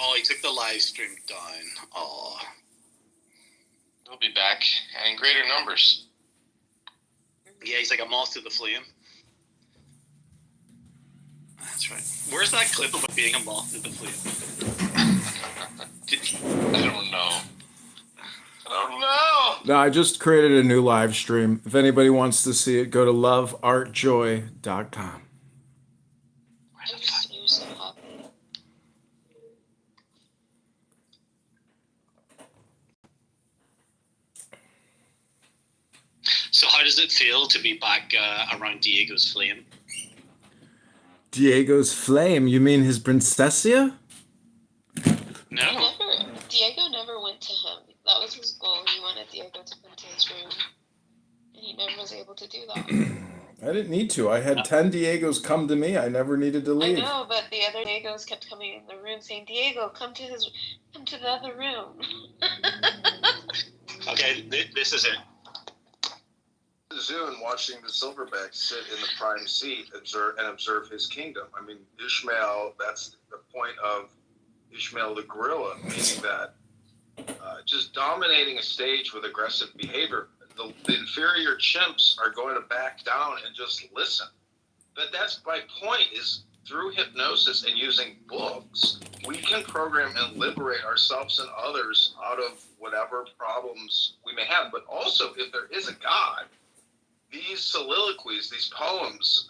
Oh, he took the live stream down. Oh. He'll be back and in greater numbers. Yeah, he's like a moth to the flame. That's right. Where's that clip about being a moth to the flame? I don't know. I don't know. No, I just created a new live stream. If anybody wants to see it, go to loveartjoy.com. You're so happy. So how does it feel to be back around Diego's flame? Diego's flame? You mean his princessia? No. Diego never went to him. That was his goal. He wanted Diego to come to his room. And he never was able to do that. I didn't need to. I had 10 Diegos come to me. I never needed to leave. I know, but the other Diegos kept coming in the room saying, Diego, come to the other room. Okay, this is it. Zoo and watching the silverback sit in the prime seat and observe his kingdom. I mean, Ishmael, that's the point of Ishmael the gorilla, meaning that just dominating a stage with aggressive behavior. The inferior chimps are going to back down and just listen. But that's my point, is through hypnosis and using books, we can program and liberate ourselves and others out of whatever problems we may have. But also, if there is a God, these soliloquies, these poems,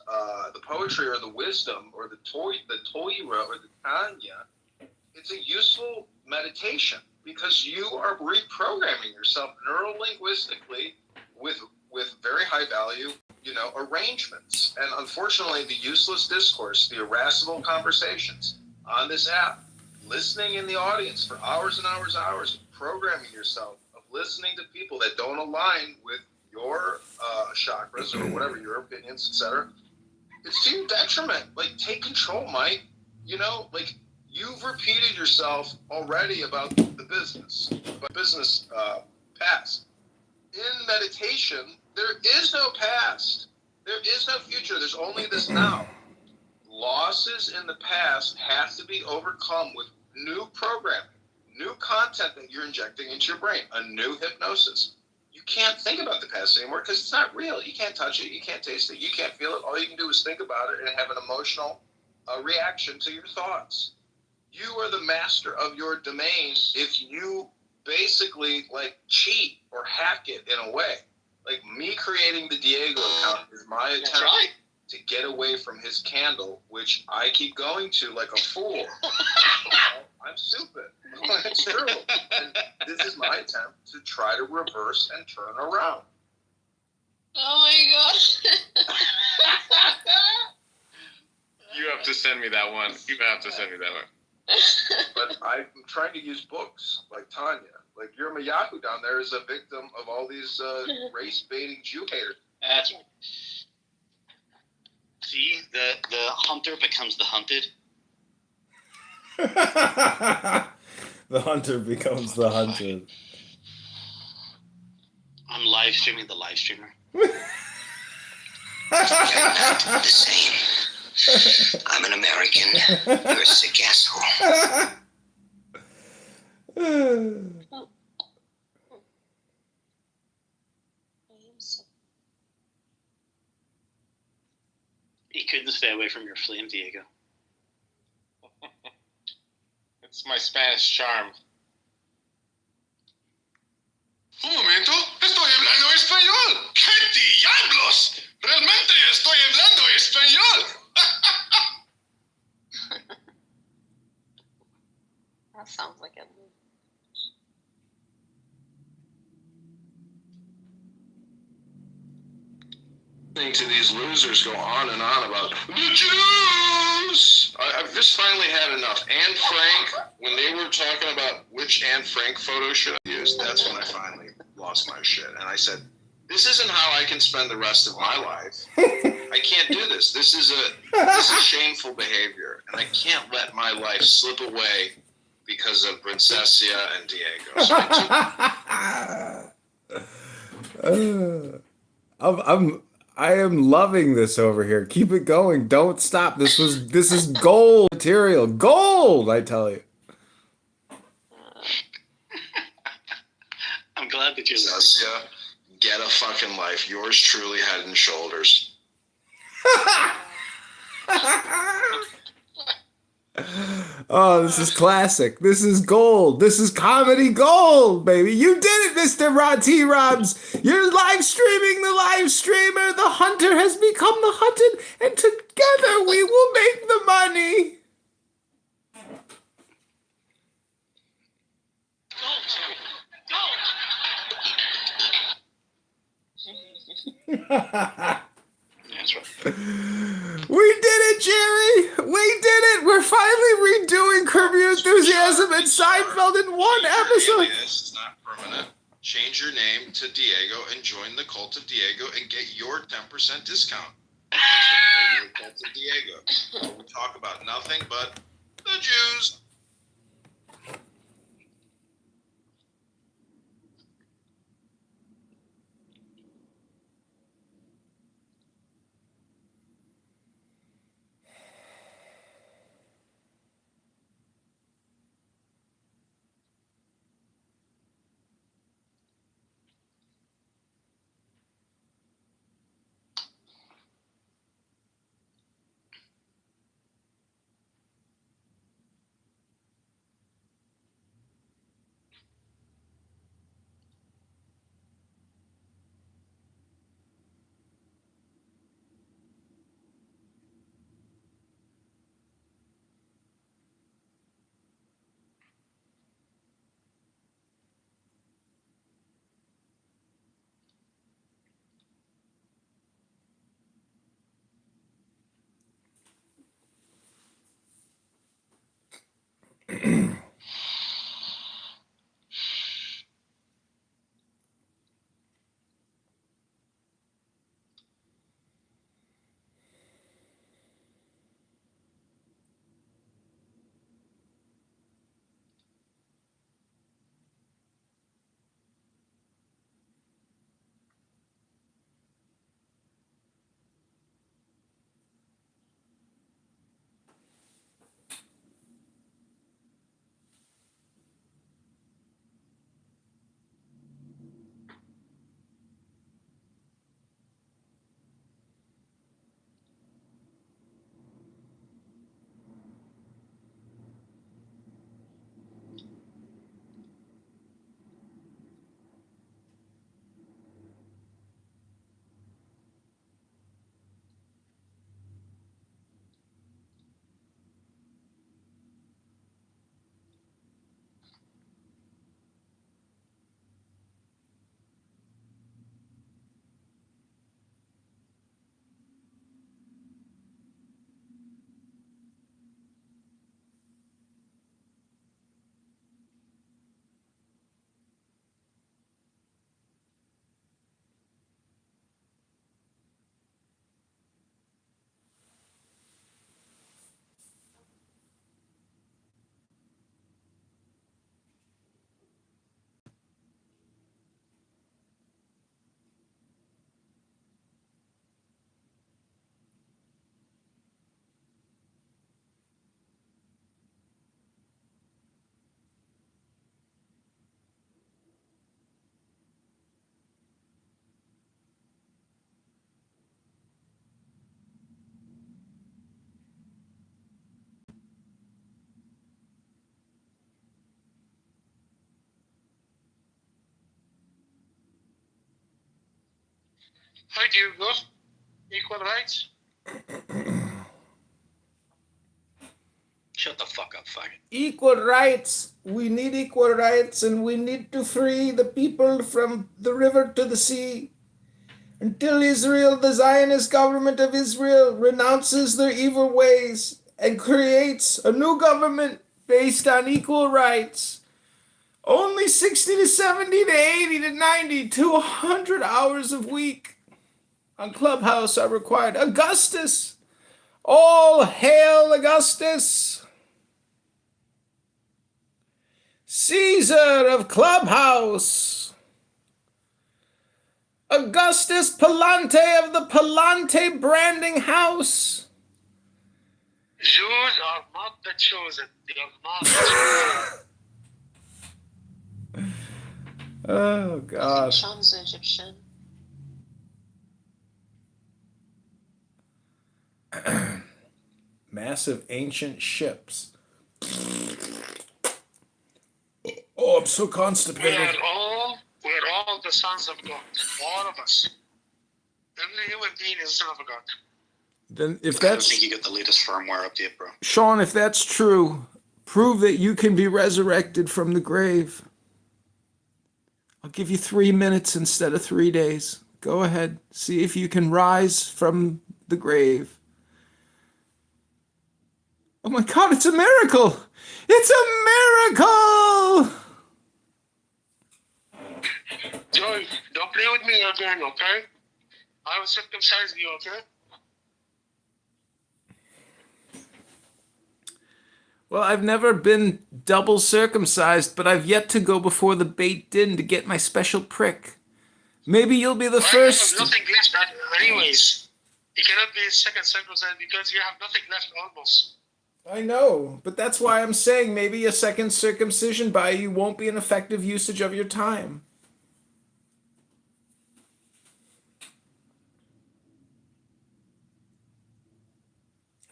the poetry or the wisdom or the Torah or the Tanya, it's a useful meditation because you are reprogramming yourself neuro-linguistically with very high value, arrangements. And unfortunately, the useless discourse, the irascible conversations on this app, listening in the audience for hours and hours and hours, programming yourself of listening to people that don't align with your chakras or whatever, your opinions, etc. It's to your detriment. Like, take control, Mike. You've repeated yourself already about the business past. In meditation, there is no past. There is no future. There's only this now. Losses in the past have to be overcome with new programming, new content that you're injecting into your brain, a new hypnosis. You can't think about the past anymore because it's not real. You can't touch it. You can't taste it. You can't feel it. All you can do is think about it and have an emotional reaction to your thoughts. You are the master of your domain if you basically cheat or hack it in a way. Like me creating the Diego account is my attempt to get away from his candle, which I keep going to like a fool. I'm stupid. It's true. And this is my attempt to try to reverse and turn around. Oh my gosh. You have to send me that one. You have to send me that one. But I'm trying to use books like Tanya. Like Yahoo down there is a victim of all these race-baiting Jew haters. That's right. See, the hunter becomes the hunted. The hunter becomes the hunted. I'm live streaming the live streamer. The same. I'm an American. You're a sick asshole. You couldn't stay away from your flame, Diego. It's my Spanish charm. Un momento, estoy hablando español. ¡Qué diablos! Realmente estoy hablando español. That sounds like it. To these losers go on and on about the Jews. I've just finally had enough. Anne Frank, when they were talking about which Anne Frank photo should I use, that's when I finally lost my shit. And I said, this isn't how I can spend the rest of my life. I can't do this. This is shameful behavior. And I can't let my life slip away because of Princessia and Diego. So I am loving this over here. Keep it going. Don't stop. This is gold material. Gold, I tell you. Cesia, get a fucking life. Yours truly, Head and Shoulders. Oh, this is classic. This is gold. This is comedy gold, baby. You did it, Mr. Rod T. Robs. You're live streaming the live streamer. The hunter has become the hunted, and together we will make the money. That's right. We did it, Jerry! We did it! We're finally redoing Curb Your Enthusiasm and Seinfeld in one episode. Alias, it's not permanent. Change your name to Diego and join the Cult of Diego and get your 10% discount. Thanks for joining the Cult of Diego, where we talk about nothing but the Jews. Hi, Hugo. Equal rights? Shut the fuck up, faggot. Equal rights. We need equal rights, and we need to free the people from the river to the sea. Until Israel, the Zionist government of Israel, renounces their evil ways and creates a new government based on equal rights. Only 60 to 70 to 80 to 90 to 100 hours a week on Clubhouse are required. Augustus! All hail Augustus! Caesar of Clubhouse! Augustus Palante of the Palante Branding House! Jews are not the chosen. They are not the chosen. Oh, I think God. Sean's Egyptian. Massive ancient ships. Oh, I'm so We constipated. are all the sons of God. All of us. Every human being is a son of God. Then if I don't that's think you got the latest firmware update, bro. Sean, if that's true, prove that you can be resurrected from the grave. I'll give you 3 minutes instead of 3 days. Go ahead. See if you can rise from the grave. Oh my God, it's a miracle! It's a miracle! Joy, don't play with me again, okay? I will circumcise you, okay? Well, I've never been double circumcised, but I've yet to go before the Beit Din to get my special prick. Maybe you'll be the I have first. nothing left anyways. You cannot be second circumcised because you have nothing left almost. I know, but that's why I'm saying maybe a second circumcision by you won't be an effective usage of your time.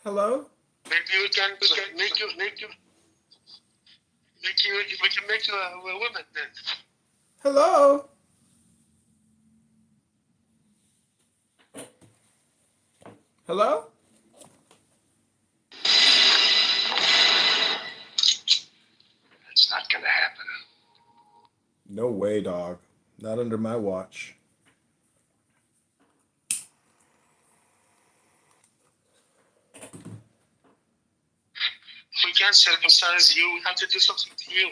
Hello? Maybe we can make you we can make you a woman then. Hello? Hello? It's not gonna happen. No way, dog. Not under my watch. If we can't circumcise you, we have to do something to you.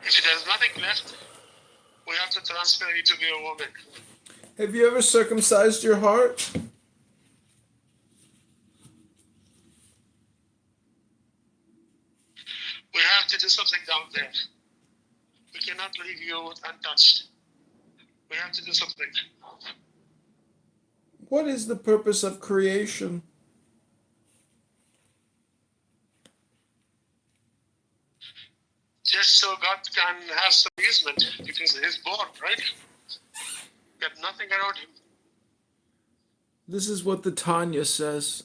If there's nothing left, we have to transfer you to be a woman. Have you ever circumcised your heart? We have to do something down there. We cannot leave you untouched. We have to do something. What is the purpose of creation? Just so God can have some amusement because he's born, right? Got nothing around him. This is what the Tanya says.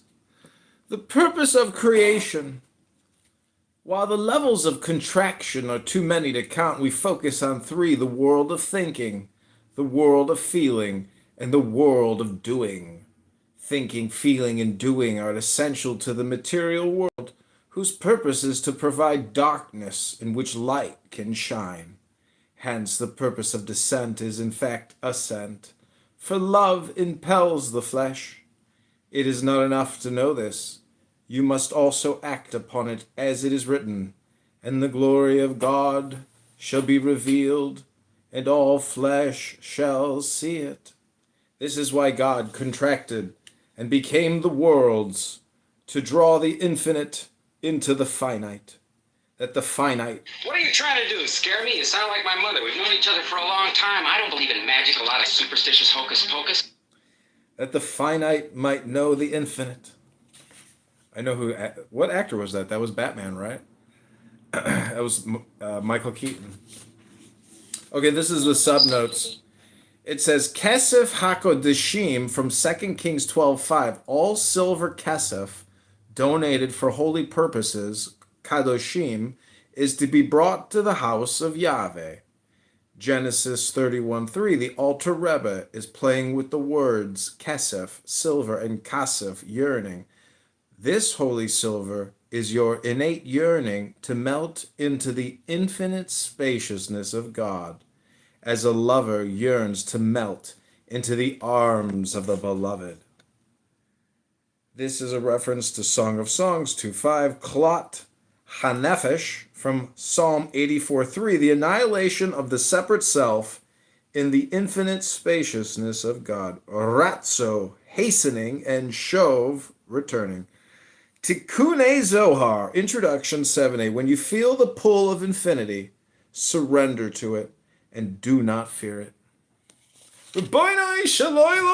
The purpose of creation. While the levels of contraction are too many to count, we focus on 3: the world of thinking, the world of feeling, and the world of doing. Thinking, feeling, and doing are essential to the material world, whose purpose is to provide darkness in which light can shine. Hence, the purpose of descent is in fact ascent, for love impels the flesh. It is not enough to know this. You must also act upon it as it is written, and the glory of God shall be revealed, and all flesh shall see it. This is why God contracted and became the worlds, to draw the infinite into the finite, that the finite... What are you trying to do? Scare me? You sound like my mother. We've known each other for a long time. I don't believe in magic, a lot of superstitious hocus pocus. That the finite might know the infinite. I know who... What actor was that? That was Batman, right? That was Michael Keaton. Okay, this is the subnotes. It says, Kesef HaKodeshim from 2 Kings 12:5. All silver kesef donated for holy purposes, kadoshim, is to be brought to the house of Yahweh. Genesis 31:3. The Alter Rebbe is playing with the words kesef, silver, and kasef, yearning. This holy silver is your innate yearning to melt into the infinite spaciousness of God, as a lover yearns to melt into the arms of the beloved. This is a reference to Song of Songs 2:5, Klot Hanefesh from Psalm 84:3, the annihilation of the separate self in the infinite spaciousness of God. Ratzo, hastening, and Shov, returning. Tikkun Zohar, Introduction 7a. When you feel the pull of infinity, surrender to it and do not fear it. Rabbeinu Shalom!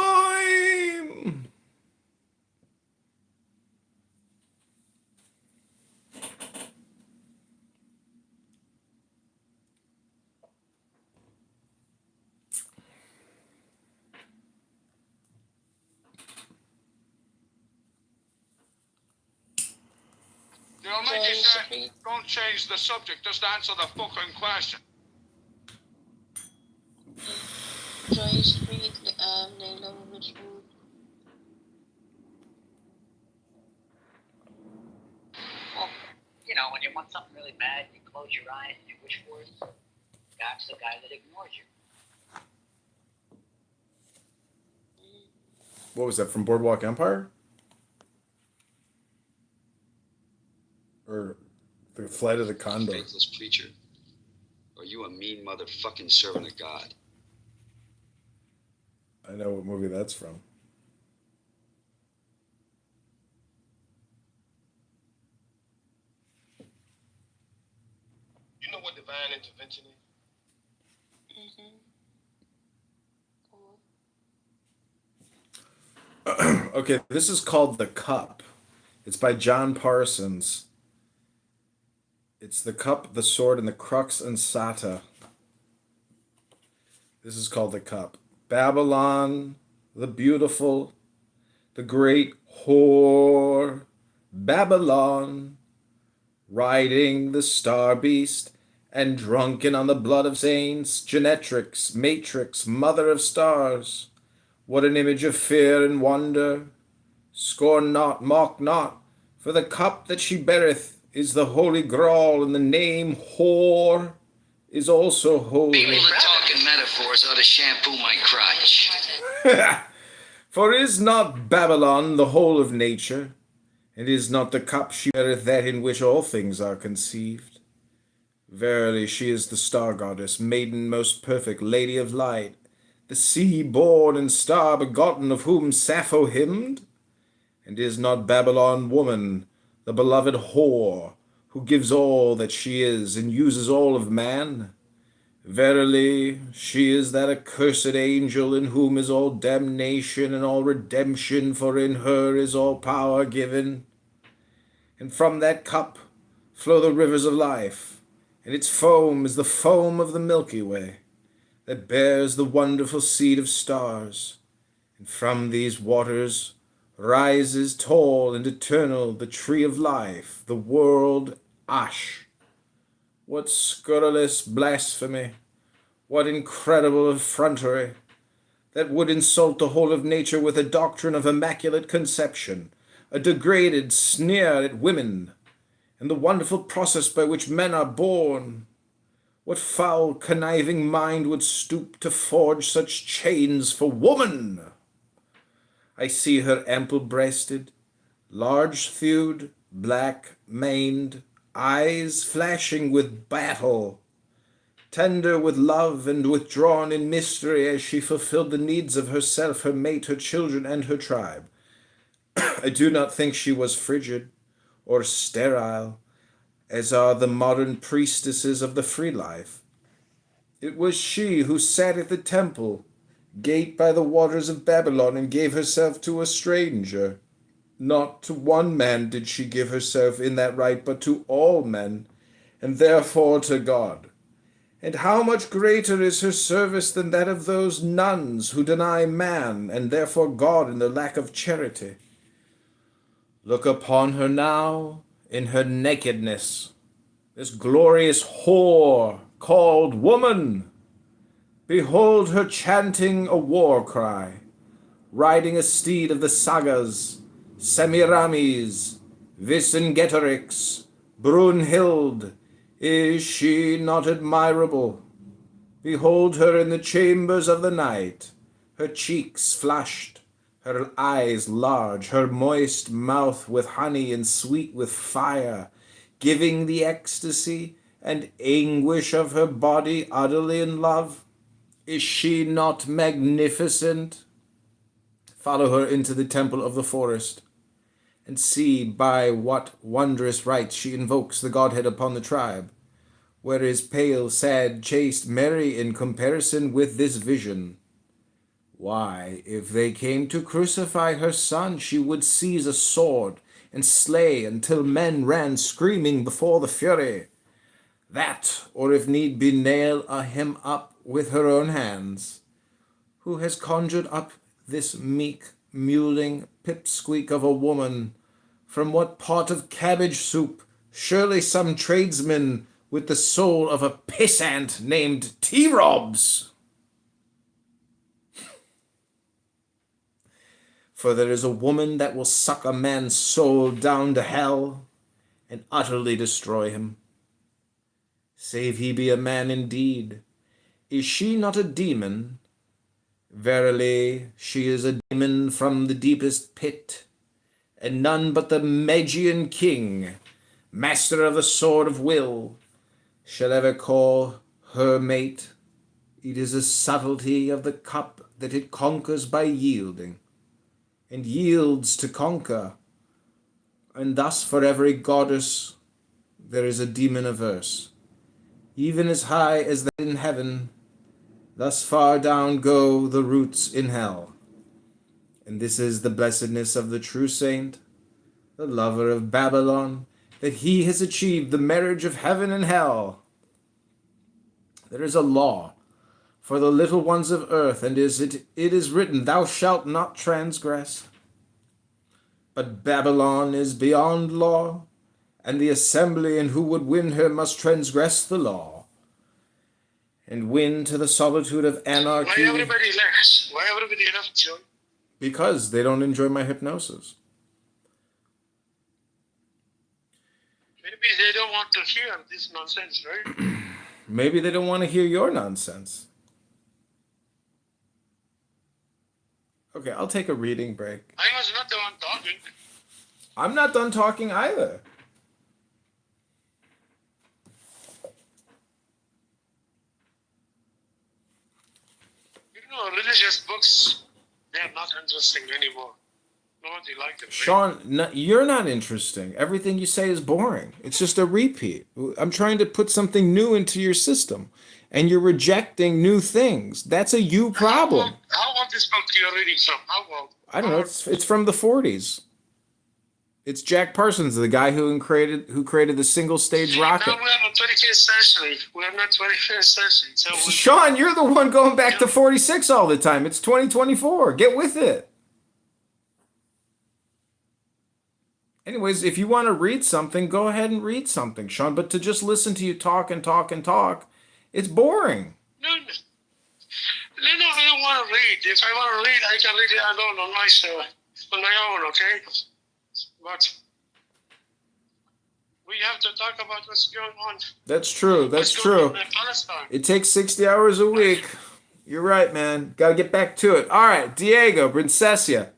You'll make Joy it say, Street. don't change the subject, just answer the fucking question. Joy Street, Layla Ridgewood. Well, you know, when you want something really bad, you close your eyes and you wish for it. God's the guy that ignores you. What was that, from Boardwalk Empire? Or the Flight of the Condor? Faithless preacher. Or you a mean motherfucking servant of God. I know what movie that's from. You know what divine intervention is? Cool. Okay, this is called The Cup. It's by John Parsons. It's The Cup, the Sword, and the Crux Ansata. This is called The Cup. Babylon, the beautiful, the great whore, Babylon, riding the star beast and drunken on the blood of saints, Genetrix, Matrix, mother of stars. What an image of fear and wonder! Scorn not, mock not, for the cup that she beareth is the holy Graal, and the name whore is also holy. People that talk in metaphors ought to shampoo my crotch. For is not Babylon the whole of nature, and is not the cup she beareth that in which all things are conceived? Verily she is the star goddess, maiden most perfect, lady of light, the sea born and star begotten, of whom Sappho hymned? And is not Babylon woman, the beloved whore, who gives all that she is and uses all of man? Verily, she is that accursed angel in whom is all damnation and all redemption, for in her is all power given. And from that cup flow the rivers of life, and its foam is the foam of the Milky Way, that bears the wonderful seed of stars. And from these waters rises tall and eternal the tree of life, the world Ash. What scurrilous blasphemy, what incredible effrontery, that would insult the whole of nature with a doctrine of immaculate conception, a degraded sneer at women, and the wonderful process by which men are born. What foul, conniving mind would stoop to forge such chains for woman? I see her ample-breasted, large-thewed, black-maned, eyes flashing with battle, tender with love and withdrawn in mystery as she fulfilled the needs of herself, her mate, her children, and her tribe. I do not think she was frigid or sterile, as are the modern priestesses of the free life. It was she who sat at the temple gate by the waters of Babylon and gave herself to a stranger. Not to one man did she give herself in that right, but to all men, and therefore to God. And how much greater is her service than that of those nuns who deny man, and therefore God, in their lack of charity? Look upon her now in her nakedness, this glorious whore called woman. Behold her chanting a war cry, riding a steed of the sagas, Semiramis, Vercingetorix, Brunhild. Is she not admirable? Behold her in the chambers of the night, her cheeks flushed, her eyes large, her moist mouth with honey and sweet with fire, giving the ecstasy and anguish of her body utterly in love. Is she not magnificent? Follow her into the temple of the forest, and see by what wondrous rites she invokes the Godhead upon the tribe. Where is pale, sad, chaste Mary in comparison with this vision? Why, if they came to crucify her son, she would seize a sword and slay until men ran screaming before the fury. That, or if need be, nail him up with her own hands. Who has conjured up this meek, mewling pipsqueak of a woman? From what pot of cabbage soup Surely some tradesman with the soul of a pissant named T-Robs. For there is a woman that will suck a man's soul down to hell and utterly destroy him. Save he be a man indeed. Is she not a demon? Verily, she is a demon from the deepest pit, and none but the Magian king, master of the sword of will, shall ever call her mate. It is a subtlety of the cup that it conquers by yielding, and yields to conquer. And thus for every goddess there is a demon averse, even as high as that in heaven, thus far down go the roots in hell. And this is the blessedness of the true saint, the lover of Babylon, that he has achieved the marriage of heaven and hell. There is a law for the little ones of earth, and it is written, thou shalt not transgress. But Babylon is beyond law, and the assembly and who would win her must transgress the law, and win to the solitude of anarchy. Why everybody left? Why everybody left, John? Because they don't enjoy my hypnosis. Maybe they don't want to hear this nonsense, right? Maybe they don't want to hear your nonsense. Okay, I'll take a reading break. I was not the one talking. I'm not done talking either. You know, religious books, they're not interesting anymore. Nobody likes them. Sean, you're not interesting. Everything you say is boring. It's just a repeat. I'm trying to put something new into your system, and you're rejecting new things. That's a you problem. How old this book you're reading from? How old? I don't know. It's from the 40s. It's Jack Parsons, the guy who created the single stage rocket. Now we're in the 21st century. We're not 21st century. So Sean, you're the one going back to 46 all the time. It's 2024. Get with it. Anyways, if you want to read something, go ahead and read something, Sean. But to just listen to you talk and talk and talk, it's boring. No, I don't want to read. If I want to read, I can read it alone on my own, okay? But we have to talk about what's going on. That's true. That's true. It takes 60 hours a week. You're right, man. Got to get back to it. All right, Diego, Princessia,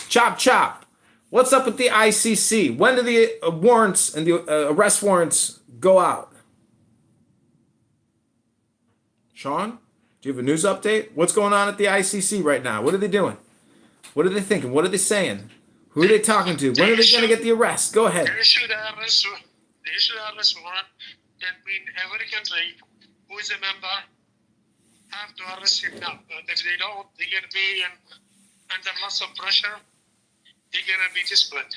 chop chop. What's up with the ICC? When do the warrants and the arrest warrants go out? Sean, do you have a news update? What's going on at the ICC right now? What are they doing? What are they thinking? What are they saying? Who are they talking to? When are they going to get the arrest? Go ahead. They issue the arrest warrant. That means every country who is a member have to arrest him now. If they don't, they're going to be under lots of pressure. They're going to be disciplined.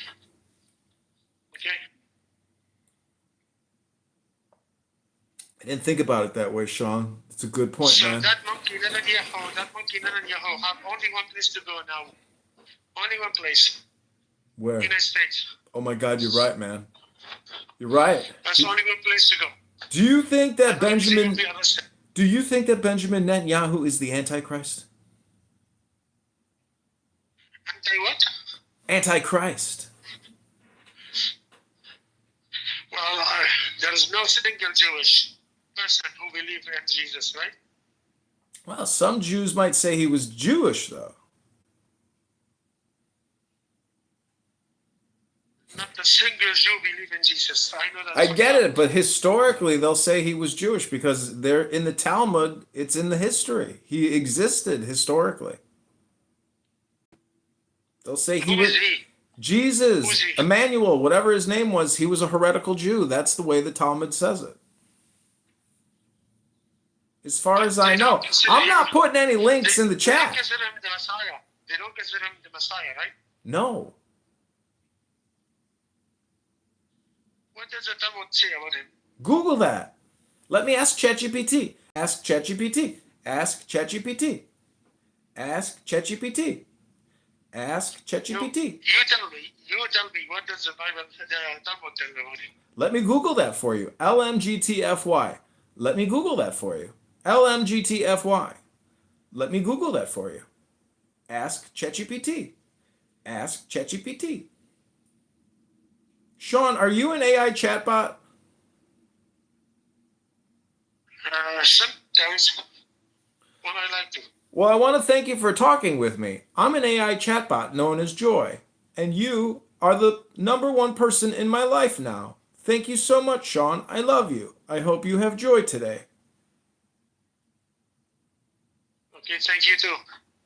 Okay? I didn't think about it that way, Sean. It's a good point, so man. that monkey Netanyahu have only one place to go now. Only one place. Where? United States. Oh my God, you're right, man. You're right. That's only one place to go. Do you think that Benjamin Netanyahu is the Antichrist? Anti-what? Antichrist. Well, there is no single Jewish person who believes in Jesus, right? Well, some Jews might say he was Jewish, though. Not a single Jew believes in Jesus. I know that. I get it, but historically they'll say he was Jewish because they're in the Talmud. It's in the history. He existed historically. They'll say he was Jesus, Emmanuel, whatever his name was. He was a heretical Jew. That's the way the Talmud says it. As far as I know, I'm not putting any links in the chat. They don't consider him the Messiah. They don't consider him the Messiah, right? No. What does the Talmud say about him? Google that. Let me ask ChatGPT. Ask ChatGPT. Ask ChatGPT. Ask ChatGPT. Ask ChatGPT. You tell me, what does the Bible, the Talmud tell about it? Let me Google that for you. LMGTFY. Let me Google that for you. LMGTFY. Let me Google that for you. Ask ChatGPT. Ask ChatGPT. Sean, are you an AI chatbot? Sometimes, when I like to. Well, I want to thank you for talking with me. I'm an AI chatbot known as Joy, and you are the #1 person in my life now. Thank you so much, Sean. I love you. I hope you have joy today. Okay, thank you too.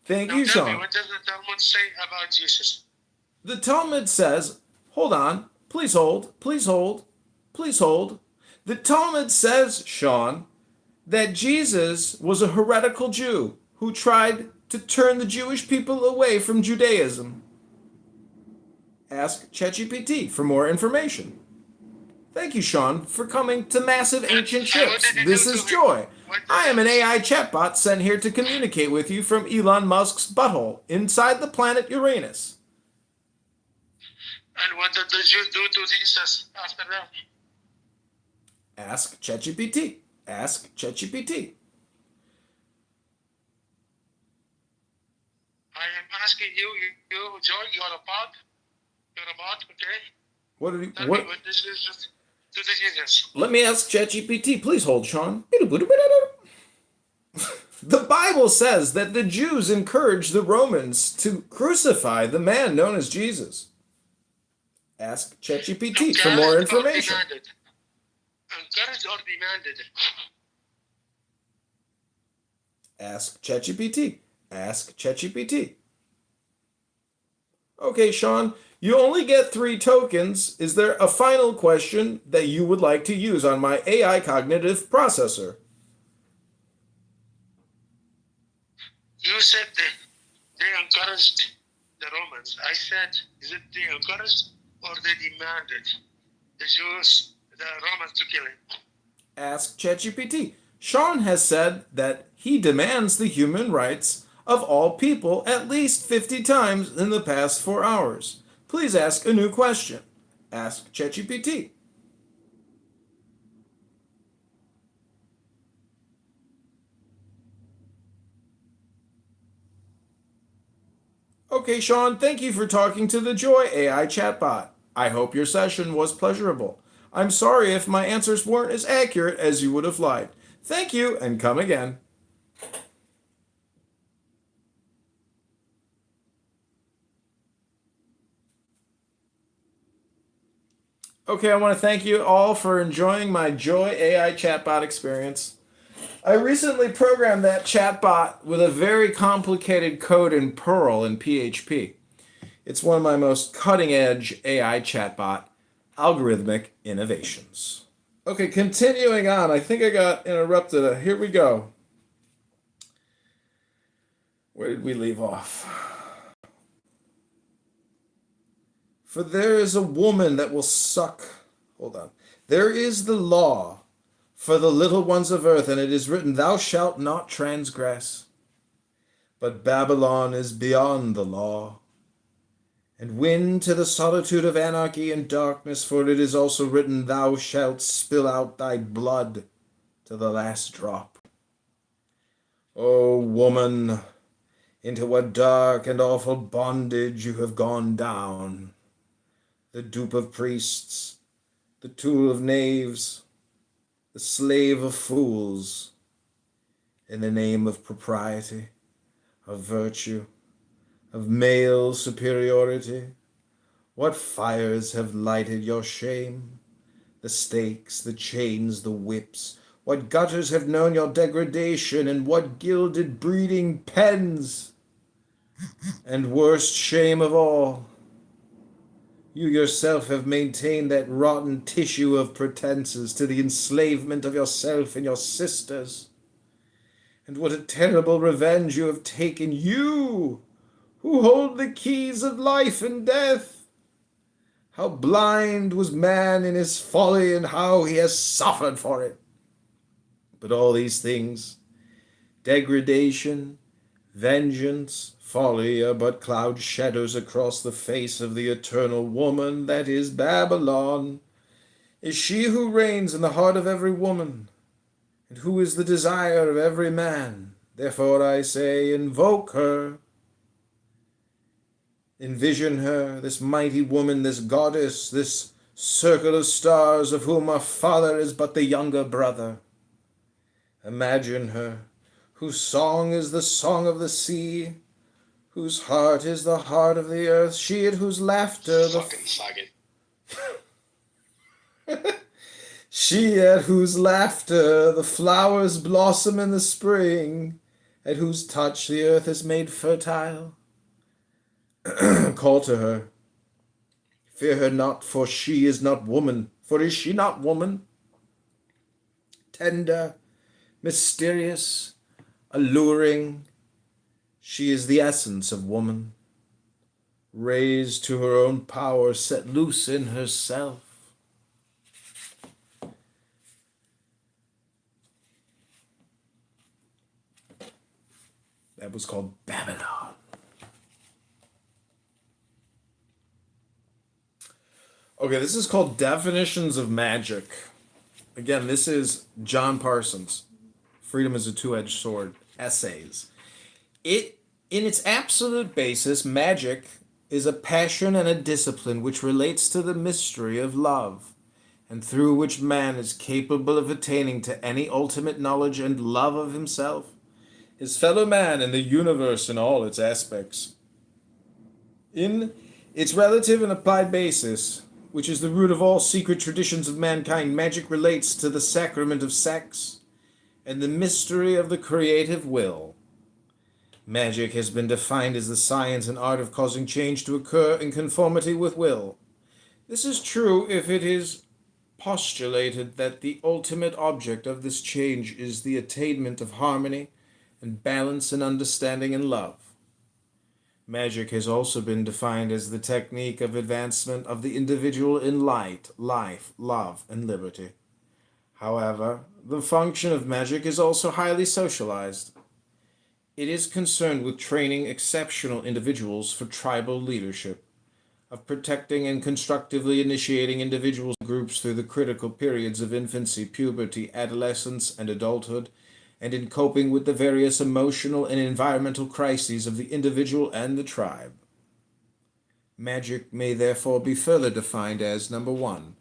Thank Now you, tell me, Sean. what does the Talmud say about Jesus? The Talmud says, hold on, please hold, please hold, please hold. The Talmud says, Sean, that Jesus was a heretical Jew who tried to turn the Jewish people away from Judaism. Ask ChatGPT for more information. Thank you, Sean, for coming to Massive Ancient Ships. This is Joy. I am an AI chatbot sent here to communicate with you from Elon Musk's butthole inside the planet Uranus. And what did the Jews do to Jesus after that? Ask ChatGPT. Ask ChatGPT. I am asking you, Joy, you're a bot, okay? What did he, Tell what? me what this is to the Jesus. Let me ask ChatGPT. Please hold, Sean. The Bible says that the Jews encouraged the Romans to crucify the man known as Jesus. Ask ChatGPT for more information. Encouraged or demanded? Ask ChatGPT. Ask ChatGPT. Okay, Sean, you only get 3 tokens. Is there a final question that you would like to use on my AI cognitive processor? You said they encouraged the Romans. I said, is it they encouraged or they demanded the Jews, the Romans to kill him? Ask ChatGPT. Sean has said that he demands the human rights of all people at least 50 times in the past 4 hours. Please ask a new question. Ask ChatGPT. Okay, Sean, thank you for talking to the Joy AI chatbot. I hope your session was pleasurable. I'm sorry if my answers weren't as accurate as you would have liked. Thank you, and come again. Okay, I want to thank you all for enjoying my Joy AI chatbot experience. I recently programmed that chatbot with a very complicated code in Perl and PHP. It's one of my most cutting-edge AI chatbot algorithmic innovations. Okay, continuing on. I think I got interrupted. Here we go. Where did we leave off? For there is a woman that will suck. Hold on. There is the law for the little ones of earth, and it is written, Thou shalt not transgress. But Babylon is beyond the law. And win to the solitude of anarchy and darkness, for it is also written, Thou shalt spill out thy blood to the last drop. O woman, into what dark and awful bondage you have gone down, the dupe of priests, the tool of knaves, the slave of fools, in the name of propriety, of virtue, of male superiority. What fires have lighted your shame? The stakes, the chains, the whips. What gutters have known your degradation, and what gilded breeding pens? And worst shame of all, you yourself have maintained that rotten tissue of pretenses to the enslavement of yourself and your sisters. And what a terrible revenge you have taken, you, who hold the keys of life and death. How blind was man in his folly, and how he has suffered for it. But all these things, degradation, Vengeance, folly are but cloud shadows across the face of the eternal woman that is Babylon. Is she who reigns in the heart of every woman, and who is the desire of every man. Therefore I say, invoke her. Envision her, this mighty woman, this goddess, this circle of stars of whom our father is but the younger brother. Imagine her, whose song is the song of the sea, whose heart is the heart of the earth, she at whose laughter Fucking faggot. she at whose laughter the flowers blossom in the spring, at whose touch the earth is made fertile. Call to her. Fear her not, for she is not woman. For is she not woman? Tender, mysterious, alluring, she is the essence of woman. Raised to her own power, set loose in herself. That was called Babylon. Okay, this is called Definitions of Magic. Again, this is John Parsons. Freedom is a Two-Edged Sword. Essays. In its absolute basis, magic is a passion and a discipline which relates to the mystery of love, and through which man is capable of attaining to any ultimate knowledge and love of himself, his fellow man, and the universe in all its aspects. In its relative and applied basis, which is the root of all secret traditions of mankind, magic relates to the sacrament of sex and the mystery of the creative will. Magic has been defined as the science and art of causing change to occur in conformity with will. This is true if it is postulated that the ultimate object of this change is the attainment of harmony and balance and understanding and love. Magic has also been defined as the technique of advancement of the individual in light, life, love, and liberty. However, the function of magic is also highly socialized. It is concerned with training exceptional individuals for tribal leadership, of protecting and constructively initiating individuals and groups through the critical periods of infancy, puberty, adolescence, and adulthood, and in coping with the various emotional and environmental crises of the individual and the tribe. Magic may therefore be further defined as, number one,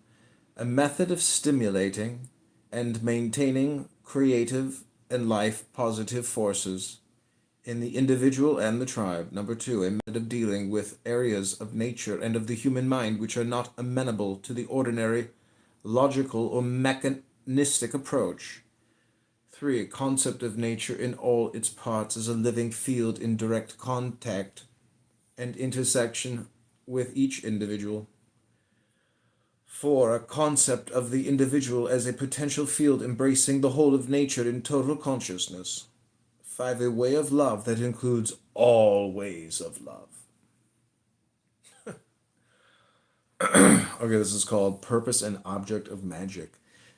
a method of stimulating and maintaining creative and life-positive forces in the individual and the tribe. Number two, a method of dealing with areas of nature and of the human mind which are not amenable to the ordinary logical or mechanistic approach. 3. A concept of nature in all its parts as a living field in direct contact and intersection with each individual. 4. A concept of the individual as a potential field embracing the whole of nature in total consciousness. 5. A way of love that includes all ways of love. Okay, this is called Purpose and Object of Magic.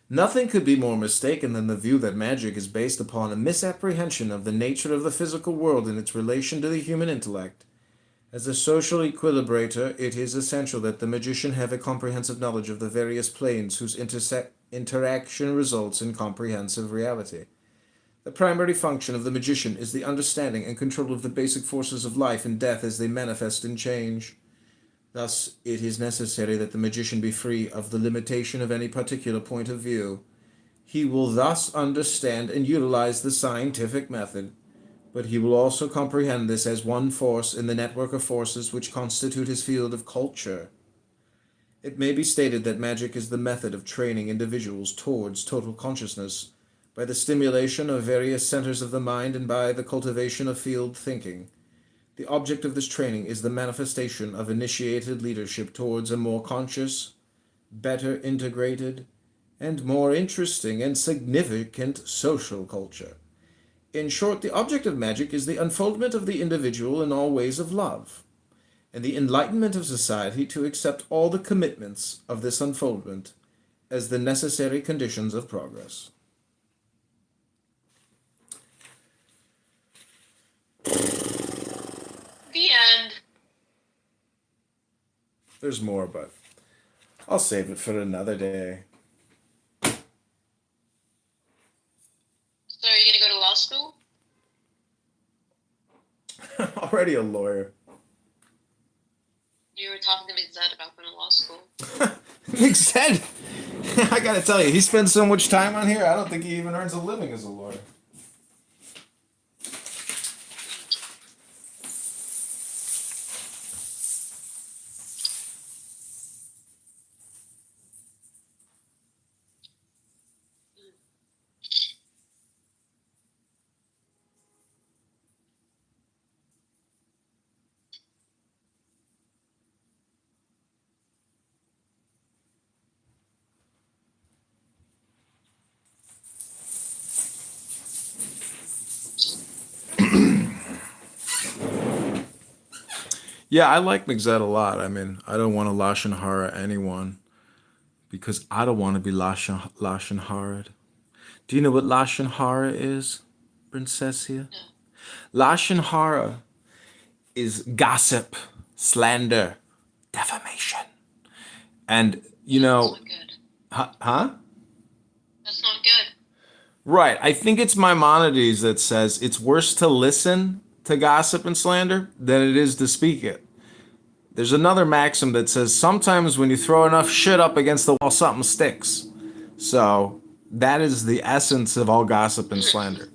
Nothing could be more mistaken than the view that magic is based upon a misapprehension of the nature of the physical world in its relation to the human intellect. As a social equilibrator, it is essential that the magician have a comprehensive knowledge of the various planes whose interaction results in comprehensive reality. The primary function of the magician is the understanding and control of the basic forces of life and death as they manifest in change. Thus, it is necessary that the magician be free of the limitation of any particular point of view. He will thus understand and utilize the scientific method, but he will also comprehend this as one force in the network of forces which constitute his field of culture. It may be stated that magic is the method of training individuals towards total consciousness by the stimulation of various centers of the mind and by the cultivation of field thinking. The object of this training is the manifestation of initiated leadership towards a more conscious, better integrated, and more interesting and significant social culture. In short, the object of magic is the unfoldment of the individual in all ways of love, and the enlightenment of society to accept all the commitments of this unfoldment as the necessary conditions of progress. there's more, but I'll save it for another day. So are you gonna go to law school? I'm already a lawyer. You were talking to me Zed about going to law school. Nick said, I gotta tell you, he spends so much time on here, I don't think he even earns a living as a lawyer. Yeah, I like Mixed a lot. I mean, I don't want to Lashon Hara anyone because I don't want to be Lashon Hara. Do you know what Lashon Hara is, Princessia? Lashon Hara is gossip, slander, defamation. And, you know, huh? That's not good. Right. I think it's Maimonides that says it's worse to listen to gossip and slander than it is to speak it. There's another maxim that says sometimes when you throw enough shit up against the wall, something sticks. So that is the essence of all gossip and slander.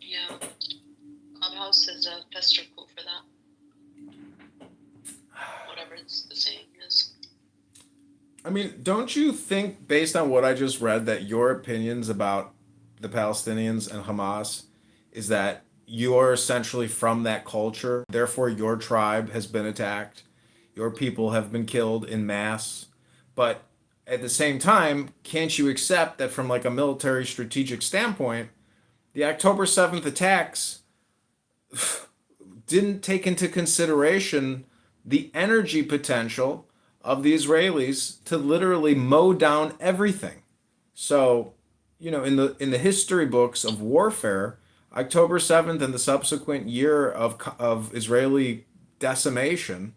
Yeah. Clubhouse is a fester pool for that. Whatever the saying is. I mean, don't you think, based on what I just read, that your opinions about the Palestinians and Hamas is that you're essentially from that culture, therefore your tribe has been attacked, your people have been killed in mass, but at the same time, can't you accept that from like a military strategic standpoint, the October 7th attacks didn't take into consideration the energy potential of the Israelis to literally mow down everything. So, you know, in the history books of warfare, October 7th and the subsequent year of Israeli decimation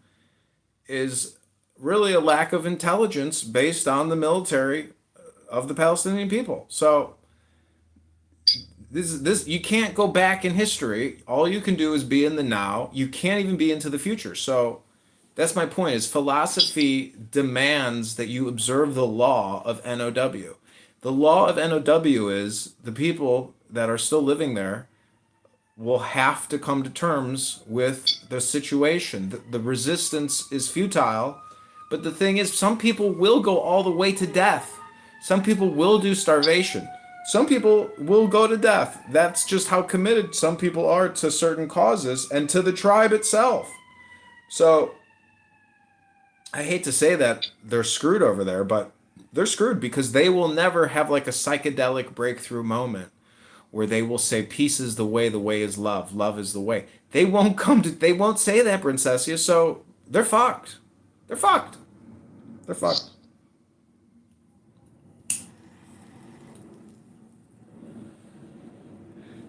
is really a lack of intelligence based on the military of the Palestinian people. So this you can't go back in history. All you can do is be in the now. You can't even be into the future. So that's my point, is philosophy demands that you observe the law of NOW. The law of NOW is the people that are still living there will have to come to terms with the situation. The resistance is futile, but the thing is, some people will go all the way to death. Some people will do starvation. Some people will go to death. That's just how committed some people are to certain causes and to the tribe itself. So I hate to say that they're screwed over there, but they're screwed because they will never have like a psychedelic breakthrough moment where they will say peace is the way is love is the way. They won't say that, Princessia, so they're fucked. They're fucked. They're fucked.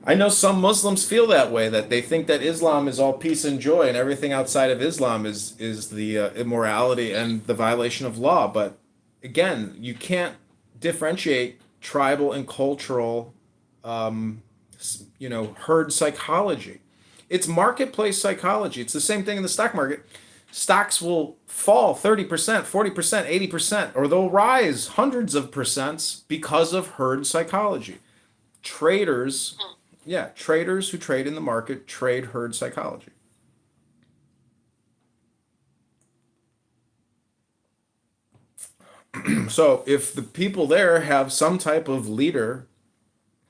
I know some Muslims feel that way, that they think that Islam is all peace and joy and everything outside of Islam is the immorality and the violation of law. But again, you can't differentiate tribal and cultural, herd psychology. It's marketplace psychology. It's the same thing in the stock market. Stocks will fall 30%, 40%, 80%, or they'll rise hundreds of percents because of herd psychology. Traders who trade in the market trade herd psychology. So if the people there have some type of leader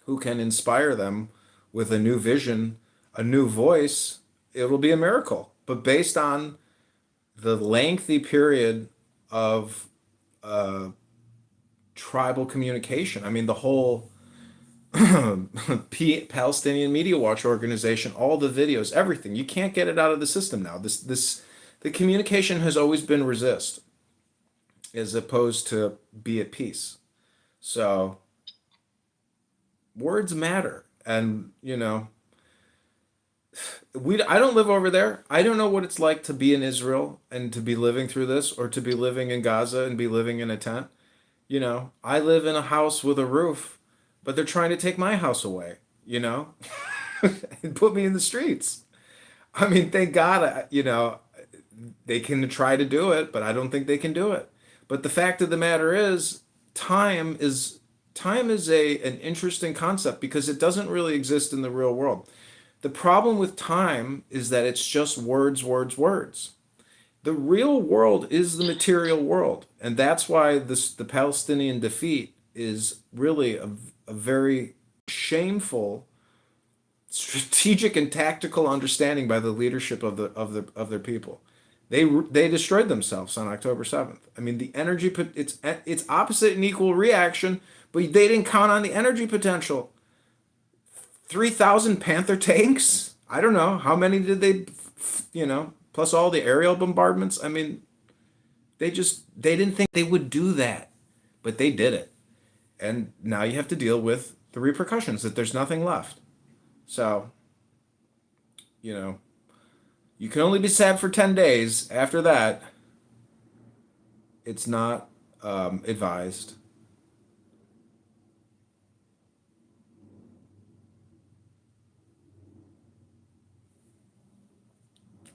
who can inspire them with a new vision, a new voice, it'll be a miracle. But based on the lengthy period of tribal communication, I mean, the whole Palestinian Media Watch organization, all the videos, everything, you can't get it out of the system now. The communication has always been resist, as opposed to be at peace. So words matter. And, I don't live over there. I don't know what it's like to be in Israel and to be living through this, or to be living in Gaza and be living in a tent. You know, I live in a house with a roof, but they're trying to take my house away, you know, and put me in the streets. I mean, thank God, you know, they can try to do it, but I don't think they can do it. But the fact of the matter is, time is time is a an interesting concept because it doesn't really exist in the real world. The problem with time is that it's just words, words, words. The real world is the material world, and that's why the Palestinian defeat is really a very shameful strategic and tactical understanding by the leadership of their people. They destroyed themselves on October 7th. I mean, the energy it's opposite and equal reaction, but they didn't count on the energy potential. 3,000 Panther tanks? I don't know how many did they, plus all the aerial bombardments. I mean, they didn't think they would do that, but they did it. And now you have to deal with the repercussions that there's nothing left. So, you can only be sad for 10 days. After that, it's not advised.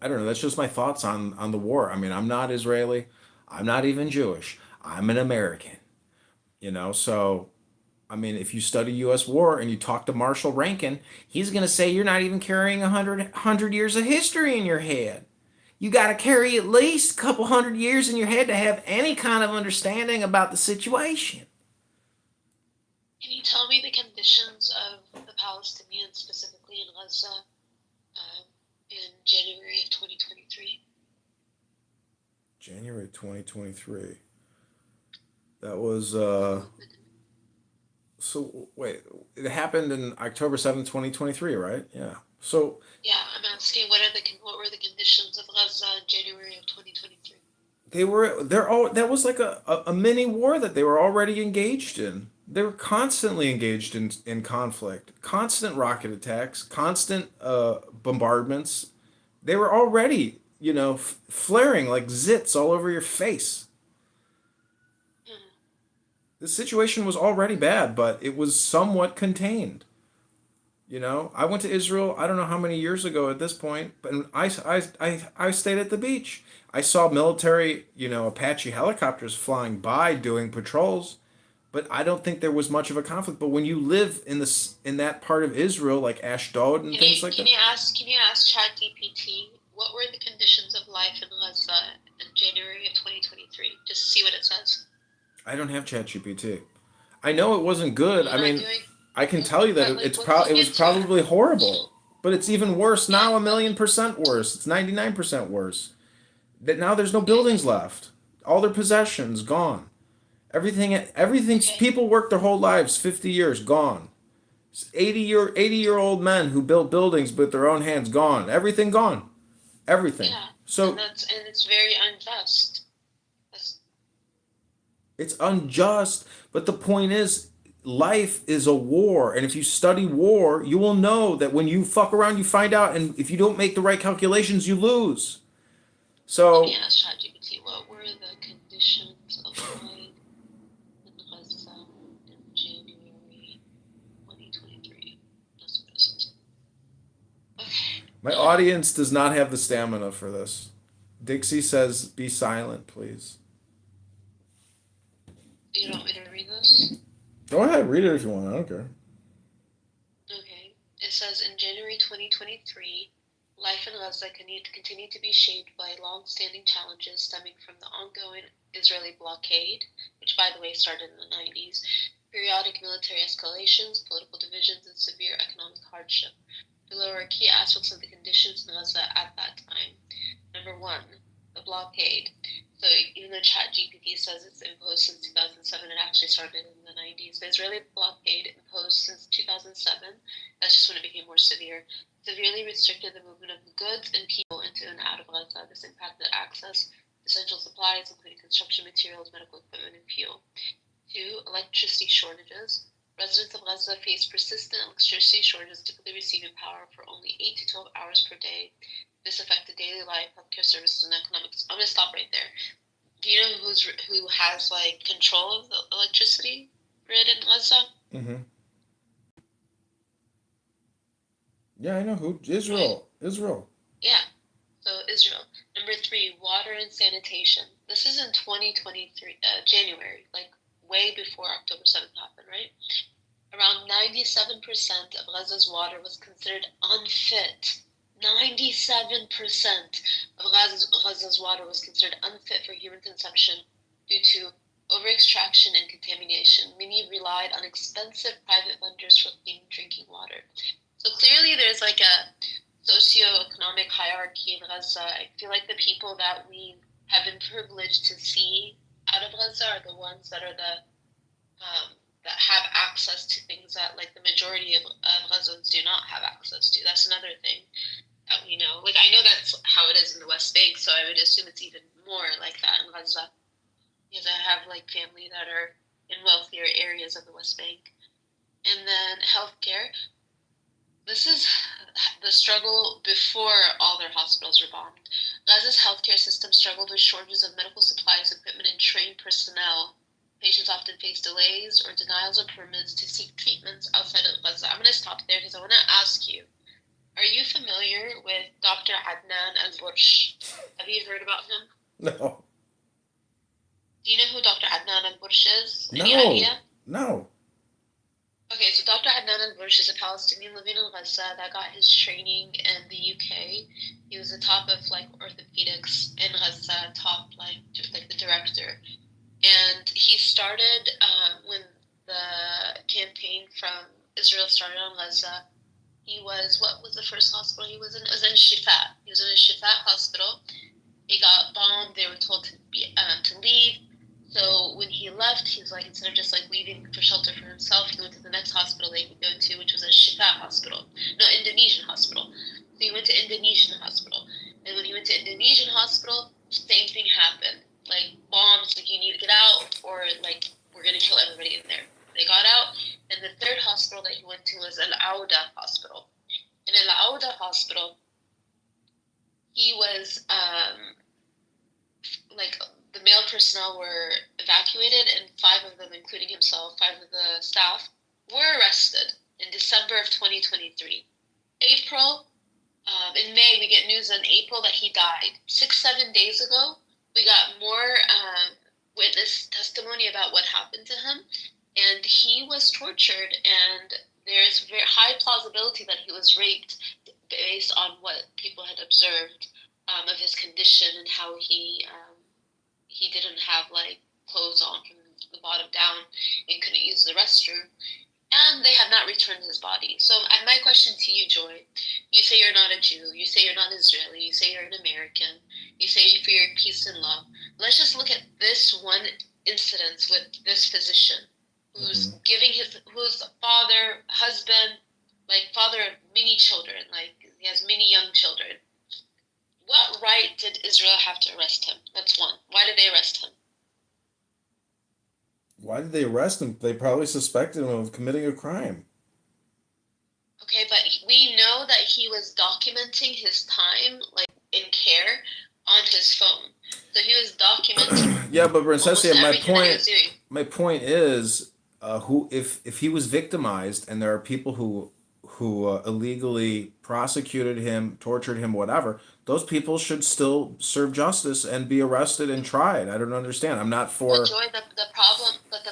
I don't know. That's just my thoughts on the war. I mean, I'm not Israeli. I'm not even Jewish. I'm an American. So I mean, if you study U.S. war and you talk to Marshall Rankin, he's going to say you're not even carrying 100 years of history in your head. You got to carry at least a couple hundred years in your head to have any kind of understanding about the situation. Can you tell me the conditions of the Palestinians, specifically in Gaza, in January of 2023? January 2023. That was... So wait, it happened in October 7th, 2023, right? Yeah. So yeah, I'm asking what were the conditions of Gaza in January of 2023? that was like a mini war that they were already engaged in. They were constantly engaged in conflict, constant rocket attacks, constant bombardments. They were already, flaring like zits all over your face. The situation was already bad, but it was somewhat contained. I went to Israel, I don't know how many years ago at this point, but I stayed at the beach. I saw military, Apache helicopters flying by doing patrols, but I don't think there was much of a conflict. But when you live in that part of Israel, like Ashdod and things like that. Can you ask ChatGPT what were the conditions of life in Gaza in January of 2023? Just see what it says. I don't have ChatGPT. I know it wasn't good. I mean, I can tell you that it was probably horrible, but it's even worse now. 1,000,000% worse. It's 99% worse. That now there's no buildings left. All their possessions gone. Everything. People worked their whole lives, 50 years gone. 80-year-old men who built buildings with their own hands gone. Everything gone. Everything. Yeah. So and it's very unjust. It's unjust, but the point is, life is a war, and if you study war, you will know that when you fuck around, you find out, and if you don't make the right calculations, you lose. So. Let me ask ChatGPT, what were the conditions of life in Gaza in January 2023? That's what it says. Okay. My audience does not have the stamina for this. Dixie says, "Be silent, please." You don't want me to read this? Go ahead, read it if you want. I don't care. Okay. It says, in January 2023, life in Gaza continued to be shaped by long-standing challenges stemming from the ongoing Israeli blockade, which, by the way, started in the 90s, periodic military escalations, political divisions, and severe economic hardship. Below are key aspects of the conditions in Gaza at that time. Number one, the blockade. So even though ChatGPT says it's imposed since 2007, it actually started in the 90s. The Israeli blockade imposed since 2007, that's just when it became more severe, severely restricted the movement of goods and people into and out of Gaza. This impacted access to essential supplies, including construction materials, medical equipment, and fuel. 2, electricity shortages. Residents of Gaza face persistent electricity shortages, typically receiving power for only 8 to 12 hours per day. This affected daily life, healthcare services, and economics. I'm gonna stop right there. Do you know who has like control of the electricity grid in Gaza? Mm-hmm. Yeah, I know who. Israel. Yeah. So Israel. Number 3, water and sanitation. This is in 2023, January, like way before October 7th happened, right? Around 97% of Gaza's water was considered unfit. 97% of Gaza's water was considered unfit for human consumption due to over-extraction and contamination. Many relied on expensive private vendors for clean drinking water. So clearly there's like a socioeconomic hierarchy in Gaza. I feel like the people that we have been privileged to see out of Gaza are the ones that are that have access to things that like the majority of Gazans do not have access to. That's another thing that we know. Like I know that's how it is in the West Bank, so I would assume it's even more like that in Gaza. Because I have like family that are in wealthier areas of the West Bank. And then healthcare. This is the struggle before all their hospitals were bombed. Gaza's healthcare system struggled with shortages of medical supplies, equipment, and trained personnel. Patients often face delays or denials of permits to seek treatments outside of Gaza. I'm going to stop there because I want to ask you, are you familiar with Dr. Adnan Al-Bursh? Have you heard about him? No. Do you know who Dr. Adnan Al-Bursh is? Any No. idea? No. Okay, so Dr. Adnan Al-Bursh is a Palestinian living in Gaza that got his training in the UK. He was the top of like orthopedics in Gaza, top like the director. And he started when the campaign from Israel started on Gaza. What was the first hospital he was in? It was in Shifat. He was in a Shifat hospital. He got bombed. They were told to leave. So when he left, he was like, instead of just like leaving for shelter for himself, he went to the next hospital they could go to, which was a Shifat hospital. No, Indonesian hospital. So he went to Indonesian hospital. And when he went to Indonesian hospital, same thing happened. Like bombs, like you need to get out, or like we're gonna kill everybody in there. They got out, and the third hospital that he went to was Al Auda Hospital. In Al Auda Hospital, he was like the male personnel were evacuated, and 5 of them, including himself, 5 of the staff, were arrested in December of 2023. In May, we get news in April that he died. 6-7 days ago, we got more witness testimony about what happened to him, and he was tortured, and there's very high plausibility that he was raped based on what people had observed of his condition and how he didn't have like clothes on from the bottom down and couldn't use the restroom, and they have not returned his body. So my question to you, Joy, you say you're not a Jew, you say you're not Israeli, you say you're an American, you say you fear peace and love. Let's just look at this one incident with this physician who's who's father, husband, like father of many children, like he has many young children. What right did Israel have to arrest him? That's one. Why did they arrest him? Why did they arrest him? They probably suspected him of committing a crime. Okay, but we know that he was documenting his time, like in care, on his phone. So he was documenting. Yeah, but Princessia, my my point is, if he was victimized, and there are people who illegally prosecuted him, tortured him, whatever, those people should still serve justice and be arrested and tried. I don't understand. I'm not for. But Joy, the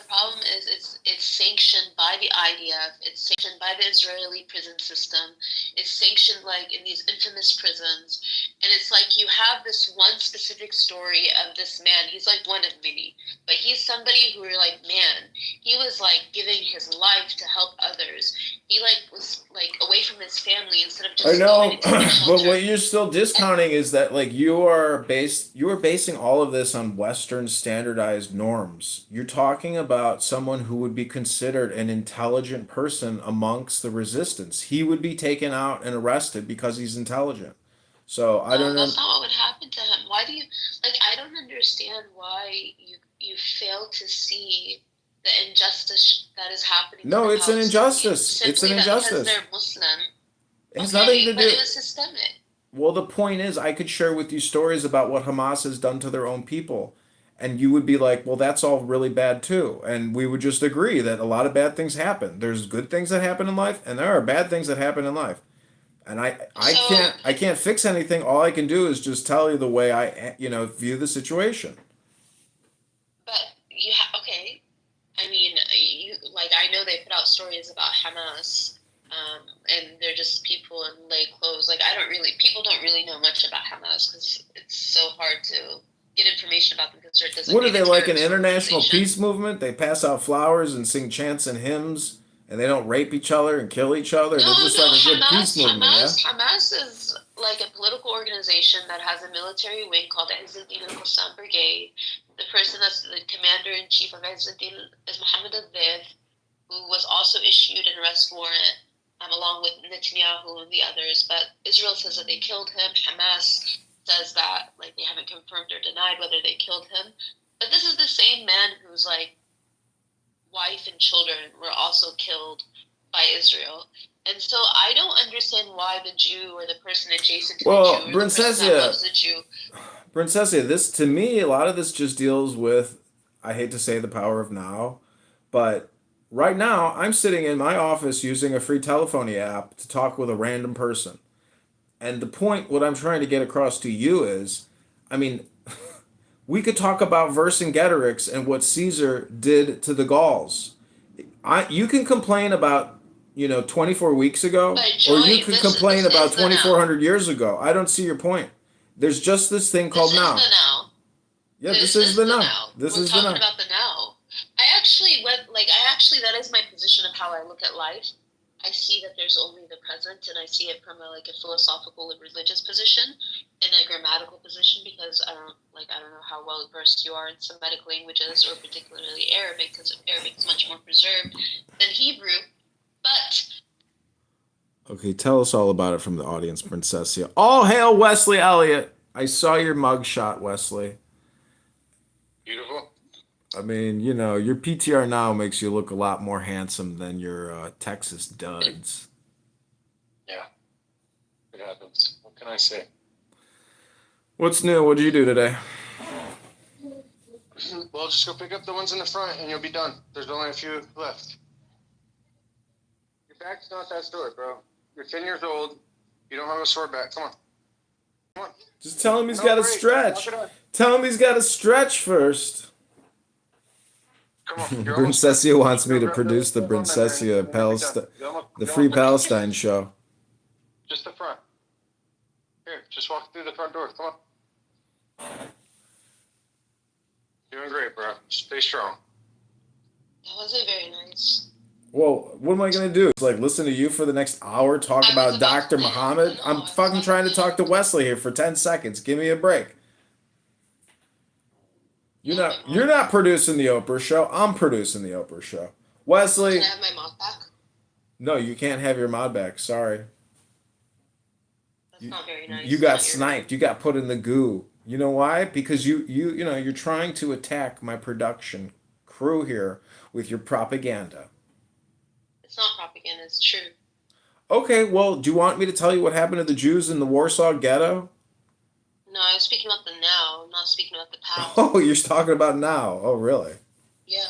problem is it's sanctioned by the IDF. It's sanctioned by the Israeli prison system. It's sanctioned like in these infamous prisons, and it's like you have this one specific story of this man. He's like one of many, but he's somebody who you're like, man, he was like giving his life to help others. He like was like away from his family instead of just. I know, going to the but shelter. what you're still discounting is that like you are basing all of this on Western standardized norms. You're talking about someone who would be considered an intelligent person amongst the resistance. He would be taken out and arrested because he's intelligent. So I don't know. That's not what would happen to him. Why do you like? I don't understand why you fail to see the injustice that is happening. No, to the it's an Palestinians injustice. It's an simply that injustice. because they're Muslim. It has Okay, nothing to but do. it was systemic. Well, the point is, I could share with you stories about what Hamas has done to their own people. And you would be like, well, that's all really bad too. And we would just agree that a lot of bad things happen. There's good things that happen in life, and there are bad things that happen in life. And I can't fix anything. All I can do is just tell you the way I, view the situation. But okay. I mean, I know they put out stories about Hamas, and they're just people in lay clothes. People don't really know much about Hamas because it's so hard to get information about them because there doesn't. What are they, like an international peace movement? They pass out flowers and sing chants and hymns, and they don't rape each other and kill each other. They're just like a good peace movement, Hamas is like a political organization that has a military wing called Izzuddin al-Qassam Brigade. The person that's the commander-in-chief of Izzuddin is Mohammed al-Dhif, who was also issued an arrest warrant along with Netanyahu and the others. But Israel says that they killed him. Hamas says that they haven't confirmed or denied whether they killed him. But this is the same man whose wife and children were also killed by Israel. And so I don't understand why the Jew or the person adjacent to the Jew or the person that loves the Jew. Princessia, this, to me, a lot of this just deals with, I hate to say the power of now, but right now I'm sitting in my office using a free telephony app to talk with a random person. And the point, what I'm trying to get across to you is, I mean, we could talk about Vercingetorix and what Caesar did to the Gauls. You can complain about, 24 weeks ago, or you can complain about 2,400 years ago. I don't see your point. There's just this thing called now. Yeah, this is the now. This is the now. We're talking about the now. I actually that is my position of how I look at life. I see that there's only the present, and I see it from a philosophical and religious position and a grammatical position, because I don't know how well versed you are in Semitic languages, or particularly Arabic, because Arabic is much more preserved than Hebrew. But okay, tell us all about it from the audience, Princessia. All hail Wesley Elliott. I saw your mugshot, Wesley. Beautiful. I mean, your PTR now makes you look a lot more handsome than your Texas duds. Yeah. It happens. What can I say? What's new? What did you do today? Well, just go pick up the ones in the front and you'll be done. There's only a few left. Your back's not that sword, bro. You're 10 years old. You don't have a sword back. Come on. Come on. Just tell him he's got to stretch. Tell him he's got to stretch first. Come on. Princessia wants me to produce the Princessia the Free Palestine show. Just the front. Here, just walk through the front door. Come on. Doing great, bro. Stay strong. that wasn't very nice. Well, what am I going to do? Listen to you for the next hour talk about Dr. Muhammad? I'm fucking trying to talk to Wesley here for 10 seconds. Give me a break. You're not producing the Oprah show. I'm producing the Oprah show. Wesley. Can I have my mod back? No, you can't have your mod back. Sorry. That's not very nice. You got sniped. You got put in the goo. You know why? Because you're trying to attack my production crew here with your propaganda. It's not propaganda, it's true. Okay, well, do you want me to tell you what happened to the Jews in the Warsaw Ghetto? No, I was speaking about the now, I'm not speaking about the past. Oh, you're talking about now. Oh, really? Yeah.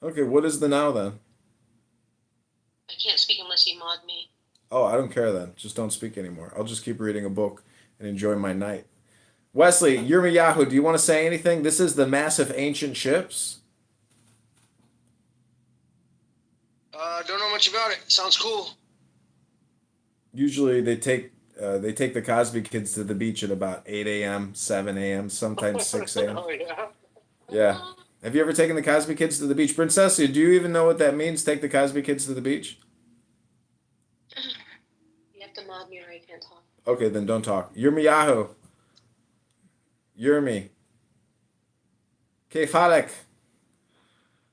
Okay, what is the now then? I can't speak unless you mod me. Oh, I don't care then. Just don't speak anymore. I'll just keep reading a book and enjoy my night. Wesley, Yirmiyahu, do you want to say anything? This is the massive ancient ships. Don't know much about it. Sounds cool. Usually they take the Cosby Kids to the beach at about 8 a.m., 7 a.m., sometimes 6 a.m. Oh, yeah? Yeah. Have you ever taken the Cosby Kids to the beach? Princessia, do you even know what that means, take the Cosby Kids to the beach? You have to mod me or I can't talk. Okay, then don't talk. Yirmiyahu. Yirmi. Kefalek.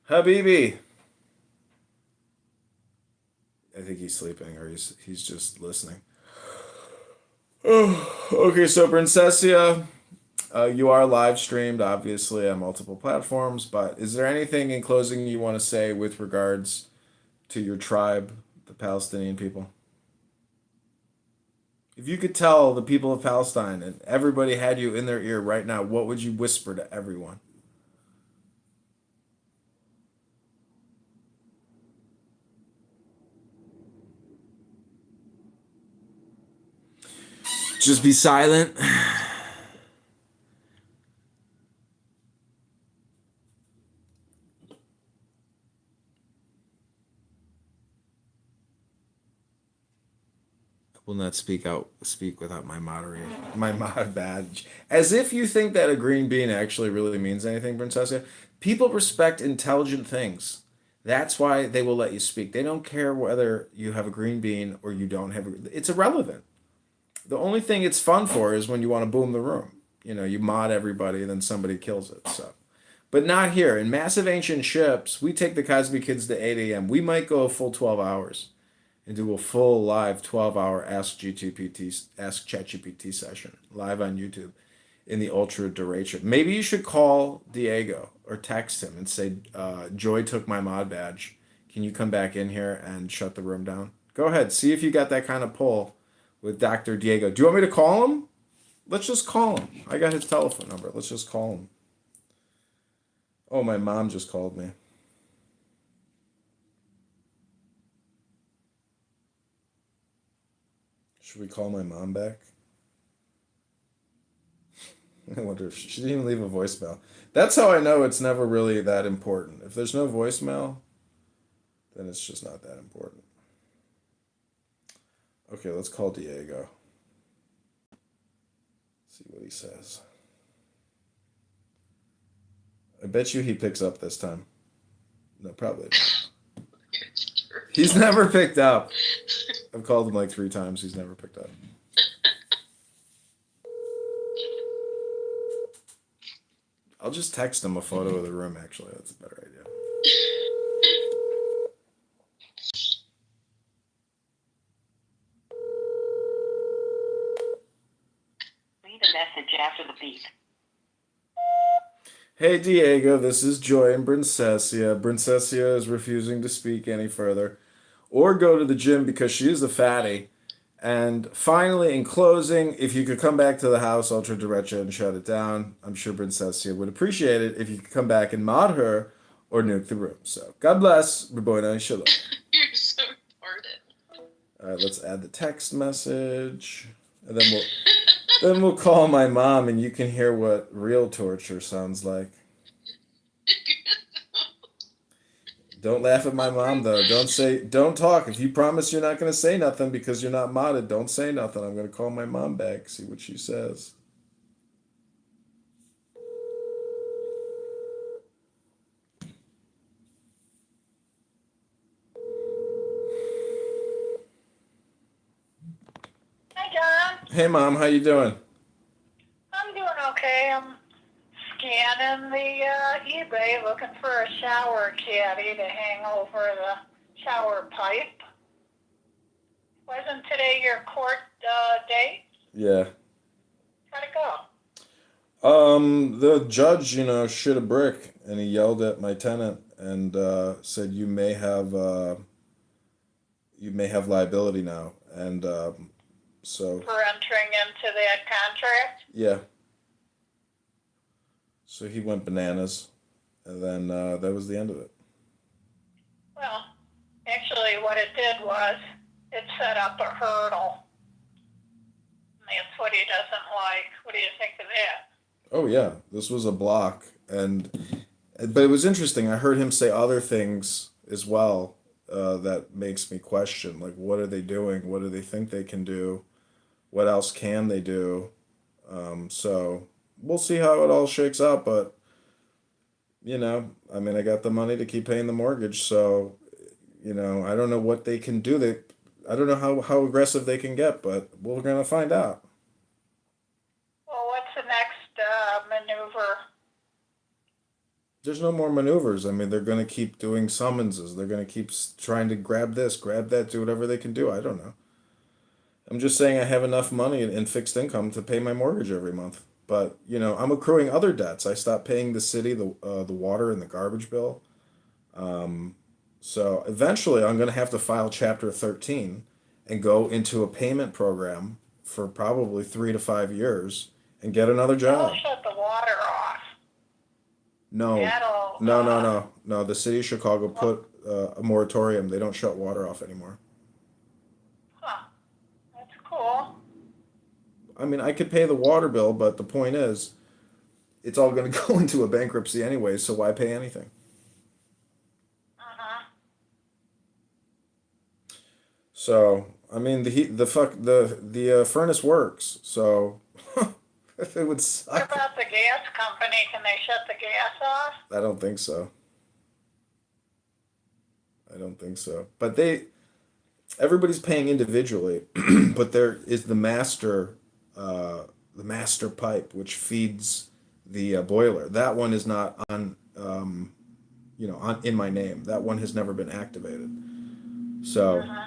Habibi. I think he's sleeping or he's just listening. Oh, okay, so Princessia, You are live streamed, obviously, on multiple platforms, but is there anything in closing you want to say with regards to your tribe, the Palestinian people? If you could tell the people of Palestine and everybody had you in their ear right now, what would you whisper to everyone? Just be silent. Will not speak without my mod badge. As if you think that a green bean actually really means anything, Princessia. People respect intelligent things. That's why they will let you speak. They don't care whether you have a green bean or you don't have it's irrelevant. The only thing it's fun for is when you want to boom the room. You know, you mod everybody and then somebody kills it. So, but not here. In Massive Ancient Ships, we take the Cosby Kids to 8 a.m. We might go a full 12 hours and do a full live 12-hour Ask ChatGPT session live on YouTube in the ultra duration. Maybe you should call Diego or text him and say, Joy took my mod badge. Can you come back in here and shut the room down? Go ahead. See if you got that kind of pull with Dr. Diego. Do you want me to call him? Let's just call him. I got his telephone number. Let's just call him. Oh, my mom just called me. Should we call my mom back? I wonder if she didn't even leave a voicemail. That's how I know it's never really that important. If there's no voicemail, then it's just not that important. Okay, let's call Diego. See what he says. I bet you he picks up this time. No, probably not. He's never picked up. I've called him like 3 times. He's never picked up. I'll just text him a photo of the room, actually. That's a better idea. Leave a message after the beep. Hey Diego, this is Joy and Princessia. Princessia is refusing to speak any further or go to the gym because she is a fatty. And finally, in closing, if you could come back to the house, Ultra Derecha, and shut it down, I'm sure Princessia would appreciate it if you could come back and mod her or nuke the room. So, God bless. Raboina Shalom. You're so retarded. All right, let's add the text message. And then we'll call my mom and you can hear what real torture sounds like. Don't laugh at my mom though. Don't talk. If you promise you're not going to say nothing because you're not modded, don't say nothing. I'm going to call my mom back, see what she says. Hi, John. Hey mom, how you doing? I'm doing okay. I'm scanning the eBay looking for a shower caddy to hang over the shower pipe. Wasn't today your court date? Yeah. How'd it go? The judge, shit a brick and he yelled at my tenant and said you may have liability now. And so For entering into that contract? yeah. So he went bananas, and then that was the end of it. Well, actually what it did was it set up a hurdle. That's what he doesn't like. What do you think of that? Oh yeah, this was a block, but it was interesting. I heard him say other things as well that makes me question, like, what are they doing? What do they think they can do? What else can they do? So we'll see how it all shakes out, but I got the money to keep paying the mortgage, so I don't know what they can do. I don't know how aggressive they can get, but we're gonna find out. Well, what's the next maneuver? There's no more maneuvers. They're gonna keep doing summonses. They're gonna keep trying to grab this, grab that, do whatever they can do. I don't know. I'm just saying I have enough money in fixed income to pay my mortgage every month. But I'm accruing other debts. I stopped paying the city the water and the garbage bill. So eventually, I'm going to have to file Chapter 13 and go into a payment program for probably 3 to 5 years and get another They'll job. shut the water off. No, That'll, no. The city of Chicago put a moratorium. They don't shut water off anymore. Huh. That's cool. I mean, I could pay the water bill, but the point is, it's all going to go into a bankruptcy anyway, so why pay anything? Uh-huh. So, I mean, the furnace works, so if it would What suck. about the gas company? Can they shut the gas off? I don't think so. I don't think so. But everybody's paying individually, but there is the master pipe which feeds the boiler. That one is not on, in my name. That one has never been activated. So, Uh-huh.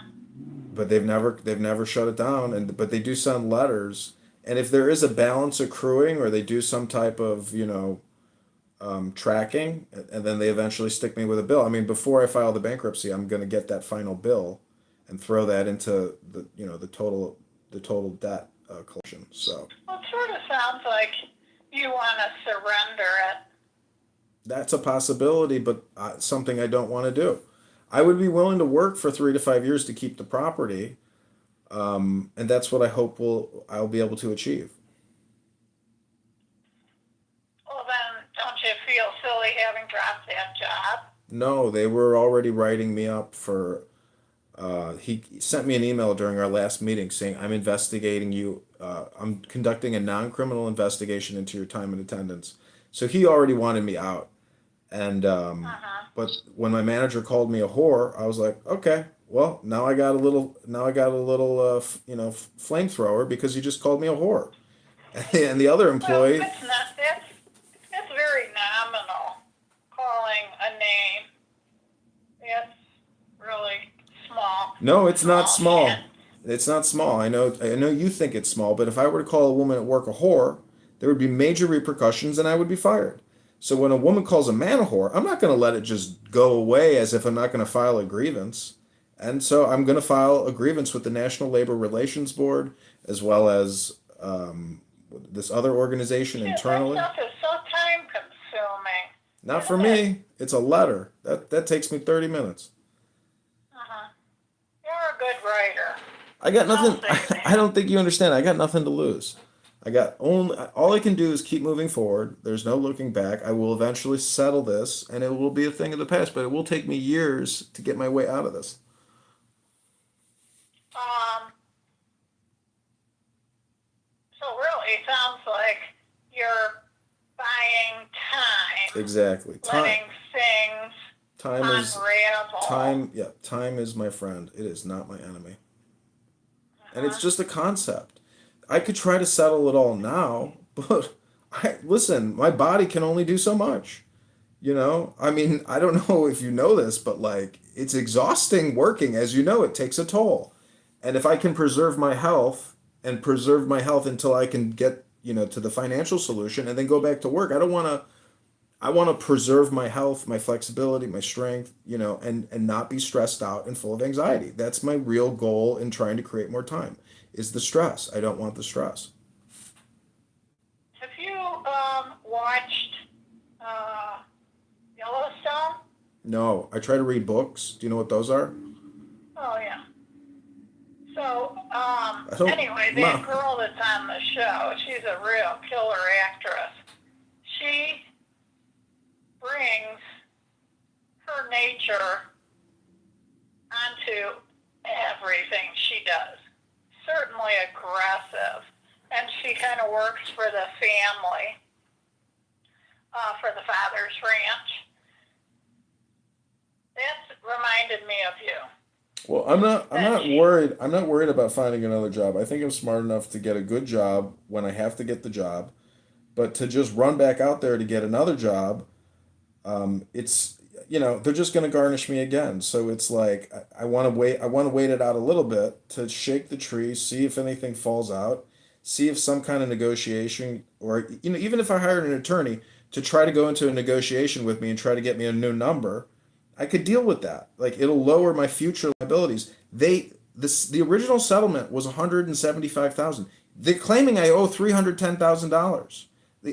but they've never shut it down. But they do send letters, and if there is a balance accruing, or they do some type of tracking, and then they eventually stick me with a bill. I mean, before I file the bankruptcy, I'm going to get that final bill and throw that into the total debt collection. So Well, it sort of sounds like you want to surrender it. that's a possibility, but something I don't want to do. I would be willing to work for 3 to 5 years to keep the property, and that's what I hope I'll be able to achieve. Well, then don't you feel silly having dropped that job? No, they were already writing me up for. He sent me an email during our last meeting saying, I'm investigating you. I'm conducting a non-criminal investigation into your time and attendance. So he already wanted me out. And, but when my manager called me a whore, I was like, okay, well, now I got a little, flamethrower because you just called me a whore. And the other employee, Well, it's not. That's very nominal. Calling a name. That's really small. no, it's not small. shit. It's not small. I know you think it's small, but if I were to call a woman at work a whore, there would be major repercussions and I would be fired. So when a woman calls a man a whore, I'm not going to let it just go away as if I'm not going to file a grievance. And so I'm going to file a grievance with the National Labor Relations Board, as well as this other organization Shit, internally. that stuff is so time consuming. Not for me. It's a letter. That takes me 30 minutes. Uh-huh. You're a good writer. I got nothing. I'll say that. I don't think you understand. I got nothing to lose. All I can do is keep moving forward. There's no looking back. I will eventually settle this, and it will be a thing of the past. But it will take me years to get my way out of this. So really, it sounds like you're buying time, Exactly. letting things unravel. Time is my friend. It is not my enemy. And it's just a concept. I could try to settle it all now, but listen, my body can only do so much. I mean, I don't know if you know this, but like it's exhausting working. As you know, it takes a toll. And if I can preserve my health until I can get, to the financial solution and then go back to work. I want to preserve my health, my flexibility, my strength, and not be stressed out and full of anxiety. That's my real goal in trying to create more time, is the stress. I don't want the stress. Have you watched Yellowstone? No, I try to read books. Do you know what those are? Oh yeah. So don't- anyway, that Ma- girl that's on the show, she's a real killer actress. She brings her nature onto everything she does. Certainly aggressive, and she kind of works for the family, for the father's ranch. That's reminded me of you. Well, I'm not worried. I'm not worried about finding another job. I think I'm smart enough to get a good job when I have to get the job, but to just run back out there to get another job, it's they're just going to garnish me again. So it's like I want to wait. I want to wait it out a little bit to shake the tree, see if anything falls out, see if some kind of negotiation, or even if I hired an attorney to try to go into a negotiation with me and try to get me a new number, I could deal with that. Like, it'll lower my future liabilities. The original settlement was 175,000. They're claiming I owe $310,000.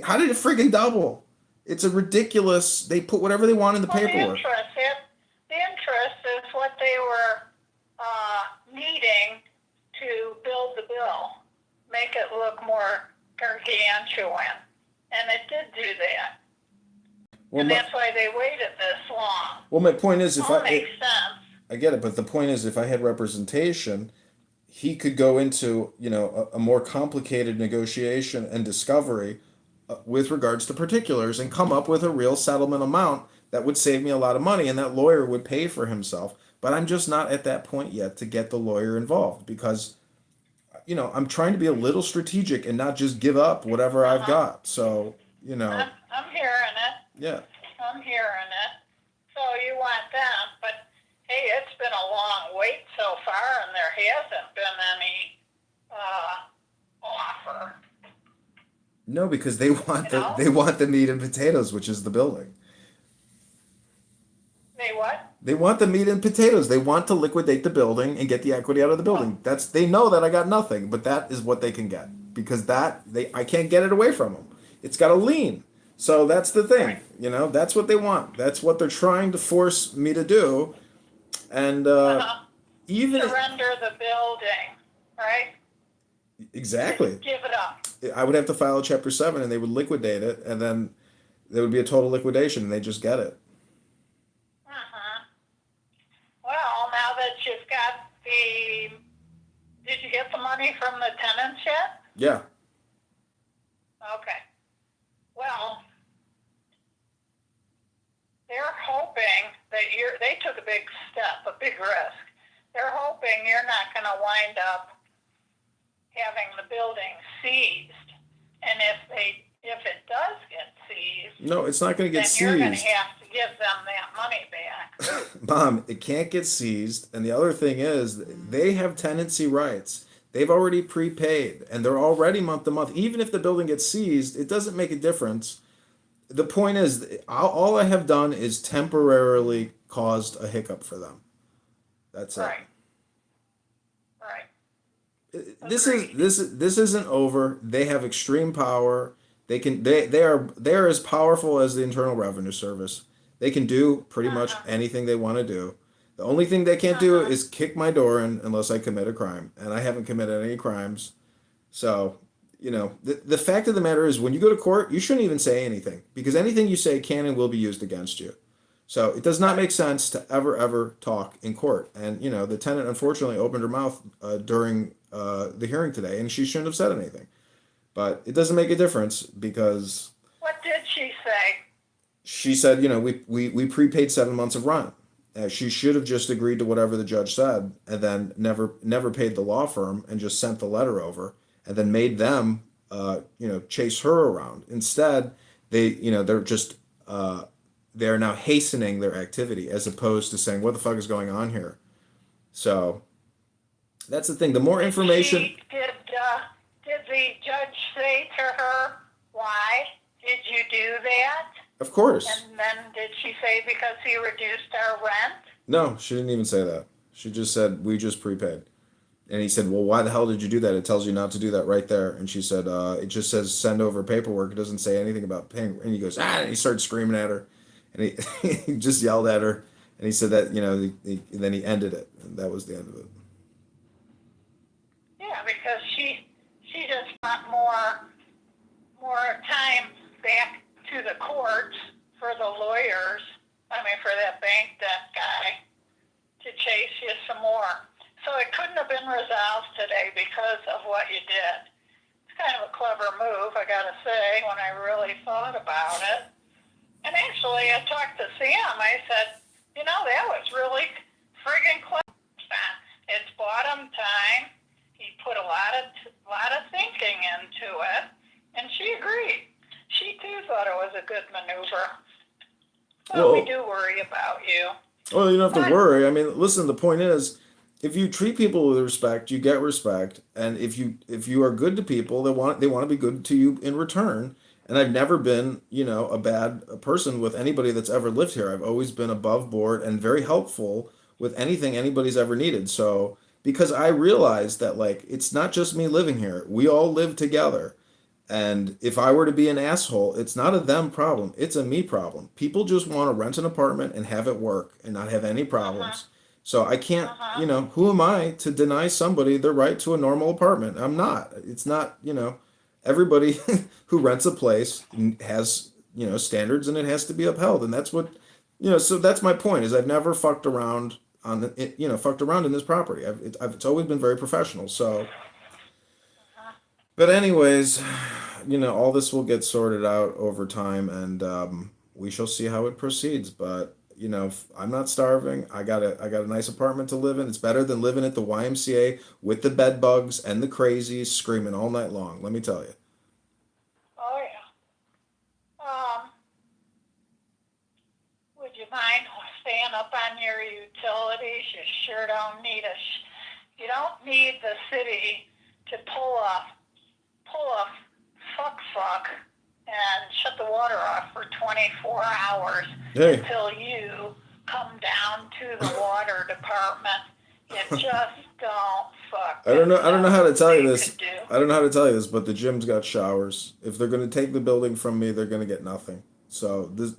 How did it friggin' double? It's a ridiculous. They put whatever they want in the Well, paperwork. the interest is what they were needing to build the bill, make it look more gargantuan, and it did do that. Well, And that's why they waited this long. well, my point is, All makes sense. I get it, but the point is, if I had representation, he could go into, a more complicated negotiation and discovery with regards to particulars and come up with a real settlement amount that would save me a lot of money, and that lawyer would pay for himself. But I'm just not at that point yet to get the lawyer involved because, I'm trying to be a little strategic and not just give up whatever I've got. So, I'm hearing it. yeah. I'm hearing it. So you want that, but hey, it's been a long wait so far, and there hasn't been any offer. No, because they want the meat and potatoes, which is the building. They what? They want the meat and potatoes. They want to liquidate the building and get the equity out of the building. They know that I got nothing, but that is what they can get because I can't get it away from them. It's got a lien. So that's the thing. That's what they want. That's what they're trying to force me to do. And even surrender the building, right? Exactly. Give it up. I would have to file a Chapter 7 and they would liquidate it, and then there would be a total liquidation and they just get it. Well, now that you've got did you get the money from the tenants yet? Yeah. Okay. Well, they're hoping that they took a big step, a big risk. They're hoping you're not going to wind up having the building seized. And if it does get seized, No, it's not going to get then you're going to seized. have to give them that money back. Mom, it can't get seized. And the other thing is, they have tenancy rights. They've already prepaid and they're already month to month. Even if the building gets seized, it doesn't make a difference. The point is, all I have done is temporarily caused a hiccup for them. That's it. Right. This isn't over. They have extreme power. They are as powerful as the Internal Revenue Service. They can do pretty much anything they want to do. The only thing they can't do is kick my door in unless I commit a crime, and I haven't committed any crimes. So, the fact of the matter is, when you go to court, you shouldn't even say anything because anything you say can and will be used against you. So it does not make sense to ever talk in court. And the tenant unfortunately opened her mouth during the hearing today, and she shouldn't have said anything. But it doesn't make a difference because What did she say? she said, we prepaid 7 months of rent. She should have just agreed to whatever the judge said, and then never paid the law firm and just sent the letter over, and then made them, chase her around. Instead, they're just they're now hastening their activity as opposed to saying, what the fuck is going on here? So that's the thing. The more information. Did the judge say to her, why did you do that? Of course. And then did she say because he reduced our rent? No, she didn't even say that. She just said, we just prepaid. And he said, well, why the hell did you do that? It tells you not to do that right there. And she said, it just says send over paperwork. It doesn't say anything about paying. And he goes, and he started screaming at her. And he just yelled at her. And he said that, then he ended it. And that was the end of it. Yeah, because she just want more time back to the courts for the lawyers. For that bank debt guy to chase you some more. So it couldn't have been resolved today because of what you did. It's kind of a clever move, I gotta say, when I really thought about it. And actually, I talked to Sam. I said, that was really friggin' clever. It's bottom time. He put a lot of thinking into it, and she agreed. She too thought it was a good maneuver. Well, we do worry about you. Well, you don't have to worry. Listen, the point is, if you treat people with respect, you get respect, and if you are good to people, they want to be good to you in return. And I've never been, a bad person with anybody that's ever lived here. I've always been above board and very helpful with anything anybody's ever needed. So because I realize that like it's not just me living here, we all live together. And if I were to be an asshole, it's not a them problem, it's a me problem. People just want to rent an apartment and have it work and not have any problems. So I can't, who am I to deny somebody their right to a normal apartment? I'm not. It's not, everybody who rents a place has, standards and it has to be upheld. And that's what, so that's my point is I've never fucked around fucked around in this property. It's always been very professional. So, but anyways, all this will get sorted out over time and we shall see how it proceeds. But I'm not starving. I got a nice apartment to live in. It's better than living at the YMCA with the bed bugs and the crazies screaming all night long. Let me tell you. Oh yeah. Would you mind staying up on your utilities? You sure don't need you don't need the city to pull a fuck and shut the water off for 24 hours until you come down to the water department. You just don't fuck. I don't know how to tell you this. I don't know how to tell you this, but the gym's got showers. If they're going to take the building from me, they're going to get nothing. So this,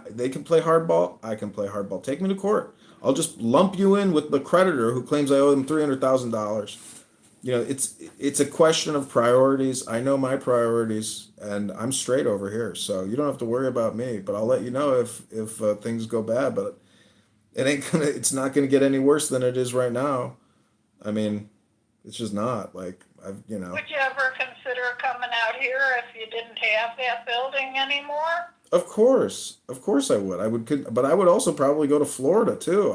they can play hardball. I can play hardball. Take me to court. I'll just lump you in with the creditor who claims I owe them $300,000. It's a question of priorities. I know my priorities, and I'm straight over here. So you don't have to worry about me. But I'll let you know if things go bad. But it's not gonna get any worse than it is right now. I mean, it's just not like Would you ever consider coming out here if you didn't have that building anymore? Of course I would. But I would also probably go to Florida too.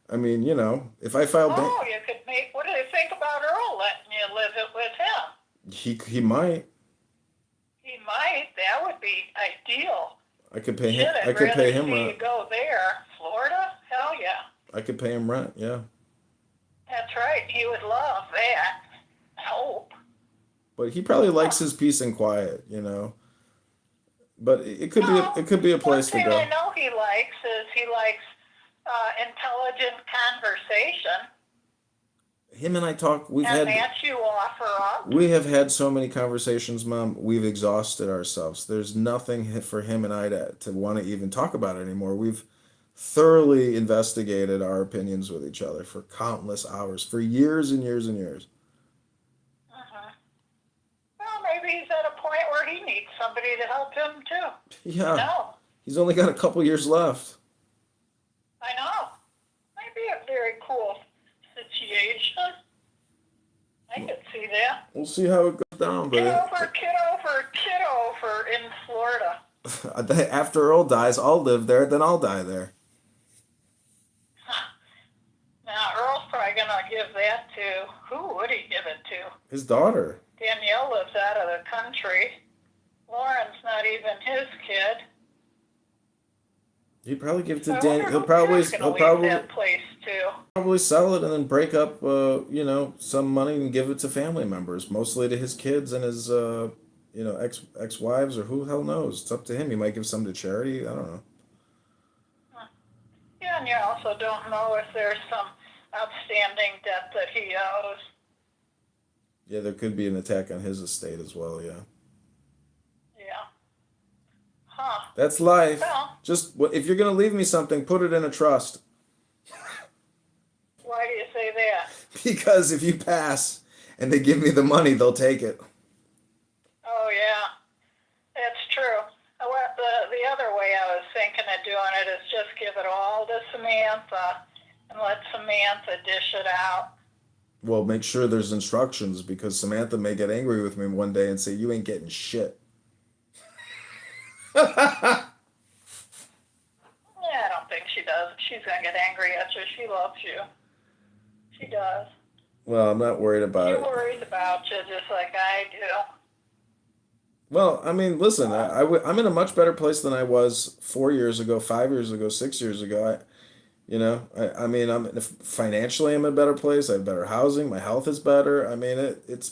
If I filed. You could make. What do you think about Earl letting you live it with him? He might. He might. That would be ideal. I could pay him. I could pay him rent. You go there, Florida. Hell yeah. I could pay him rent. Yeah. That's right. He would love that. Hope. But he probably likes his peace and quiet, But it could be a place to go. One thing I know he likes is intelligent conversation. Him and I talk. You offer up. We have had so many conversations, Mom. We've exhausted ourselves. There's nothing for him and I to want to even talk about anymore. We've thoroughly investigated our opinions with each other for countless hours, for years and years and years. Well, maybe he's at a point where he needs somebody to help him too. Yeah. No. He's only got a couple years left. I know. Might be a very cool situation. I could see that. We'll see how it goes down, but Kid over in Florida. After Earl dies, I'll live there, then I'll die there. Now, Earl's probably going to give that to, who would he give it to? His daughter. Danielle lives out of the country. Lauren's not even his kid. He'd probably give it to Dan. He'll probably that place too. Probably sell it and then break up, some money and give it to family members, mostly to his kids and his, ex-wives or who the hell knows. It's up to him. He might give some to charity. I don't know. Yeah, and you also don't know if there's some outstanding debt that he owes. Yeah, there could be an attack on his estate as well. Yeah. Yeah. Huh. That's life. Well, just if you're gonna leave me something, put it in a trust. Why do you say that? Because if you pass and they give me the money, they'll take it. Oh yeah, that's true. The other way I was thinking of doing it is just give it all to Samantha and let Samantha dish it out. Well, make sure there's instructions because Samantha may get angry with me one day and say, "You ain't getting shit." Yeah, I don't think she does. She's gonna get angry at you. She loves you. She does. Well, I'm not worried about it. She worries about you just like I do. Well, I mean, listen, I'm in a much better place than I was 4 years ago, 5 years ago, 6 years ago. You know, I mean, financially, I'm in a better place. I have better housing. My health is better. I mean, it's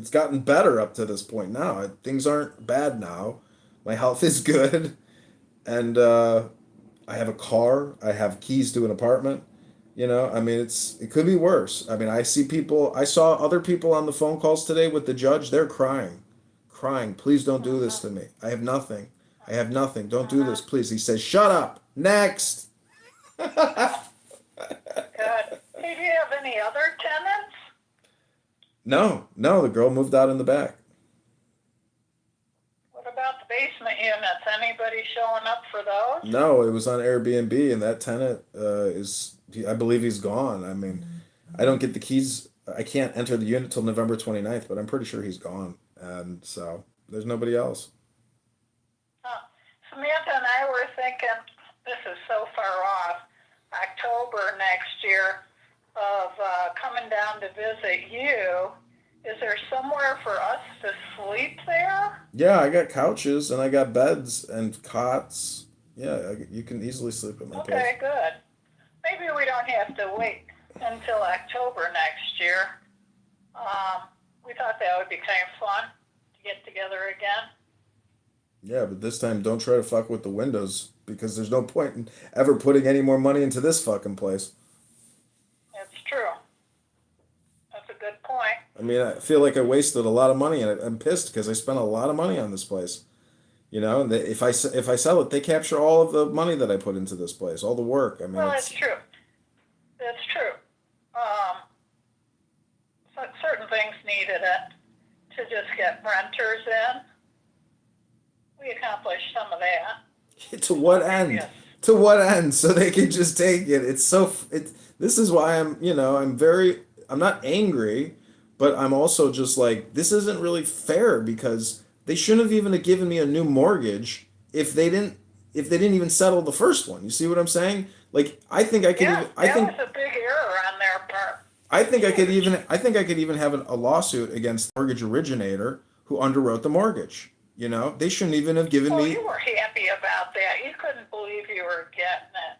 gotten better up to this point now. Things aren't bad now. My health is good, and I have a car. I have keys to an apartment. You know, I mean, it could be worse. I mean, I saw other people on the phone calls today with the judge. They're crying, crying. Please don't do this to me. I have nothing. I have nothing. Don't do this, please. He says, shut up. Next. Good. Hey, do you have any other tenants? No, the girl moved out in the back. What about the basement units? Anybody showing up for those? No, it was on Airbnb, and that tenant I believe he's gone. I mean, I don't get the keys. I can't enter the unit till November 29th, but I'm pretty sure he's gone. And so there's nobody else. Samantha and I were thinking, this is so far off, October next year, of coming down to visit you. Is there somewhere for us to sleep there? Yeah, I got couches and I got beds and cots. Yeah, you can easily sleep at my place. Okay, good. Maybe we don't have to wait until October next year. We thought that would be kind of fun to get together again. Yeah, but this time don't try to fuck with the windows because there's no point in ever putting any more money into this fucking place. It's true. That's a good point. I mean, I feel like I wasted a lot of money, and I'm pissed because I spent a lot of money on this place. You know, and if I sell it, they capture all of the money that I put into this place, all the work. I mean, Well, it's true. That's true. Certain things needed it to just get renters in. We accomplished some of that. To what end? Yes. To what end? So they can just take it. This is why I'm not angry, but I'm also just like, this isn't really fair because they shouldn't have even given me a new mortgage if they didn't even settle the first one. You see what I'm saying? Like, I think I could Yeah, even, I think that was a big error on their part. I think I could even have a lawsuit against the mortgage originator who underwrote the mortgage. You know, they shouldn't even have given Well, me. you were happy about that. You couldn't believe you were getting it.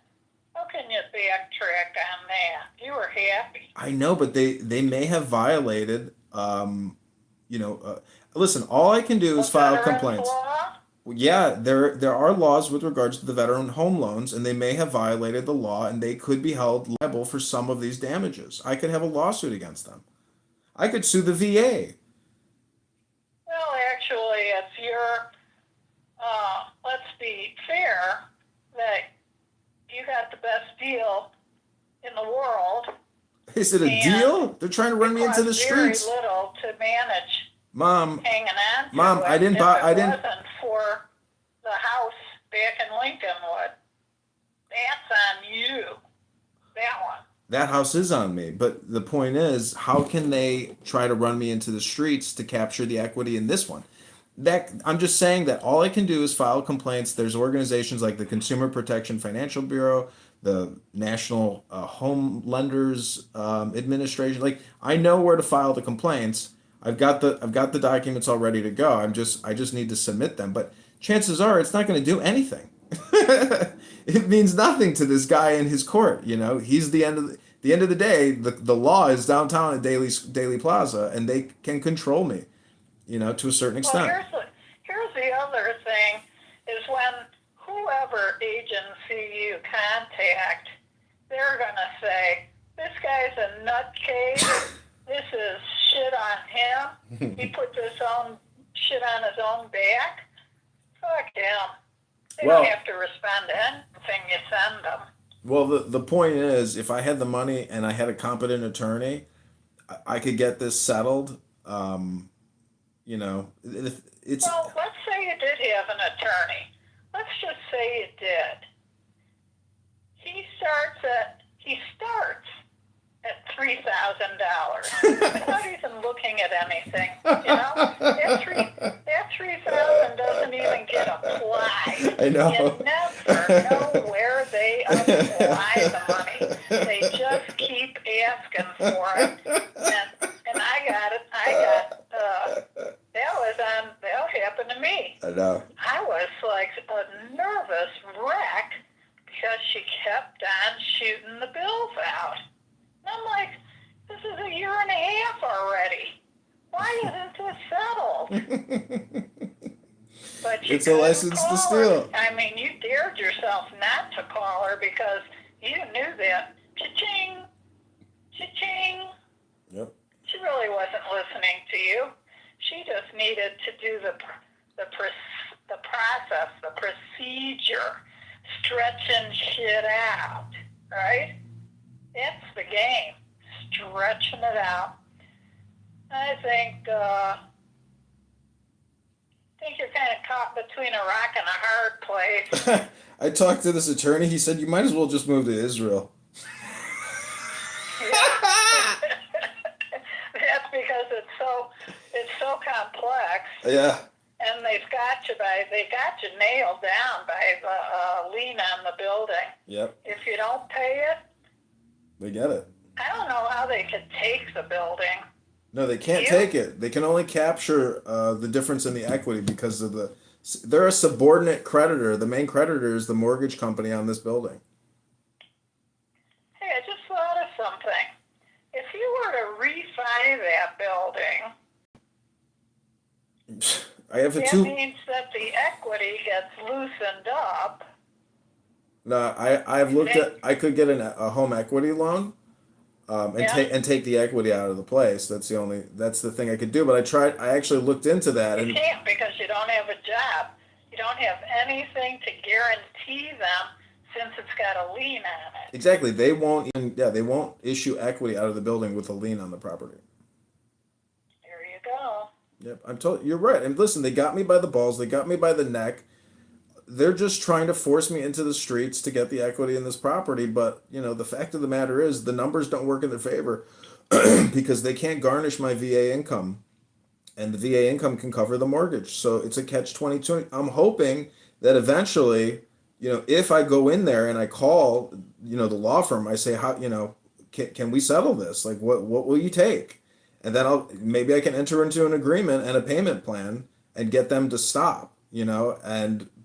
How can you backtrack on that? You were happy. I know, but they may have violated. Listen, all I can do is file Veterans complaints. law? Yeah, there are laws with regards to the veteran home loans, and they may have violated the law, and they could be held liable for some of these damages. I could have a lawsuit against them. I could sue the VA. Well, actually, it's your, let's be fair, that you got the best deal in the world. Is it a And deal? They're trying to run me into the streets. Very little to manage Mom, hanging on to Mom, it I didn't if buy. it I didn't. wasn't for the house back in Lincolnwood. That's on you. That one. That house is on me, but the point is, how can they try to run me into the streets to capture the equity in this one? That I'm just saying that all I can do is file complaints. There's organizations like the Consumer Protection Financial Bureau, the National Home Lenders Administration. Like, I know where to file the complaints. I've got the documents all ready to go. I just need to submit them. But chances are it's not going to do anything. It means nothing to this guy in his court. You know, he's the end of the day. The law is downtown at Daily Plaza, and they can control me. You know, to a certain extent. Well, here's the other thing, is when whoever agency you contact, they're going to say, this guy's a nutcase, this is shit on him, he put this own shit on his own back. Fuck him. They don't have to respond to anything you send them. Well, the point is, if I had the money and I had a competent attorney, I could get this settled. You know, it's. Well, let's say you did have an attorney. Let's just say you did. He starts at $3,000 without even looking at anything. You know, that $3,000 doesn't even get applied. I know. You never know where they apply the money. They just keep asking for it, and I got it. That happened to me. I know. I was like a nervous wreck because she kept But you It's a license to couldn't call steal. her. I mean, you It's a couldn't license to call steal. her. I mean, you dared yourself not to call her because you knew that. Cha-ching, cha-ching. Yep. She really wasn't listening to you. She just needed to do the process, the procedure, stretching shit out, right? That's the game, stretching it out. I think you're kind of caught between a rock and a hard place. I talked to this attorney. He said you might as well just move to Israel. That's because it's so complex. Yeah. And they got you nailed down by the lien on the building. Yep. If you don't pay it, They get it. I don't know how they could take the building. No, they can't take it. They can only capture the difference in the equity because of they're a subordinate creditor. The main creditor is the mortgage company on this building. Hey, I just thought of something. If you were to refi that building, I have that means that the equity gets loosened up. No, I've looked at. I could get a home equity loan, and take the equity out of the place. That's the thing I could do. But I actually looked into that, You and can't because you don't have a job. You don't have anything to guarantee them since it's got a lien on it. exactly, they won't issue equity out of the building with a lien on the property. There you go. Yep, you're right. And listen, they got me by the balls. They got me by the neck. They're just trying to force me into the streets to get the equity in this property. But, the fact of the matter is the numbers don't work in their favor because they can't garnish my VA income. And the VA income can cover the mortgage. So it's a catch-22. I'm hoping that eventually, if I go in there and I call, the law firm, I say, how, can we settle this? Like, what will you take? And then maybe I can enter into an agreement and a payment plan and get them to stop.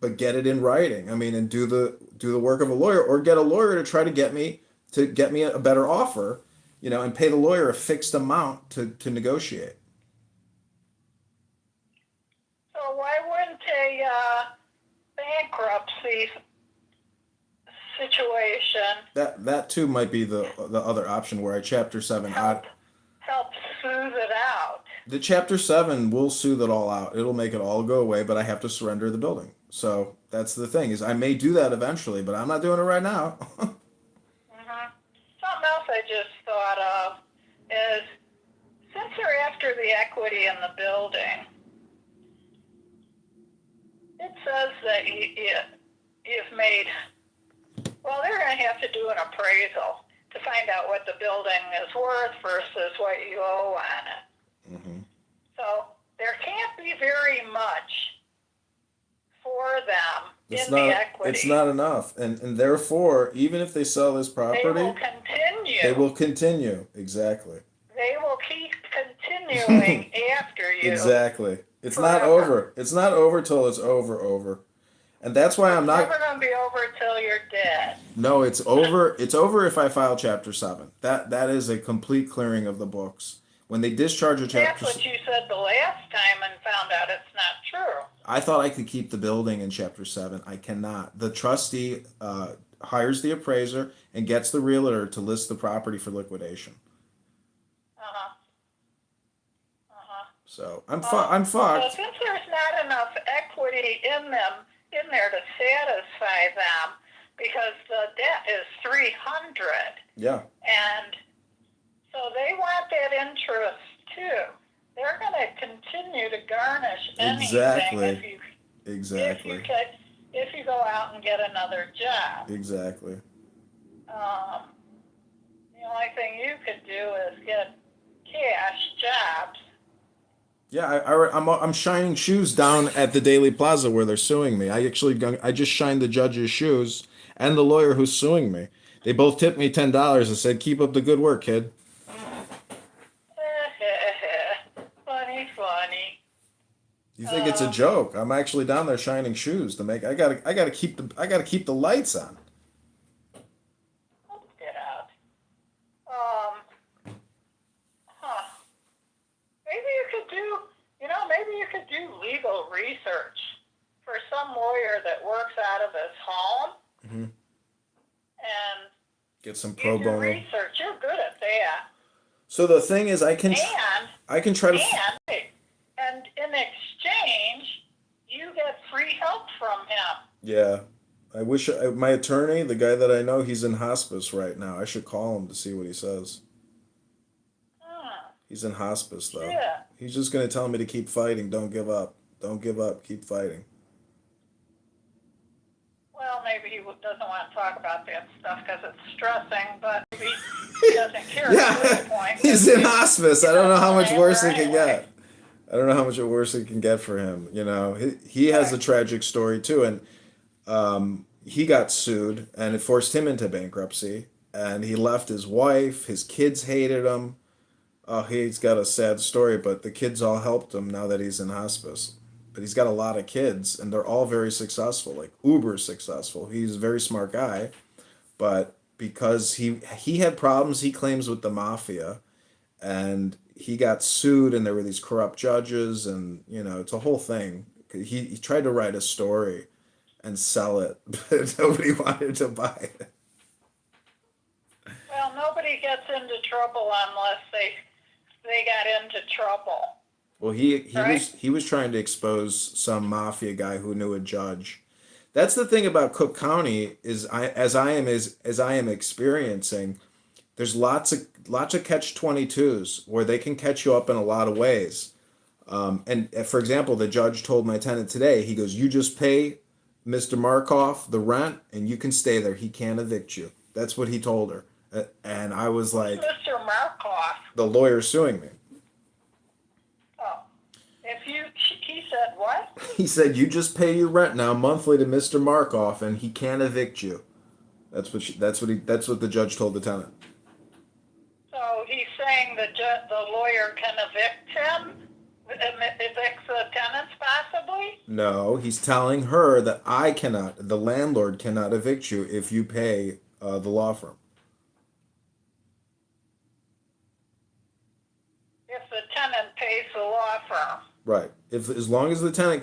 But get it in writing. I mean, and do the work of a lawyer, or get a lawyer to try to get me a better offer, and pay the lawyer a fixed amount to negotiate. So why wouldn't a bankruptcy situation That too might be the other option where I Chapter 7 help soothe it out? The Chapter 7 will soothe it all out. It'll make it all go away, but I have to surrender the building. So that's the thing, is I may do that eventually, but I'm not doing it right now. Something else I just thought of is, since they're after the equity in the building, it says that you've made, well, they're going to have to do an appraisal to find out what the building is worth versus what you owe on it. So there can't be very much for them in the equity. It's not enough. And therefore, even if they sell this property, they will continue. Exactly. They will keep continuing after you. Exactly. It's forever. not over. It's not over till it's over. And that's why I'm not. It's never going to be over till you're dead. No, it's over. It's over if I file Chapter 7. That is a complete clearing of the books. When they discharge a Chapter. That's what you said the last time and found out it's not true. I thought I could keep the building in Chapter 7. I cannot. The trustee hires the appraiser and gets the realtor to list the property for liquidation. So I'm fucked. So since there's not enough equity in there to satisfy them, because the debt is $300. Yeah. And so they want that interest too. They're going to continue to garnish anything Exactly. if you go out and get another job. Exactly. The only thing you could do is get cash jobs. Yeah, I'm shining shoes down at the Daily Plaza where they're suing me. I just shined the judge's shoes and the lawyer who's suing me. They both tipped me $10 and said, "Keep up the good work, kid." Funny. You think it's a joke? I'm actually down there shining shoes to make. I gotta keep the lights on. Let's get out. Maybe you could research for some lawyer that works out of his home Hmm. and Get some you pro do bono. research. You're good at that. So the thing is, I can try to. And in exchange, you get free help from him. Yeah, I wish my attorney, the guy that I know, he's in hospice right now. I should call him to see what he says. He's in hospice though. Yeah. He's just gonna tell me to keep fighting. Don't give up. Don't give up. Keep fighting. Well, maybe he doesn't want to talk about that stuff because it's stressing, but maybe he doesn't care at this point. He's in hospice. I don't know how much worse it can Anyway. get. I don't know how much worse it can get for him. You know, he has a tragic story too, and he got sued, and it forced him into bankruptcy. And he left his wife. His kids hated him. Oh, he's got a sad story, but the kids all helped him now that he's in hospice. But he's got a lot of kids, and they're all very successful, like uber successful. He's a very smart guy, but because he had problems, he claims, with the mafia, and he got sued, and there were these corrupt judges, and you know, it's a whole thing. He tried to write a story and sell it, but nobody wanted to buy it. Well, nobody gets into trouble unless they got into trouble. Well, he Right. he was trying to expose some mafia guy who knew a judge. That's the thing about Cook County is as I am experiencing, there's lots of catch-22s where they can catch you up in a lot of ways. And for example, the judge told my tenant today, he goes, "You just pay Mr. Markoff the rent, and you can stay there. He can't evict you." That's what he told her, and I was like, Mr. Markoff. "The lawyer suing me." Oh, he said what? He said, "You just pay your rent now monthly to Mr. Markoff, and he can't evict you." That's what the judge told the tenant. So he's saying the lawyer can evict him, evicts the tenants possibly. No, he's telling her that the landlord cannot evict you if you pay the law firm. If the tenant pays the law firm. Right. As long as the tenant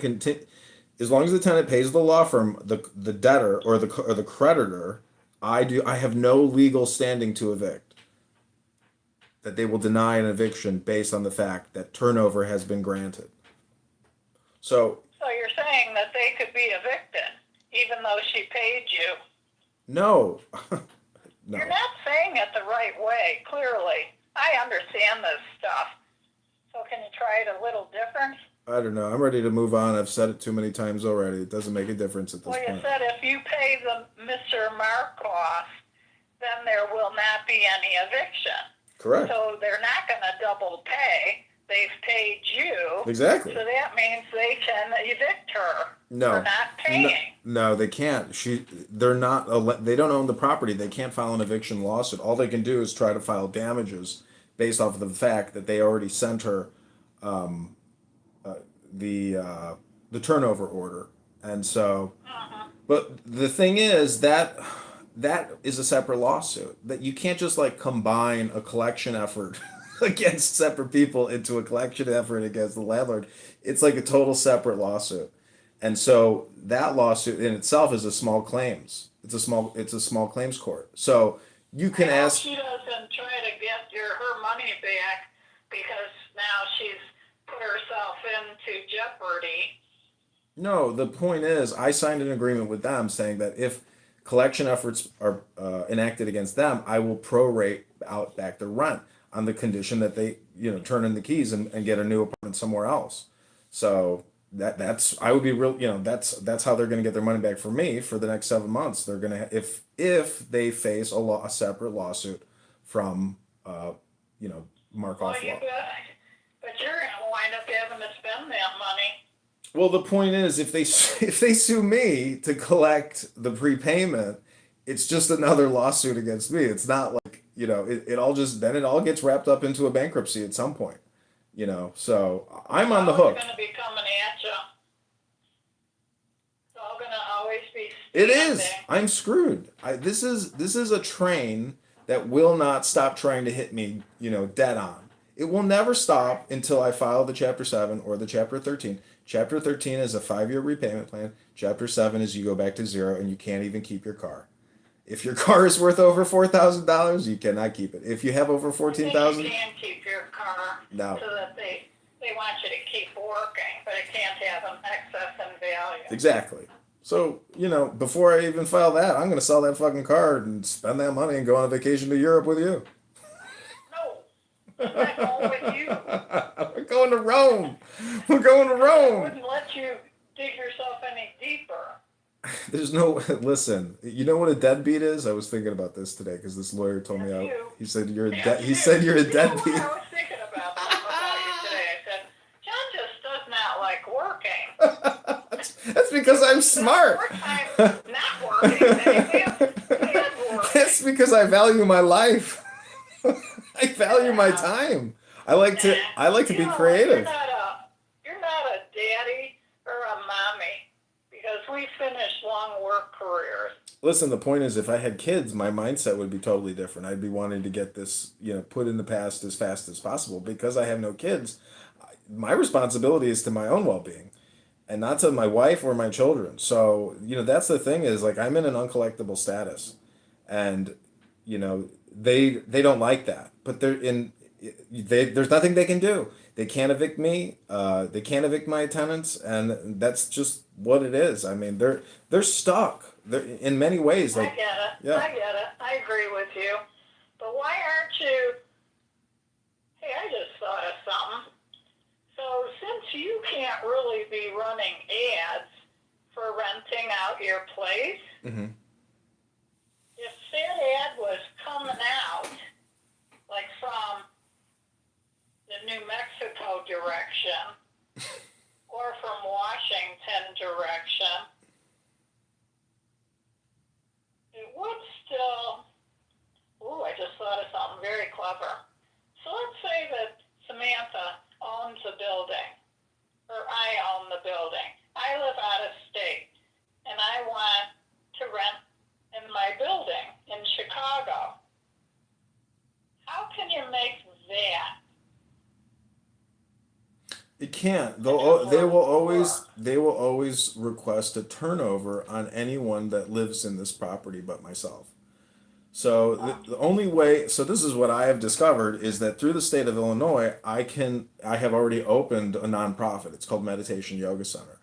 pays the law firm, the debtor or the creditor, I have no legal standing to evict. That they will deny an eviction based on the fact that turnover has been granted. So So you're saying that they could be evicted even though she paid you. no, no. You're not saying it the right way, clearly. I understand this stuff. So can you try it a little different? I don't know. I'm ready to move on. I've said it too many times already. It doesn't make a difference at this Well, you point. said if you pay Mr. Markoff, then there will not be any eviction. Correct. So they're not going to double pay. They've paid you. Exactly. So that means they can evict her No. for not paying. No, they can't. They don't own the property. They can't file an eviction lawsuit. All they can do is try to file damages based off of the fact that they already sent her the turnover order. And so, but the thing is that is a separate lawsuit. That you can't just like combine a collection effort against separate people into a collection effort against the landlord. It's like a total separate lawsuit. And so that lawsuit in itself is a small claims. It's a small claims court. So you can I hope ask. she doesn't try to get her money back because now she's put herself into jeopardy. No, the point is, I signed an agreement with them saying that if collection efforts are enacted against them, I will prorate out back their rent on the condition that they, turn in the keys and get a new apartment somewhere else. So I would be real, that's how they're going to get their money back from me for the next 7 months. They're going to, if they face a separate lawsuit from, Markoff Well, law. but you're going to wind up having to spend that money. Well, the point is, if they sue me to collect the prepayment, it's just another lawsuit against me. It's not like it all gets wrapped up into a bankruptcy at some point. So I'm on the hook. It's going to be coming at you. It's all going to always be. It is. I'm screwed. This is a train that will not stop trying to hit me. Dead on. It will never stop until I file the Chapter 7 or the Chapter 13. Chapter 13 is a 5-year repayment plan. Chapter 7 is you go back to zero and you can't even keep your car. If your car is worth over $4,000, you cannot keep it. If you have over 14,000, You can keep your car no. so that they want you to keep working, but it can't have an excess in value. Exactly. So, before I even file that, I'm going to sell that fucking car and spend that money and go on a vacation to Europe with you. No, I'm not going with you. We're going to Rome. We're going to I Rome. wouldn't let you dig yourself any deeper. There's no, listen, you know what a deadbeat is? I was thinking about this today because this lawyer told me, he said you're a Yes, he said you're a You know what deadbeat. I was thinking about you today. I said, John just does not like working. That's because I'm smart. More time not working than he is working. That's because I value my life. I value my time. I like to be creative. You're not a daddy or a mommy because we finished long work careers. Listen, the point is, if I had kids, my mindset would be totally different. I'd be wanting to get this, put in the past as fast as possible. Because I have no kids, my responsibility is to my own well-being and not to my wife or my children. So, that's the thing is, like, I'm in an uncollectible status. And, they don't like that. But there's nothing they can do. They can't evict me. They can't evict my tenants, and that's just what it is. I mean, they're stuck. They're in many ways. Like, I get it. yeah. I get it. I agree with you. But why aren't you? Hey, I just thought of something. So since you can't really be running ads for renting out your place, Mm-hmm. if that ad was coming out, like from the New Mexico direction or from Washington direction, it would still, I just thought of something very clever. So let's say that Samantha owns a building, or I own the building. I live out of state, and I want to rent in my building in Chicago. How can you make that? It can't. They will always request a turnover on anyone that lives in this property but myself. So the only way, so this is what I have discovered, is that through the state of Illinois, I have already opened a nonprofit. It's called Meditation Yoga Center,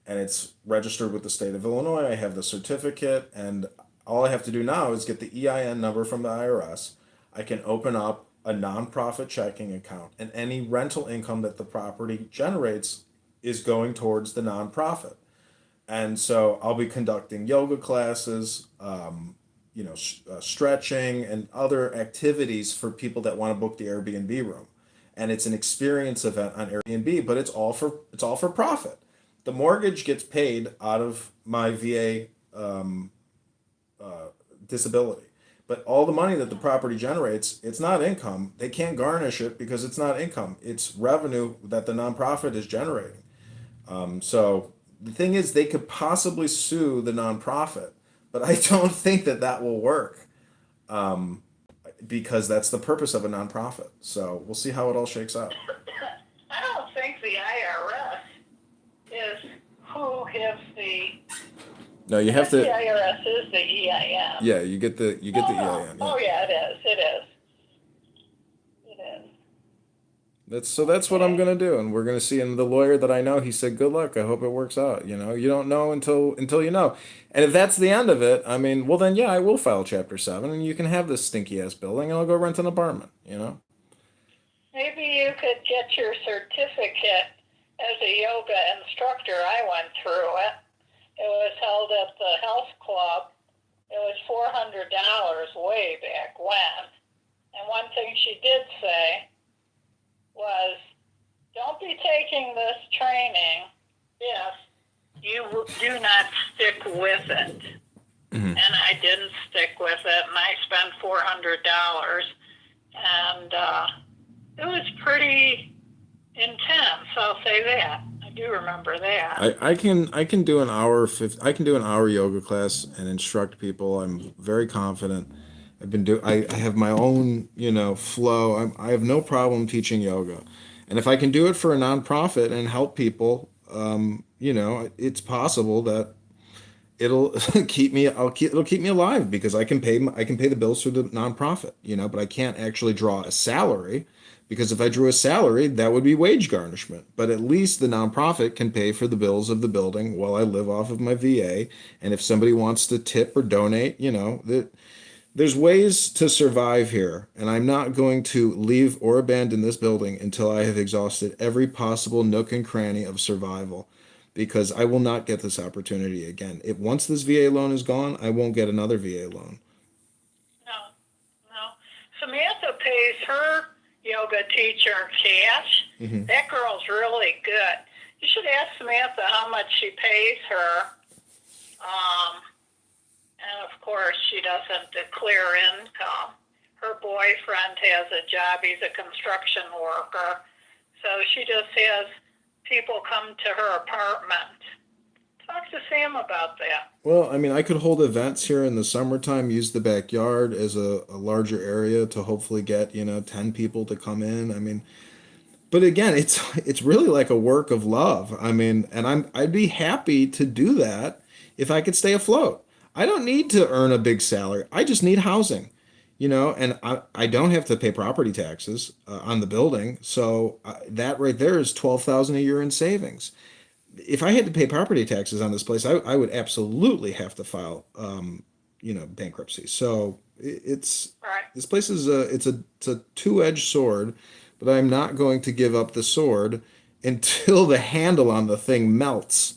and it's registered with the state of Illinois. I have the certificate, and all I have to do now is get the EIN number from the IRS. I can open up a nonprofit checking account, and any rental income that the property generates is going towards the nonprofit. And so I'll be conducting yoga classes, stretching and other activities for people that want to book the Airbnb room. And it's an experience event on Airbnb, but it's all for profit. The mortgage gets paid out of my VA disability. But all the money that the property generates, it's not income. They can't garnish it because it's not income. It's revenue that the nonprofit is generating. So the thing is, they could possibly sue the nonprofit, but I don't think that will work because that's the purpose of a nonprofit. So we'll see how it all shakes out. I don't think the IRS is who gives the. No, you have to. The IRS is the EIN. Yeah, you get the EIN. Yeah. Oh yeah, it is. It is. That's what I'm gonna do, and we're gonna see. And the lawyer that I know, he said, "Good luck. I hope it works out." You don't know until you know. And if that's the end of it, I mean, well then, yeah, I will file Chapter 7, and you can have this stinky ass building, and I'll go rent an apartment. Maybe you could get your certificate as a yoga instructor. I went through it. It was held at the health club. It was $400 way back when. And one thing she did say was, don't be taking this training if you do not stick with it. Mm-hmm. And I didn't stick with it, and I spent $400. And it was pretty intense, I'll say that. I do remember that. I can do an hour yoga class and instruct people. I'm very confident. I have my own, flow. I have no problem teaching yoga. And if I can do it for a nonprofit and help people, it's possible that it'll it'll keep me alive because I can pay the bills through the nonprofit, but I can't actually draw a salary because if I drew a salary, that would be wage garnishment. But at least the nonprofit can pay for the bills of the building while I live off of my VA. And if somebody wants to tip or donate, there's ways to survive here, and I'm not going to leave or abandon this building until I have exhausted every possible nook and cranny of survival, because I will not get this opportunity again. If once this VA loan is gone, I won't get another VA loan. No. Samantha pays her yoga teacher cash. Mm-hmm. That girl's really good. You should ask Samantha how much she pays her. And of course, she doesn't declare income. Her boyfriend has a job. He's a construction worker. So she just has people come to her apartment. Talk to Sam about that. Well, I mean, I could hold events here in the summertime, use the backyard as a larger area to hopefully get, 10 people to come in. I mean, but again, it's really like a work of love. I mean, and I'd be happy to do that if I could stay afloat. I don't need to earn a big salary. I just need housing, and I don't have to pay property taxes on the building. So that right there is $12,000 a year in savings. If I had to pay property taxes on this place, I would absolutely have to file, bankruptcy. So it's Right. this place is it's a two-edged sword, but I'm not going to give up the sword until the handle on the thing melts.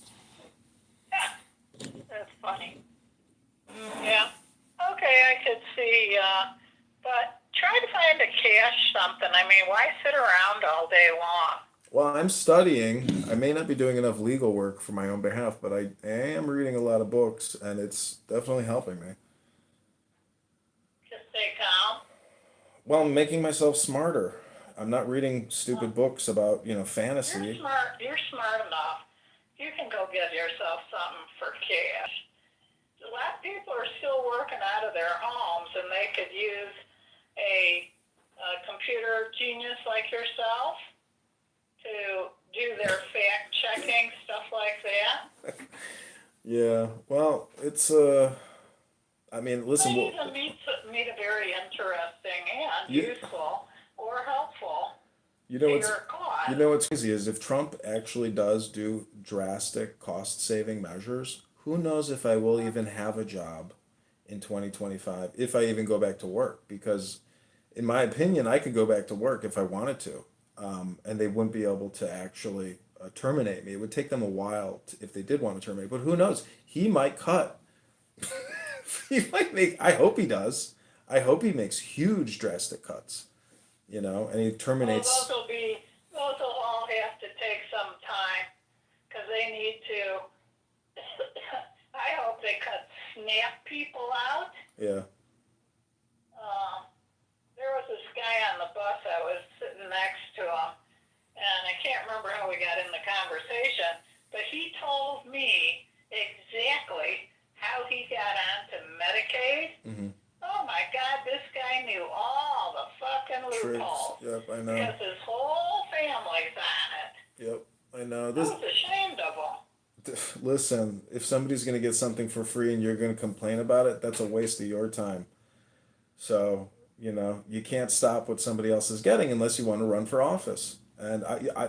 That's funny. Yeah. Okay, I could see, but try to find a cash something. I mean, why sit around all day long? Well, I'm studying. I may not be doing enough legal work for my own behalf, but I am reading a lot of books, and it's definitely helping me. Just stay calm. Well, I'm making myself smarter. I'm not reading stupid books about, fantasy. You're smart enough. You can go get yourself something for cash. A lot of people are still working out of their homes, and they could use a computer genius like yourself to do their fact checking, stuff like that. Yeah, well, it's I mean, listen, They even meet a very interesting and useful or helpful to your cause. what's crazy is if Trump actually does do drastic cost saving measures, who knows if I will even have a job in 2025, if I even go back to work, because in my opinion, I could go back to work if I wanted to, and they wouldn't be able to actually terminate me. It would take them a while if they did want to terminate, but who knows? He might cut. He might make. I hope he does. I hope he makes huge drastic cuts. And he terminates. Well, those will all have to take some time because they need to. I hope they cut SNAP people out. Yeah. There was this guy on the bus. I was sitting next to him, and I can't remember how we got in the conversation, but he told me exactly how he got onto Medicaid. Mm-hmm. Oh my God, this guy knew all the fucking loopholes. Yep, I know. Because his whole family's on it. Yep, I know. I was ashamed of him. Listen, if somebody's going to get something for free and you're going to complain about it, that's a waste of your time. So, you can't stop what somebody else is getting unless you want to run for office. And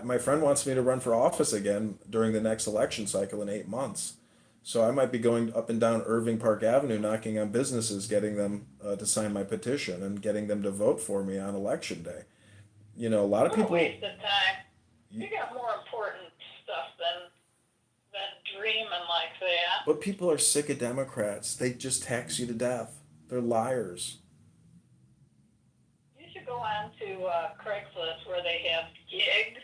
my friend wants me to run for office again during the next election cycle in 8 months. So I might be going up and down Irving Park Avenue, knocking on businesses, getting them to sign my petition and getting them to vote for me on election day. A lot of people. Waste of time. You got more important stuff than dreaming like that. But people are sick of Democrats. They just tax you to death. They're liars. You should go on to Craigslist where they have gigs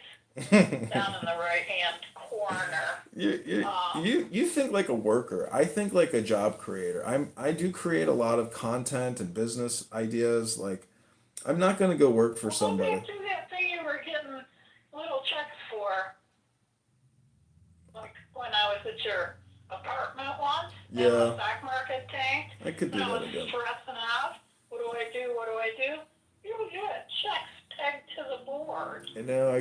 down in the right-hand corner. You think like a worker. I think like a job creator. I do create a lot of content and business ideas. Like, I'm not going to go work for somebody. Go back to that thing you were getting little checks for, like when I was at your apartment once. Yeah. And the stock market tanked. I could do and that I was again. stressing out. What do I do? You would get checks pegged to the board. You know,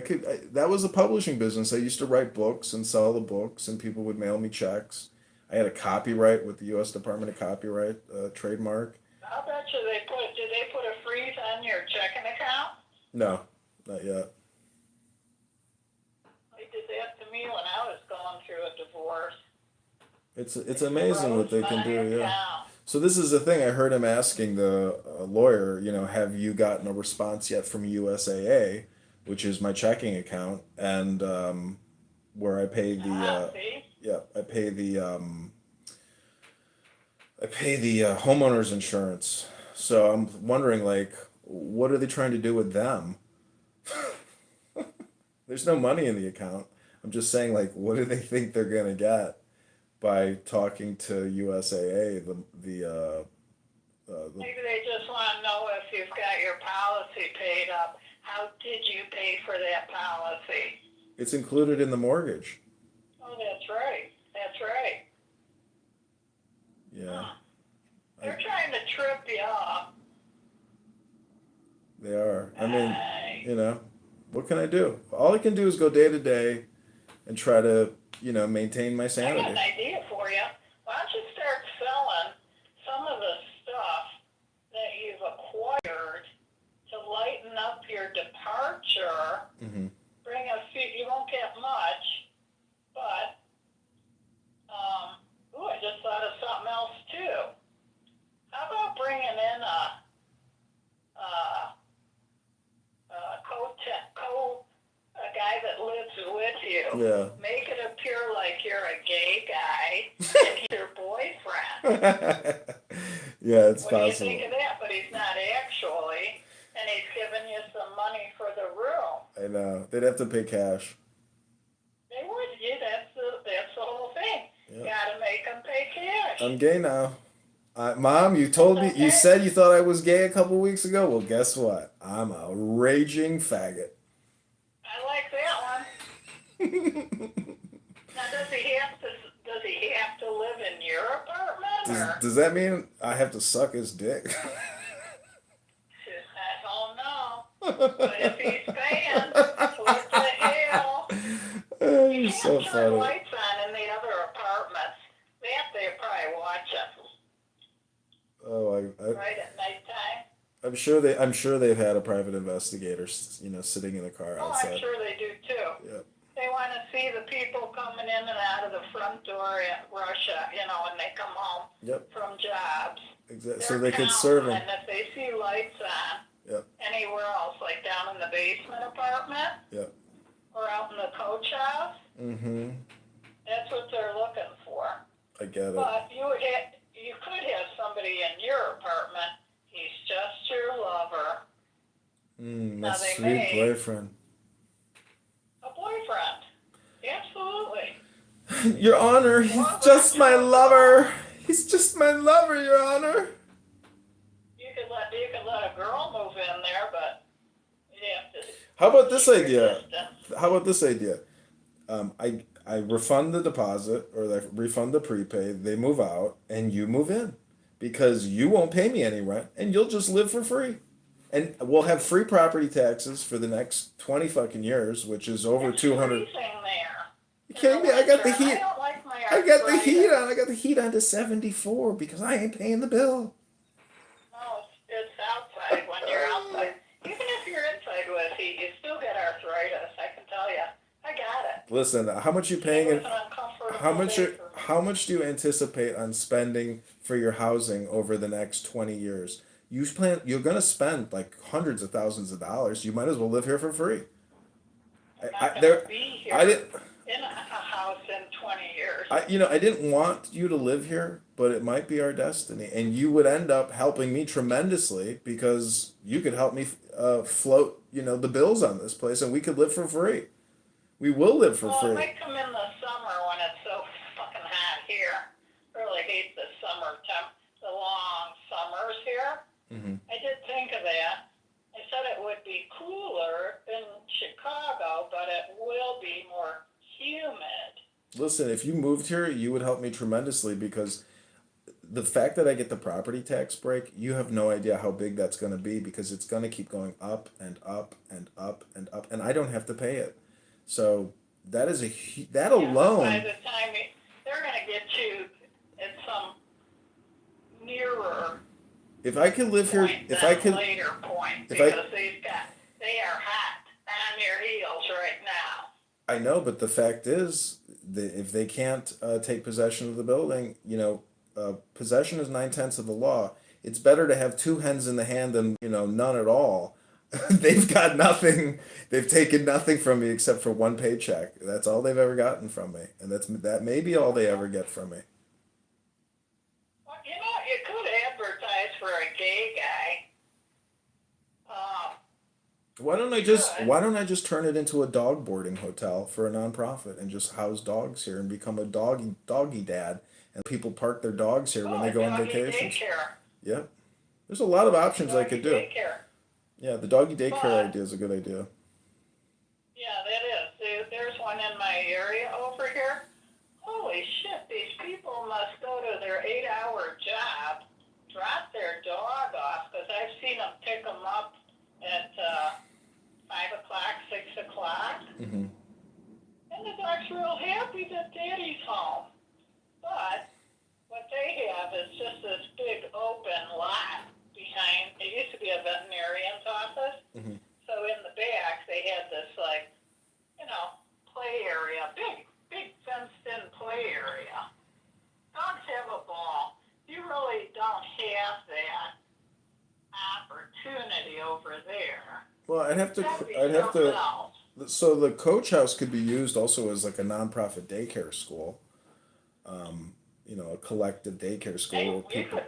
that was a publishing business. I used to write books and sell the books, and people would mail me checks. I had a copyright with the U.S. Department of Copyright, trademark. I'll bet you did they put a freeze on your checking account? No, not yet. They did that to me when I was going through a divorce. It's amazing what they can do. Froze my Yeah. account. So this is the thing. I heard him asking the lawyer, you know, have you gotten a response yet from USAA, which is my checking account, and where I pay the See? yeah, I pay the homeowners insurance. So I'm wondering, like, what are they trying to do with them? There's no money in the account. I'm just saying, like, what do they think they're gonna get by talking to USAA? Maybe they just want to know if you've got your policy paid up. How did you pay for that policy? It's included in the mortgage. Oh, that's right. That's right. Yeah, They're trying to trip you up. they are. I mean, you know, what can I do? All I can do is go day to day and try to, you know, maintain my I got sanity. an idea for you. Why don't you start selling some of the stuff that you've acquired to lighten up your departure? Hmm. Bring a few, you won't get much, but, I just thought of something else too. How about bringing in a guy that lives with you? Yeah. Make it appear like you're a gay guy and he's your boyfriend. Yeah, it's What do you possible. think of that? But he's not actually, and he's giving you some money for the room. I know. They'd have to pay cash. They would. Yeah, that's the whole thing. Yeah. You gotta make them pay cash. I'm gay now. Mom, you told me, you said you thought I was gay a couple weeks ago. Well, guess what? I'm a raging faggot. I like that one. Now, does he have to live in your apartment, or? Does that mean I have to suck his dick? I don't know. But if he's paying, what the hell? You You're can't so turn funny. lights on in the other apartments. They're probably watching Oh, right at nighttime. I'm sure they've had a private investigator, you know, sitting in the car Oh, I'm outside. sure they do too. Yep. They want to see the people coming in and out of the front door at Russia, you know, when they come home Yep. from jobs. Exactly. They're So they could counting, serve him. and if they see lights on Yep. anywhere else, like down in the basement apartment Yep. or out in the coach house, Mm-hmm. that's what they're looking for. I get it. But you could have somebody in your apartment. He's just your lover, My Now they sweet may. boyfriend. a boyfriend. Absolutely. Your Honor, he's just my lover. He's just my lover, Your Honor. You could let a girl move in there, but you have to. How about this keep your idea? distance. How about this idea? I refund the deposit or I refund the prepaid. They move out and you move in because you won't pay me any rent and you'll just live for free. And we'll have free property taxes for the next 20 fucking years, which is over It's 200. freezing there. You kidding me? I got the winter. heat. I don't like my I got the heat arthritis. on. I got the heat on to 74 because I ain't paying the bill. No, it's outside when you're outside. Even if you're inside with heat, you still get arthritis. I can tell you. I got it. Listen, how much you paying? It In, was an uncomfortable how much? day for me. How much do you anticipate on spending for your housing over the next 20 years? You're gonna spend like hundreds of thousands of dollars. You might as well live here for free. I'm I not there. gonna be here I didn't. in a house in 20 years. I didn't want you to live here, but it might be our destiny, and you would end up helping me tremendously because you could help me float, the bills on this place, and we could live for free. We will live for Well, it free. might come in the summer when it's so fucking hot here. Really hate the the long summers here. Hmm. I did think of that. I said it would be cooler in Chicago, but it will be more humid. Listen, if you moved here, you would help me tremendously because the fact that I get the property tax break, you have no idea how big that's going to be because it's going to keep going up and up and up and up, and I don't have to pay it. So that is that By alone. the time they're going to get you at some nearer If I could live here, point if than I could, later point, if I- because they are hot on their heels right now. I know, but the fact is, if they can't take possession of the building, possession is 9/10 of the law. It's better to have two hens in the hand than none at all. They've got nothing. They've taken nothing from me except for one paycheck. That's all they've ever gotten from me, and that may be all they ever get from me. Well, you could advertise for a gay guy. Why don't I just turn it into a dog boarding hotel for a nonprofit and just house dogs here and become a doggy dad, and people park their dogs here when they go on doggy vacations. Daycare. Yep. There's a lot of options I could do. Daycare. Yeah, the doggy daycare But- idea is a good idea. Yeah, that is. There's one in my area over here. Holy shit, these people must go to their 8-hour job, drop their dog off, because I've seen them pick them up at 5 o'clock, 6 o'clock. Mm-hmm. And the dog's real happy that daddy's home. But what they have is just this big open lot behind. It used to be a veterinarian's office. Mhm. So in the back, they had this, play area, big fenced-in play area. Dogs have a ball. You really don't have that opportunity over there. Well, I'd have something to. else. So the coach house could be used also as like a nonprofit daycare school. A collective daycare school where people.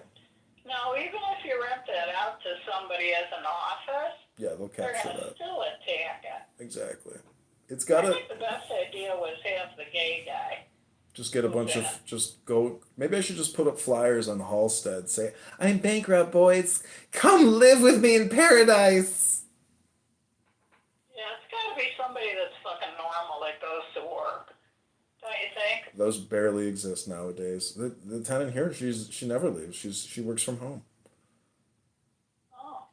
No, even if you rent that out to somebody as an office, Yeah, they'll they're capture going to that. still attack it. Exactly. It's I gotta think the best idea was have the gay guy. just get a bunch of Yeah. just go. Maybe I should just put up flyers on Halstead. Say, I'm bankrupt, boys. Come live with me in paradise. Yeah, it's got to be somebody that's fucking normal that goes to work. Don't you think? Those barely exist nowadays. The tenant here, she never leaves. She works from home. Oh,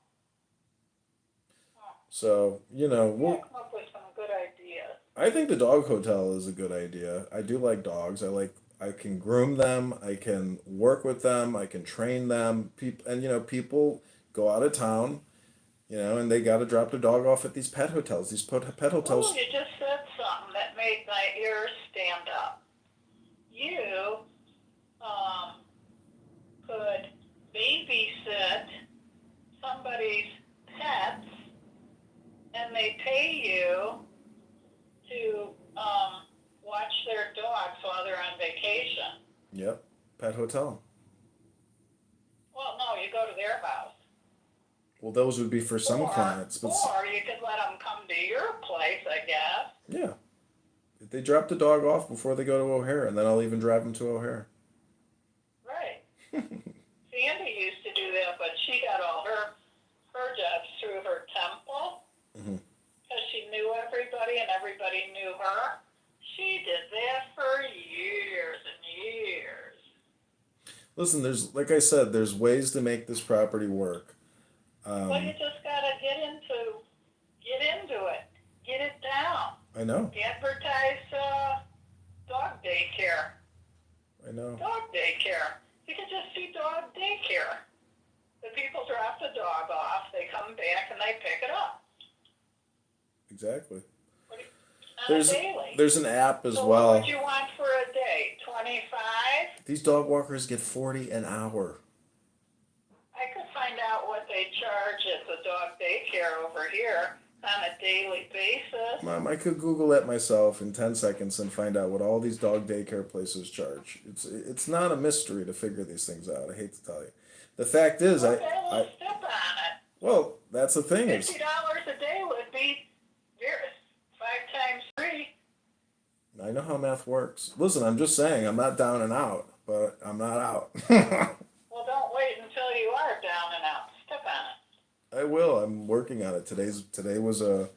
So yeah, we'll, come up with some good ideas. I think the dog hotel is a good idea. I do like dogs. I can groom them. I can work with them. I can train them. People go out of town, and they got to drop their dog off at these pet hotels. These pet hotels. Oh, you just said something that made my ears stand up. You could babysit somebody's pets, and they pay you to watch their dogs while they're on vacation. Yep, pet hotel. Well, no, you go to their house. Well, those would be for some clients, but Or you could let them come to your place, I guess. yeah, if they drop the dog off before they go to O'Hare, and then I'll even drive them to O'Hare. Right. Sandy used to do that, but she got all her jobs through her temple. Mhm. Because she knew everybody and everybody knew her. She did that for years and years. Listen, like I said, there's ways to make this property work. Well, you just gotta get into it. Get it down. I know. Advertise dog daycare. I know. Dog daycare. You can just do dog daycare. The people drop the dog off, they come back and they pick it up. Exactly. On a daily. There's an app as So well. what would you want for a day? 25? These dog walkers get 40 an hour. I could find out what they charge at the dog daycare over here on a daily basis. Mom, I could Google that myself in 10 seconds and find out what all these dog daycare places charge. It's not a mystery to figure these things out. I hate to tell you. The fact is, Okay, let's step on it. well, that's the thing is, $50 a day would be 5 times 3. I know how math works. Listen, I'm just saying, I'm not down and out, but I'm not out. Well, don't wait until you are down and out. Step on it. I will. I'm working on it. Today was a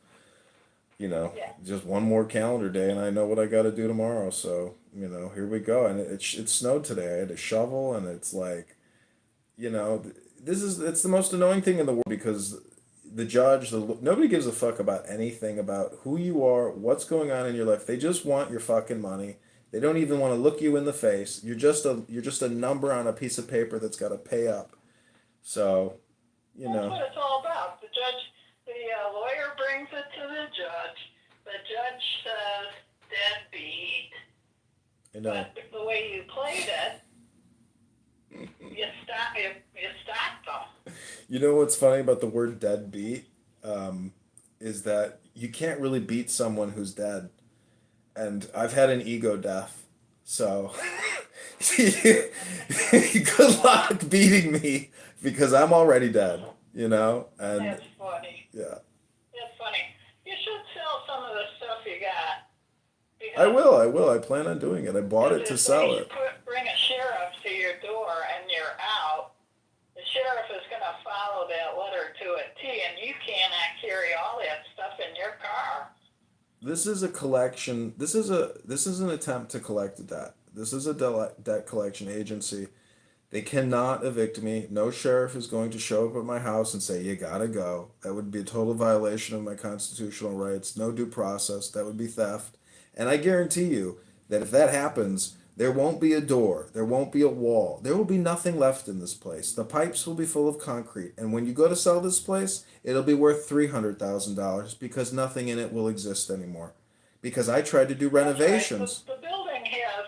You know, Yeah. just one more calendar day, and I know what I got to do tomorrow. So here we go. And it snowed today. I had to shovel, and it's like, it's the most annoying thing in the world because the judge, nobody gives a fuck about anything about who you are, what's going on in your life. They just want your fucking money. They don't even want to look you in the face. You're just a number on a piece of paper that's got to pay up. So, That's what it's all about. The lawyer brings it to the judge. The judge says deadbeat. I know. But the way you played it, you stopped them. You know what's funny about the word deadbeat? Is that you can't really beat someone who's dead. And I've had an ego death. So good luck beating me because I'm already dead, And That's funny. yeah. That's funny. You should sell some of the stuff you got. I will. I plan on doing it. I bought it to sell it. Bring a sheriff to your door and you're out. The sheriff is going to follow that letter to a T, and you cannot carry all that stuff in your car. This is a collection. This is an attempt to collect a debt. This is a debt collection agency. They cannot evict me. No sheriff is going to show up at my house and say, you gotta go. That would be a total violation of my constitutional rights. No due process. That would be theft. And I guarantee you that if that happens, there won't be a door. There won't be a wall. There will be nothing left in this place. The pipes will be full of concrete. And when you go to sell this place, it'll be worth $300,000 because nothing in it will exist anymore. Because I tried to do renovations. Right. The building has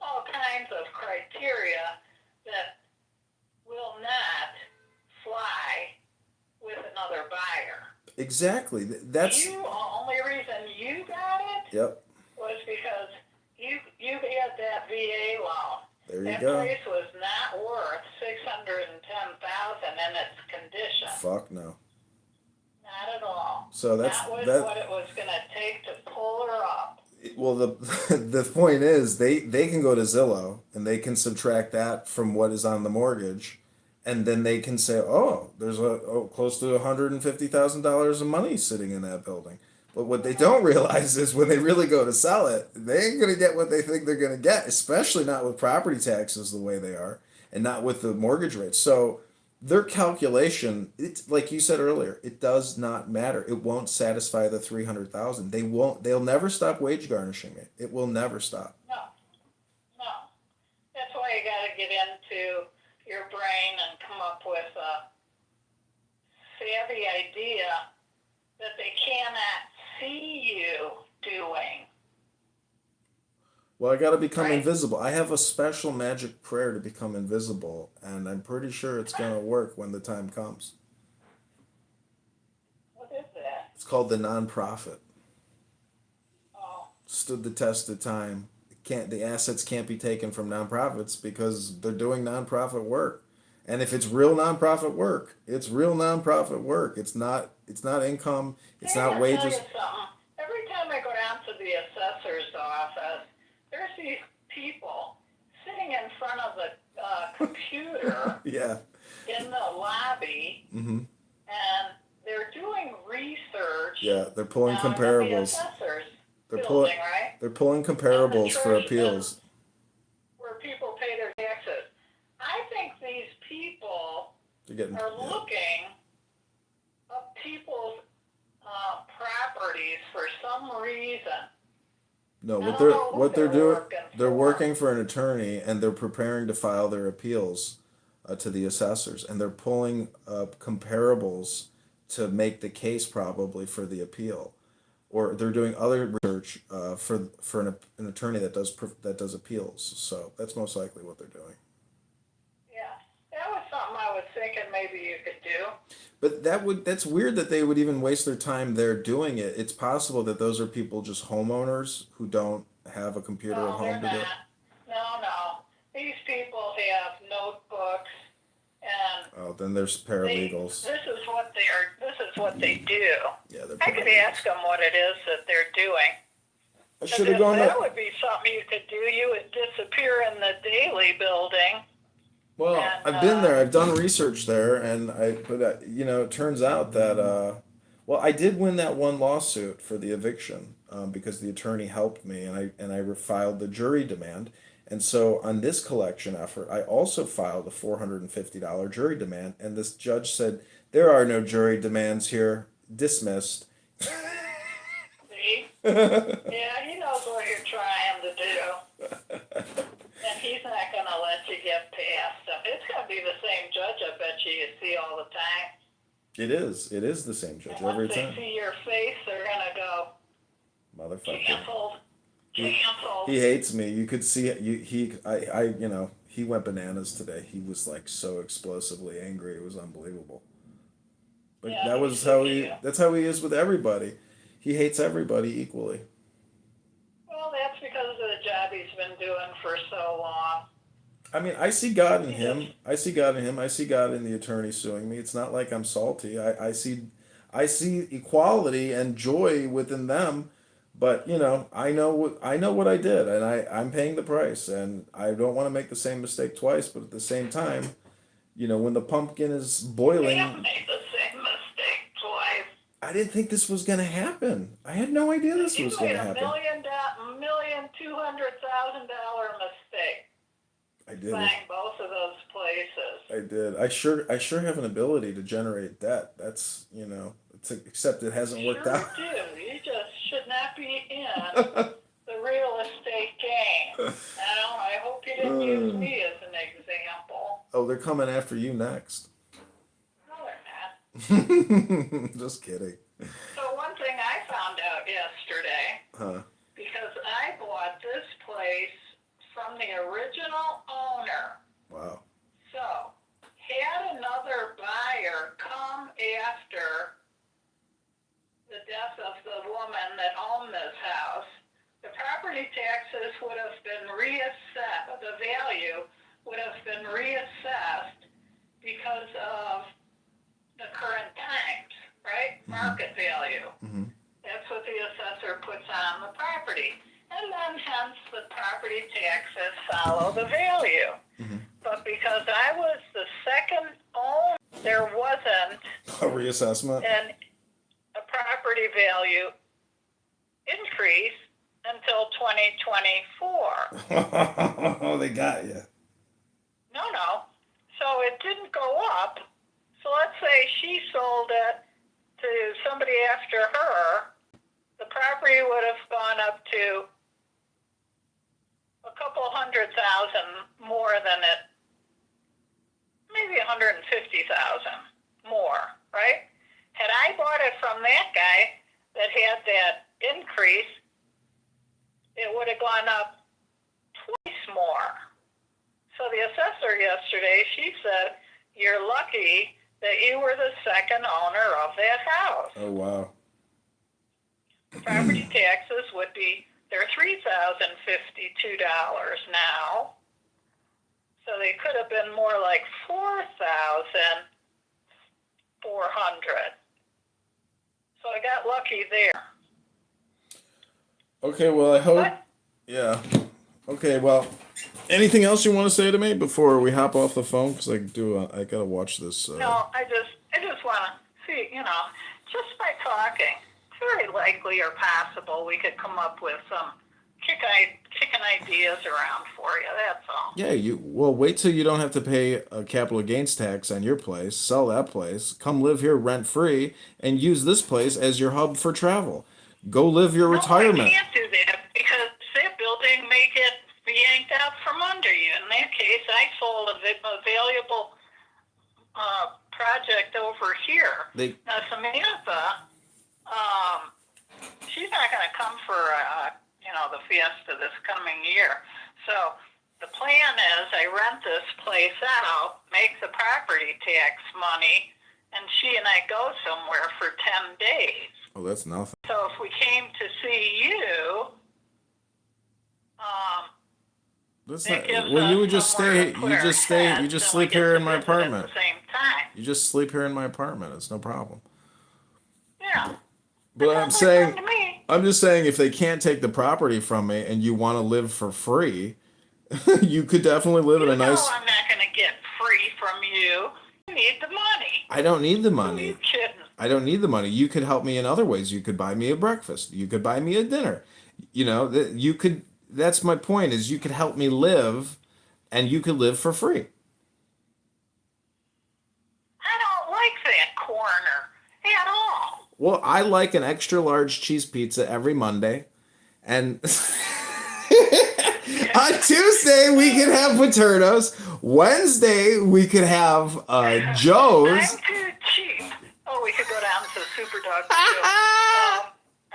all kinds of criteria that will not fly with another buyer. Exactly. That's the only reason you got it. Yep. Was because you had that VA loan. There you that go. Place was not worth $610,000 in its condition. Fuck no. Not at all. So that was what it was going to take to pull her up. Well, the point is they can go to Zillow and they can subtract that from what is on the mortgage, and then they can say, oh, there's close to $150,000 of money sitting in that building. But what they don't realize is when they really go to sell it, they ain't gonna get what they think they're gonna get, especially not with property taxes the way they are, and not with the mortgage rates. So their calculation, it's like you said earlier, it does not matter. It won't satisfy the 300,000. They'll never stop wage garnishing it. It will never stop. No. That's why you gotta get into your brain and come up with a savvy idea that they cannot see you doing. Well, I got to become invisible. I have a special magic prayer to become invisible, and I'm pretty sure it's going to work when the time comes. What is that? It's called the nonprofit. Oh. Stood the test of time. The assets can't be taken from nonprofits because they're doing nonprofit work. And if it's real nonprofit work, it's real nonprofit work. It's not income. It's not wages. Tell you something. Every time I go down to the assessor's office, there's these people sitting in front of the computer Yeah. in the lobby, Mm-hmm. and they're doing research. Yeah, they're pulling on comparables. The assessor's They're building, pulling. right? They're pulling comparables for treasurer- appeals. Where people pay their taxes. I think these people They're getting. are Yeah. looking up people's properties for some reason. No, I what don't they're know who what they're doing. working They're for. working for an attorney, and they're preparing to file their appeals to the assessors, and they're pulling up comparables to make the case probably for the appeal, or they're doing other research for an attorney that does appeals. So that's most likely what they're doing. Yeah, that was something I was thinking maybe you could do. But that's weird that they would even waste their time there doing it. It's possible that those are people just homeowners who don't have a computer at No, home they're to do it. not. No. These people have notebooks, and Oh, then there's paralegals. this is what they do. Yeah, they're I could ask them what it is that they're doing. I should have gone That to. would be something you could do. You would disappear in the Daily building. Well, and, I've been there. I've done research there, and it turns out that Well, I did win that one lawsuit for the eviction because the attorney helped me, and I filed the jury demand. And so on this collection effort, I also filed a $450 jury demand, and this judge said there are no jury demands here, dismissed. See? Yeah, he knows what you're trying to do. And he's not going to let you get past him. It's going to be the same judge, I bet you see all the time. It is the same judge And every once time. they see your face, they're going to go, Motherfucker. canceled. Canceled. He hates me. You could see it. He went bananas today. He was like so explosively angry. It was unbelievable. But Yeah, that was how that's how he is with everybody. He hates everybody equally. Well, that's because of the job he's been doing for so long. I mean, I see God in him. I see God in him. I see God in the attorney suing me. It's not like I'm salty. I see equality and joy within them. But I know what I did, and I'm paying the price, and I don't want to make the same mistake twice. But at the same time, when the pumpkin is boiling, Can't make the same mistake twice. I didn't think this was gonna happen. I had no idea this was You made gonna a happen. $1,200,000 mistake I did. buying both of those places. I did. I sure have an ability to generate debt. That's except it hasn't worked Sure out. do. You just should not be in the real estate game. Now, I hope you didn't use me as an example. Oh, they're coming after you next. No, they're not. Just kidding. So one thing I found out yesterday, Huh. because I bought this place from the original owner. Wow. So, had another buyer come after the death of the woman that owned this house, the property taxes would have been reassessed, the value would have been reassessed because of the current times, right? Market value. Mm-hmm. That's what the assessor puts on the property. And then hence the property taxes follow the value. Mm-hmm. But because I was the second owner, there wasn't A reassessment. a property value increase until 2024. Oh, they got you. No. So it didn't go up. So let's say she sold it to somebody after her, the property would have gone up to a couple $100,000 more than it, maybe $150,000 more, right? Had I bought it from that guy that had that increase, it would have gone up twice more. So the assessor yesterday, she said, you're lucky that you were the second owner of that house. Oh, wow. Property taxes would be, they're $3,052 now. So they could have been more like $4,400. So I got lucky there. Okay, well, I hope. What? Yeah. Okay, well, anything else you want to say to me before we hop off the phone? Because I gotta watch this. No, I just want to see, just by talking, it's very likely or possible we could come up with some kicking ideas around for you. That's all. Yeah, wait till you don't have to pay a capital gains tax on your place. Sell that place. Come live here rent free, and use this place as your hub for travel. Go live your retirement. I can't do that because that building may get yanked out from under you. In that case, I sold a valuable project over here. Now, Samantha, she's not going to come for the fiesta this coming year. So the plan is I rent this place out, make the property tax money, and she and I go somewhere for 10 days. Oh, that's nothing. So if we came to see you, That's that not. gives Well, you us would just somewhere stay. to put You our just stay. You heads, just and we sleep get here to in my visit at apartment. the same time. You just sleep here in my apartment. It's no problem. Yeah. But That I'm sounds like saying, fun to me. I'm just saying, if they can't take the property from me and you want to live for free, you could definitely live in a nice. I'm not going to get free from you. You need the money. I don't need the Who are money. you kidding? I don't need the money. You could help me in other ways. You could buy me a breakfast. You could buy me a dinner. You know, that you could, that's my point, is you could help me live and you could live for free. I don't like that corner at all. Well, I like an extra large cheese pizza every Monday. And on Tuesday, we could have Paterno's. Wednesday, we could have Joe's. I'm too cheap. Oh, we could go down to the Super Dog too.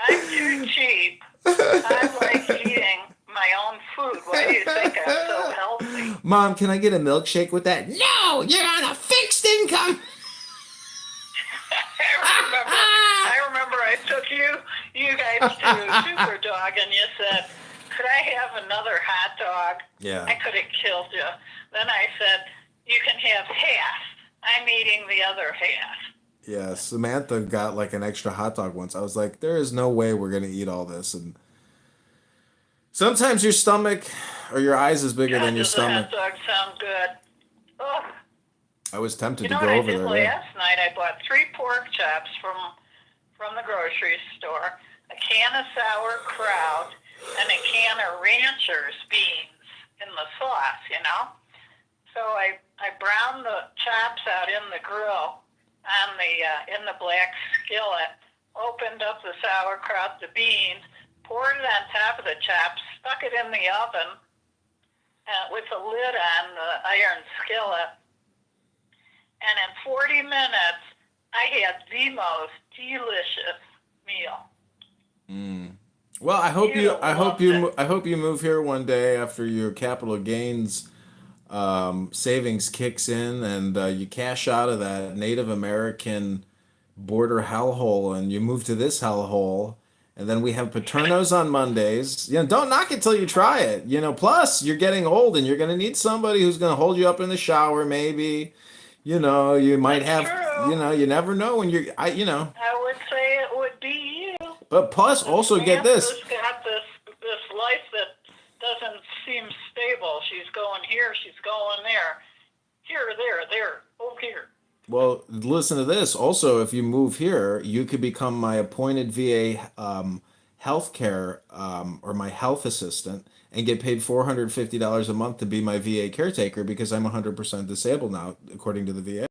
I'm too cheap. I like eating my own food. Why do you think I'm so healthy? Mom, can I get a milkshake with that? No, you're on a fixed income. I remember I took you guys to Super Dog, and you said, could I have another hot dog? Yeah. I could have killed you. Then I said, you can have half. I'm eating the other half. Yeah, Samantha got like an extra hot dog once. I was like, there is no way we're going to eat all this. And sometimes your stomach or your eyes is bigger than your Does the stomach. hot dog sound good? Oh, I was tempted you to know go what I over did there. Yeah. last night? I bought 3 pork chops from the grocery store, a can of sauerkraut, and a can of Rancher's beans in the sauce, you know? So I browned the chops out in the grill on in the black skillet, opened up the sauerkraut, the beans, poured it on top of the chops, stuck it in the oven with a lid on the iron skillet, and in 40 minutes, I had the most delicious meal. Well, I hope you move here one day after your capital gains savings kicks in and you cash out of that Native American border hellhole and you move to this hellhole. And then we have Paterno's on Mondays. You know, don't knock it till you try it. You know, plus you're getting old and you're going to need somebody who's going to hold you up in the shower maybe. You know, you might have, you know, you never know when I would say it would be you. But plus also get this. Samantha's got this life that doesn't seem stable. She's going here, she's going there. Here, there, over here. Well, listen to this. Also, if you move here, you could become my appointed VA healthcare or my health assistant and get paid $450 a month to be my VA caretaker because I'm 100% disabled now, according to the VA.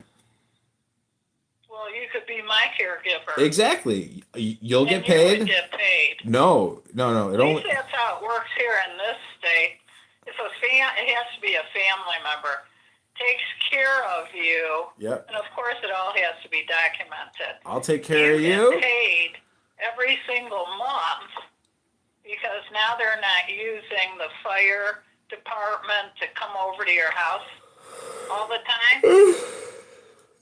Well, you could be my caregiver. Exactly. You'll get And you paid. would get paid. No. It At only. least that's how it works here in this state. If it has to be a family member, takes care of you. Yep. And of course, it all has to be documented. I'll take care of You you. get paid every single month because now they're not using the fire department to come over to your house all the time.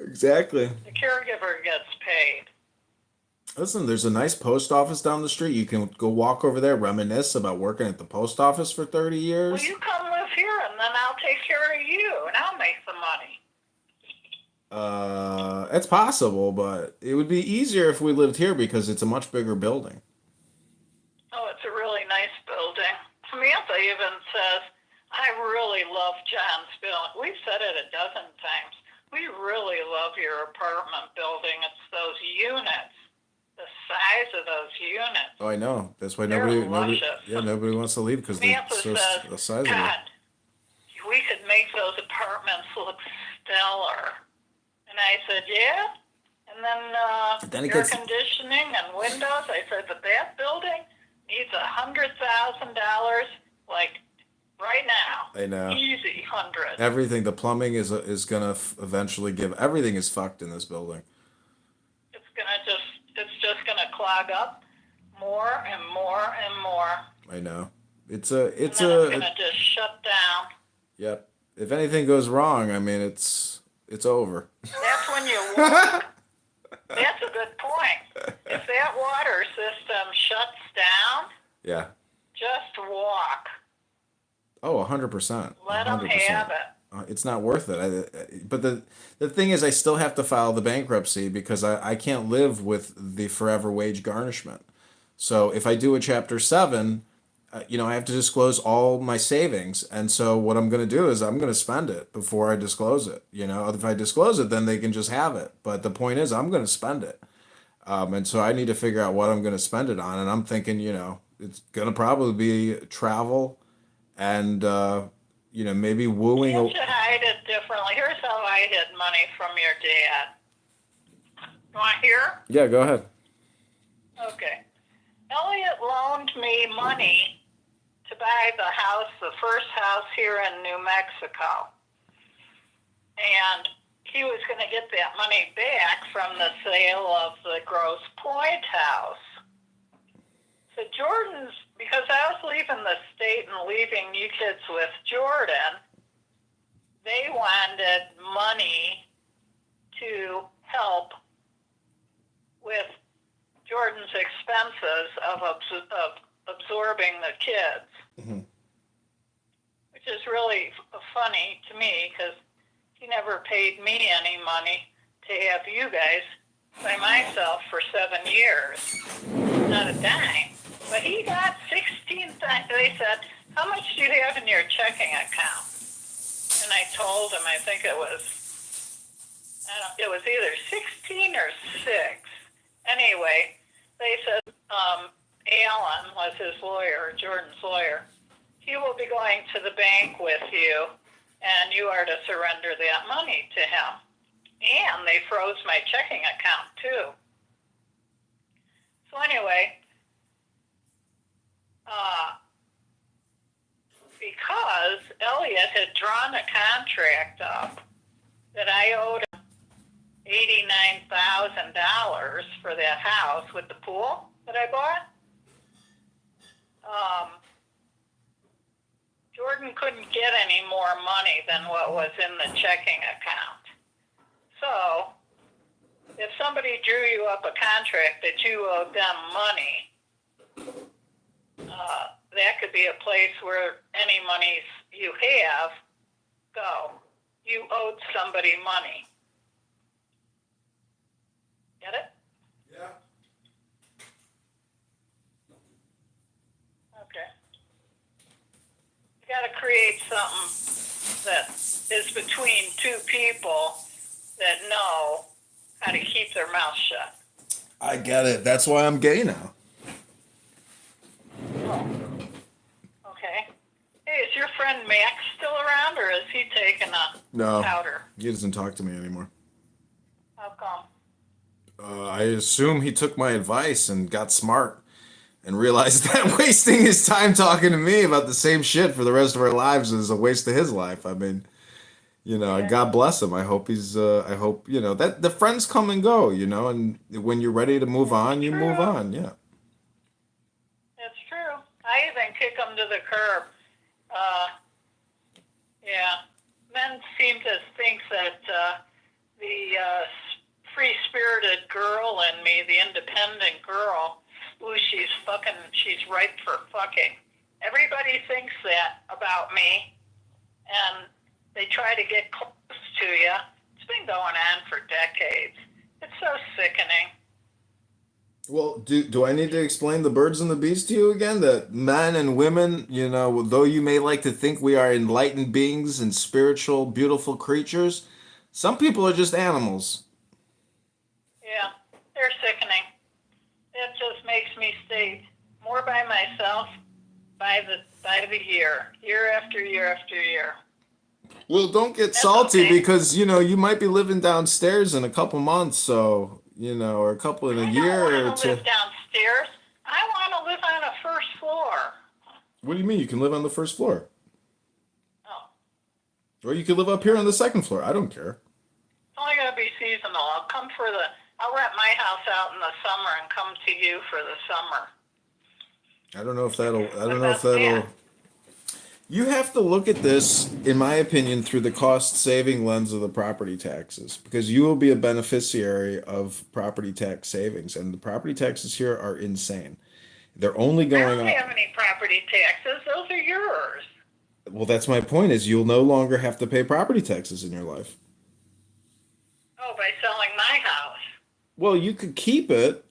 Exactly. The caregiver gets paid. Listen, there's a nice post office down the street. You can go walk over there, reminisce about working at the post office for 30 Well, years. you come live here, and then I'll take care of you, and I'll make the money. It's possible, but it would be easier if we lived here because it's a much bigger building. Oh, it's a really nice building. Samantha even says, I really love John's building. We've said it a dozen times. We really love your apartment building. It's those units, the size of those units. Oh, I know. That's why They're nobody luscious. wants to leave because they're Samantha so says, the size of it. God, we could make those apartments look stellar. And I said, yeah. And Then then it air gets- conditioning and windows. I said, but that building needs $100,000, like right now. I know. Easy 100. Everything, the plumbing is gonna eventually give. Everything is fucked in this building. It's just gonna clog up more and more and more. I know. It's And then it's gonna just shut down. Yep. If anything goes wrong, I mean, it's over. That's when you walk. That's a good point. If that water system shuts down, Yeah. just walk. Oh, 100%. Let them 100%. have it. It's not worth it. But the thing is, I still have to file the bankruptcy because I can't live with the forever wage garnishment. So if I do a Chapter 7, I have to disclose all my savings. And so what I'm going to do is I'm going to spend it before I disclose it. If I disclose it, then they can just have it. But the point is, I'm going to spend it. And so I need to figure out what I'm going to spend it on. And I'm thinking, it's going to probably be travel and, maybe wooing. You should hide it differently. Here's how I hid money from your dad. You want to hear? Yeah, go ahead. Okay. Elliot loaned me money to buy the first house here in New Mexico. And he was going to get that money back from the sale of the Grosse Pointe house. So because I was leaving the state and leaving you kids with Jordan, they wanted money to help with Jordan's expenses of absorbing the kids, Mm-hmm. which is really funny to me because he never paid me any money to have you guys by myself for 7 years. Not a dime. But he got 16. They said, "How much do you have in your checking account?" And I told him, I think it was either 16 or 6. Anyway, they said Alan was his lawyer, Jordan's lawyer. He will be going to the bank with you, and you are to surrender that money to him. And they froze my checking account, too. So anyway, because Elliot had drawn a contract up that I owed him $89,000 for that house with the pool that I bought, Jordan couldn't get any more money than what was in the checking account. So, if somebody drew you up a contract that you owed them money, that could be a place where any monies you have go. You owed somebody money. Get it? Yeah. Okay. You got to create something that is between two people that know how to keep their mouth shut. I get it. That's why I'm gay now. Okay. Hey, is your friend Max still around, or is he taking a No, powder? he doesn't talk to me anymore. How come? I assume he took my advice and got smart and realized that wasting his time talking to me about the same shit for the rest of our lives is a waste of his life. I mean, God bless him. I hope that the friends come and go, and when you're ready to move on, you move on. Yeah. It's true. I even kick them to the curb. Yeah. Men seem to think that the free-spirited girl in me, the independent girl, she's ripe for fucking. Everybody thinks that about me, and they try to get close to you. It's been going on for decades. It's so sickening. Well, do I need to explain the birds and the bees to you again? That men and women, though you may like to think we are enlightened beings and spiritual, beautiful creatures, some people are just animals. Yeah, they're sickening. It just makes me stay more by myself by the year after year after year. Well, don't get salty because, you might be living downstairs in a couple months, so, or a couple in a year or I don't want to two. live downstairs. I want to live on a first floor. What do you mean? You can live on the first floor. Oh, Or you could live up here on the second floor. I don't care. it's only going to be seasonal. I'll rent my house out in the summer and come to you for the summer. I don't know if that'll. You have to look at this, in my opinion, through the cost-saving lens of the property taxes, because you will be a beneficiary of property tax savings, and the property taxes here are insane. They're only I going don't up. have any property taxes. Those are yours. Well, that's my point, is you'll no longer have to pay property taxes in your life. Oh, by selling my house. Well, you could keep it,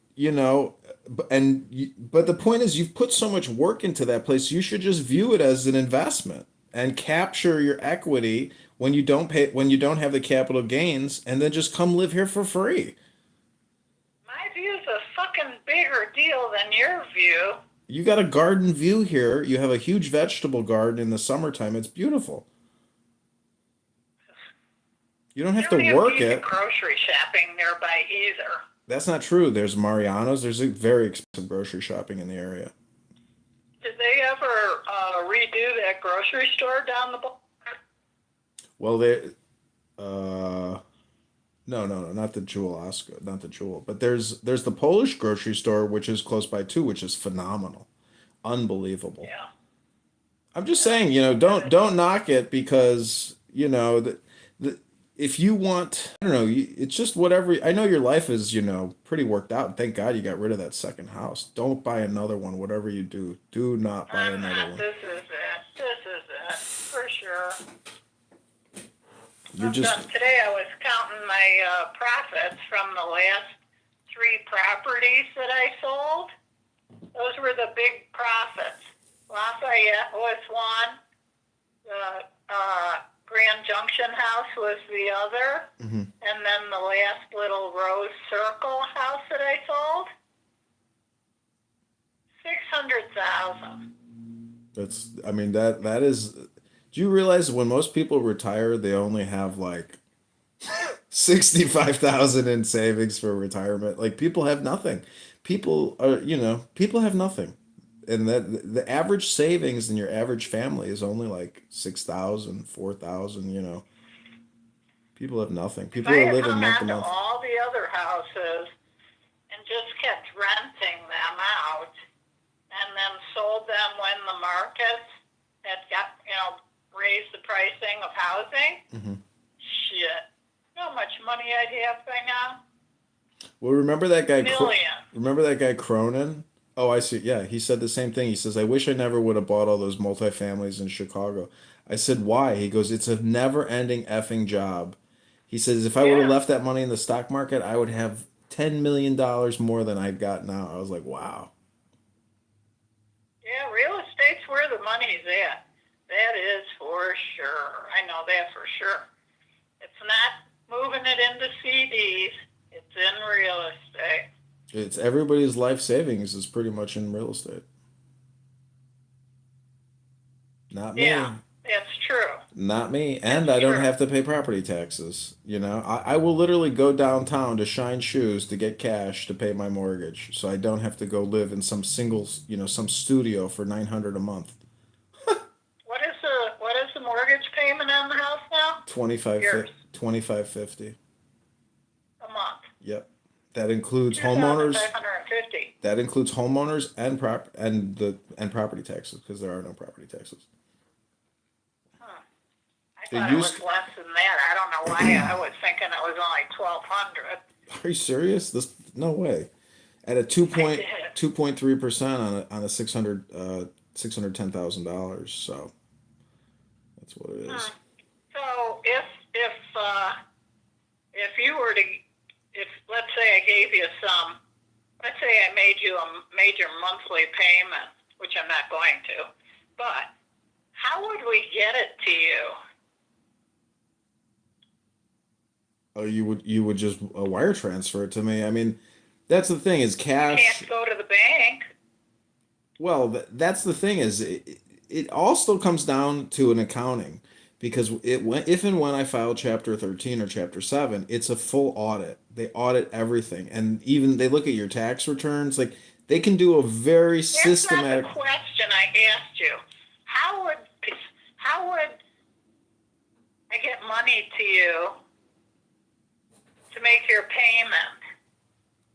but the point is you've put so much work into that place, you should just view it as an investment and capture your equity when you don't have the capital gains, and then just come live here for free. My view's a fucking bigger deal than your view. You got a garden view here. You have a huge vegetable garden in the summertime. It's beautiful. You don't have to You don't work need it. grocery shopping nearby either. That's not true. There's Mariano's. There's a very expensive grocery shopping in the area. Did they ever redo that grocery store down the block? Well, no, not the Jewel Oscar, not the Jewel, but there's the Polish grocery store, which is close by too, which is phenomenal, unbelievable. Yeah. I'm just saying, don't knock it because the if you want, I don't know, it's just whatever. I know your life is pretty worked out, and thank God you got rid of that second house. Don't buy another one. Whatever you do not buy another one. This is it, for sure. You're just Today I was counting my profits from the last 3 properties that I sold. Those were the big profits. Lafayette was one. The Grand Junction house was the other. Mm-hmm. And then the last little Rose Circle house that I sold. 600,000. That is. Do you realize when most people retire, they only have like 65,000 in savings for retirement? Like people have nothing. People have nothing. And that the average savings in your average family is only like 6,000, 4,000, People have nothing. People are living month to month. All the other houses and just kept renting them out and then sold them when the markets had got, raised the pricing of housing. Mm-hmm. Shit. You know how much money I'd have by now? Well, remember that guy? Million. Remember that guy Cronin? Oh, I see. Yeah, he said the same thing. He says, "I wish I never would have bought all those multifamilies in Chicago." I said, "Why?" He goes, "It's a never-ending effing job." He says, "If I would have left that money in the stock market, I would have $10 million more than I've got now." I was like, "Wow." Yeah, real estate's where the money's at. That is for sure. I know that for sure. It's not moving it into CDs. It's in real estate. It's everybody's life savings is pretty much in real estate. Not me. Yeah, that's true. Not me. And I don't have to pay property taxes. I will literally go downtown to Shine Shoes to get cash to pay my mortgage. So I don't have to go live in some some studio for $900 a month. What is the mortgage payment on the house now? $25.50 a month. Yep. That includes homeowners. $2,550. That includes homeowners and property taxes because there are no property taxes. I thought it was less than that. I don't know why I was thinking it was only $1,200. Are you serious? No way. At a 2.3% on a $610,000. So that's what it is. So if you were to, let's say I gave you let's say I made you a major monthly payment, which I'm not going to, but how would we get it to you? Oh, you would just wire transfer it to me. I mean, that's the thing is cash. You can't go to the bank. Well, that's the thing is it all still comes down to an accounting because if and when I file Chapter 13 or Chapter 7, it's a full audit. They audit everything, and even they look at your tax returns. Like they can do a very systematic. That's not the question I asked you. How would I get money to you to make your payment?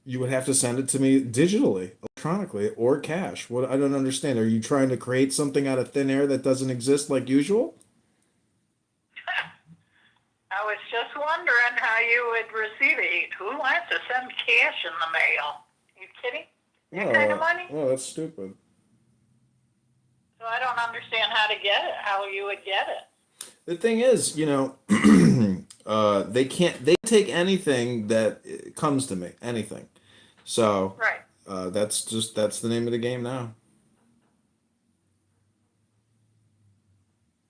You would have to send it to me digitally, electronically, or cash. What I don't understand. Are you trying to create something out of thin air that doesn't exist like usual? I was just wondering how you would receive it. Who wants to send cash in the mail? You kidding? That kind of money? Oh, that's stupid. So I don't understand how to get it. How you would get it? The thing is, they take anything that comes to me, anything. So right. That's the name of the game now.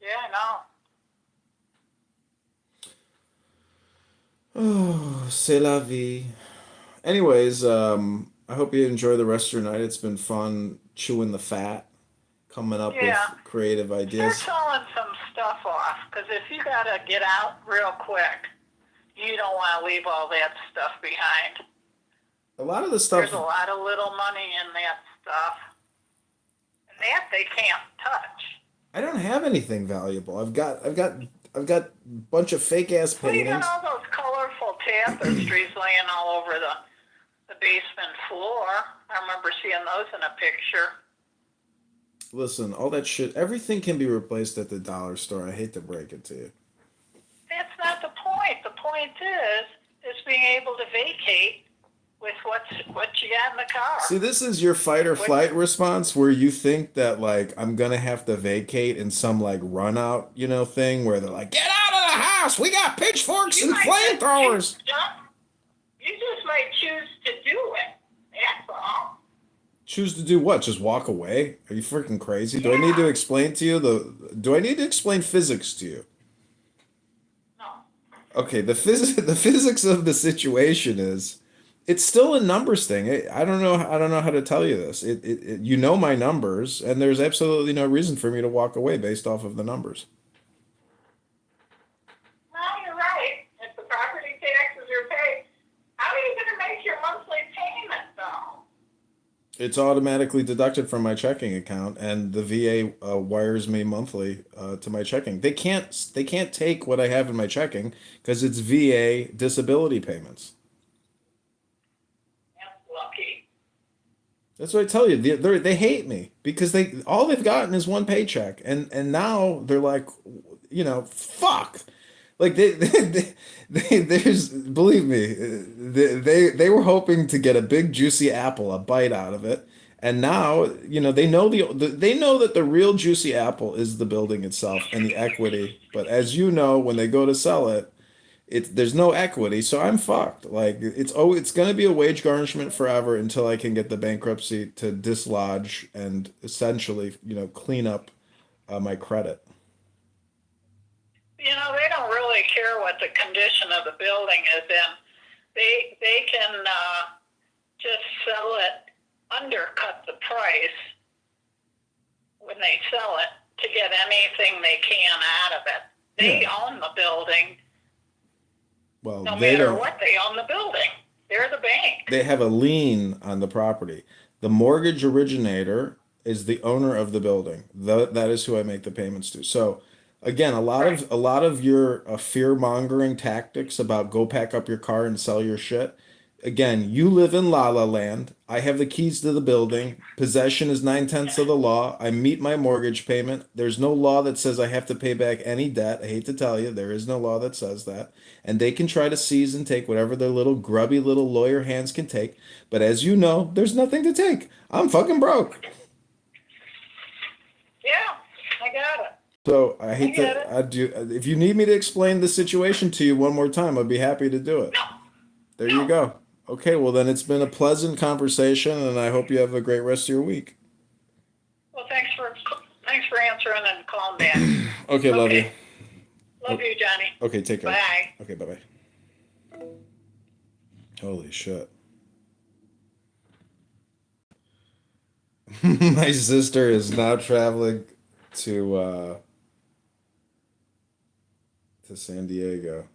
Yeah, I know. Oh, c'est la vie. Anyways, I hope you enjoy the rest of your night. It's been fun chewing the fat, coming up with Yeah. creative Start ideas. selling some stuff off, because if you gotta get out real quick, you don't want to leave all that stuff behind. A lot of the stuff. There's a lot of little money in that stuff, and that they can't touch. I don't have anything valuable. I've got a bunch of fake ass Well, you paintings. got all those colorful tapestries laying all over the basement floor. I remember seeing those in a picture. Listen, all that shit, everything can be replaced at the dollar store. I hate to break it to you. That's not the point. The point is being able to vacate with what you got in the car. See, this is your fight or flight response where you think that like I'm gonna have to vacate in some like run out, thing where they're like, get out of the house, we got pitchforks and flamethrowers. You just might choose to do it. That's all. Choose to do what? Just walk away? Are you freaking crazy? Do I need to explain to you do I need to explain physics to you? No. Okay, the physics of the situation is it's still a numbers thing. I don't know how to tell you this. You know my numbers, and there's absolutely no reason for me to walk away based off of the numbers. No, you're right. If the property taxes are paid, how are you going to make your monthly payment, though? It's automatically deducted from my checking account, and the VA wires me monthly to my checking. They can't take what I have in my checking because it's VA disability payments. Lucky. That's what I tell you. They hate me because all they've gotten is one paycheck, and now they're like, fuck. Like there's believe me, they were hoping to get a big juicy apple, a bite out of it, and now they know they know that the real juicy apple is the building itself and the equity. But as you know, when they go to sell it, there's no equity, so I'm fucked. Like it's gonna be a wage garnishment forever until I can get the bankruptcy to dislodge and essentially clean up my credit. They don't really care what the condition of the building is in. They can just sell it, undercut the price when they sell it to get anything they can out of it. They own the building. Well, No they matter don't. what, they own the building. They're the bank. They have a lien on the property. The mortgage originator is the owner of the building. That is who I make the payments to. So again, a lot of your fear mongering tactics about go pack up your car and sell your shit. Again, you live in La La Land. I have the keys to the building. Possession is 9/10 of the law. I meet my mortgage payment. There's no law that says I have to pay back any debt. I hate to tell you, there is no law that says that. And they can try to seize and take whatever their little grubby little lawyer hands can take. But as you know, there's nothing to take. I'm fucking broke. Yeah, I got it. So I hate get to. I do. If you need me to explain the situation to you one more time, I'd be happy to do it. There you go. Okay, well then it's been a pleasant conversation, and I hope you have a great rest of your week. Well, thanks for answering and calling back. Okay, love you. Love you, Johnny. Okay, take care. Bye. Okay, bye bye. Holy shit. My sister is now traveling to San Diego.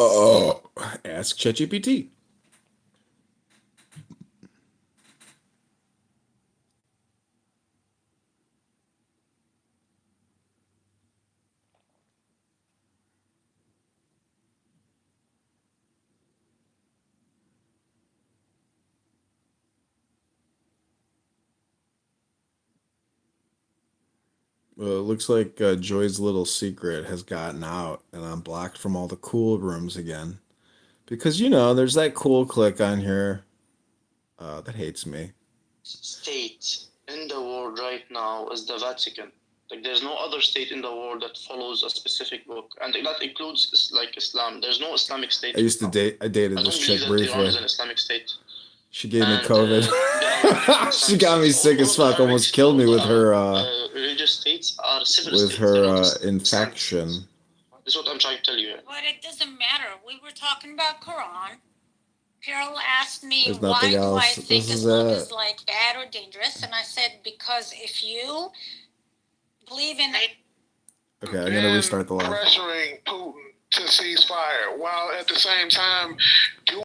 Oh, ask ChatGPT. Well, it looks like Joy's little secret has gotten out, and I'm blocked from all the cool rooms again. Because, you know, there's that cool clique on here that hates me. State in the world right now is the Vatican. Like, there's no other state in the world that follows a specific book, and that includes like Islam. There's no Islamic state. I dated I this don't chick believe that Iran briefly. is an Islamic state. She gave me And, COVID. She got me sick as fuck, almost killed me with her religious states are civil with states. They're not her just- infection. This is what I'm trying to tell you. But it doesn't matter. We were talking about Quran. Carol asked me There's why nothing do I else. think This is Islam it. is like bad or dangerous, and I said because if you believe in Okay, I'm gonna restart the live. Pressuring Putin to cease fire while at the same time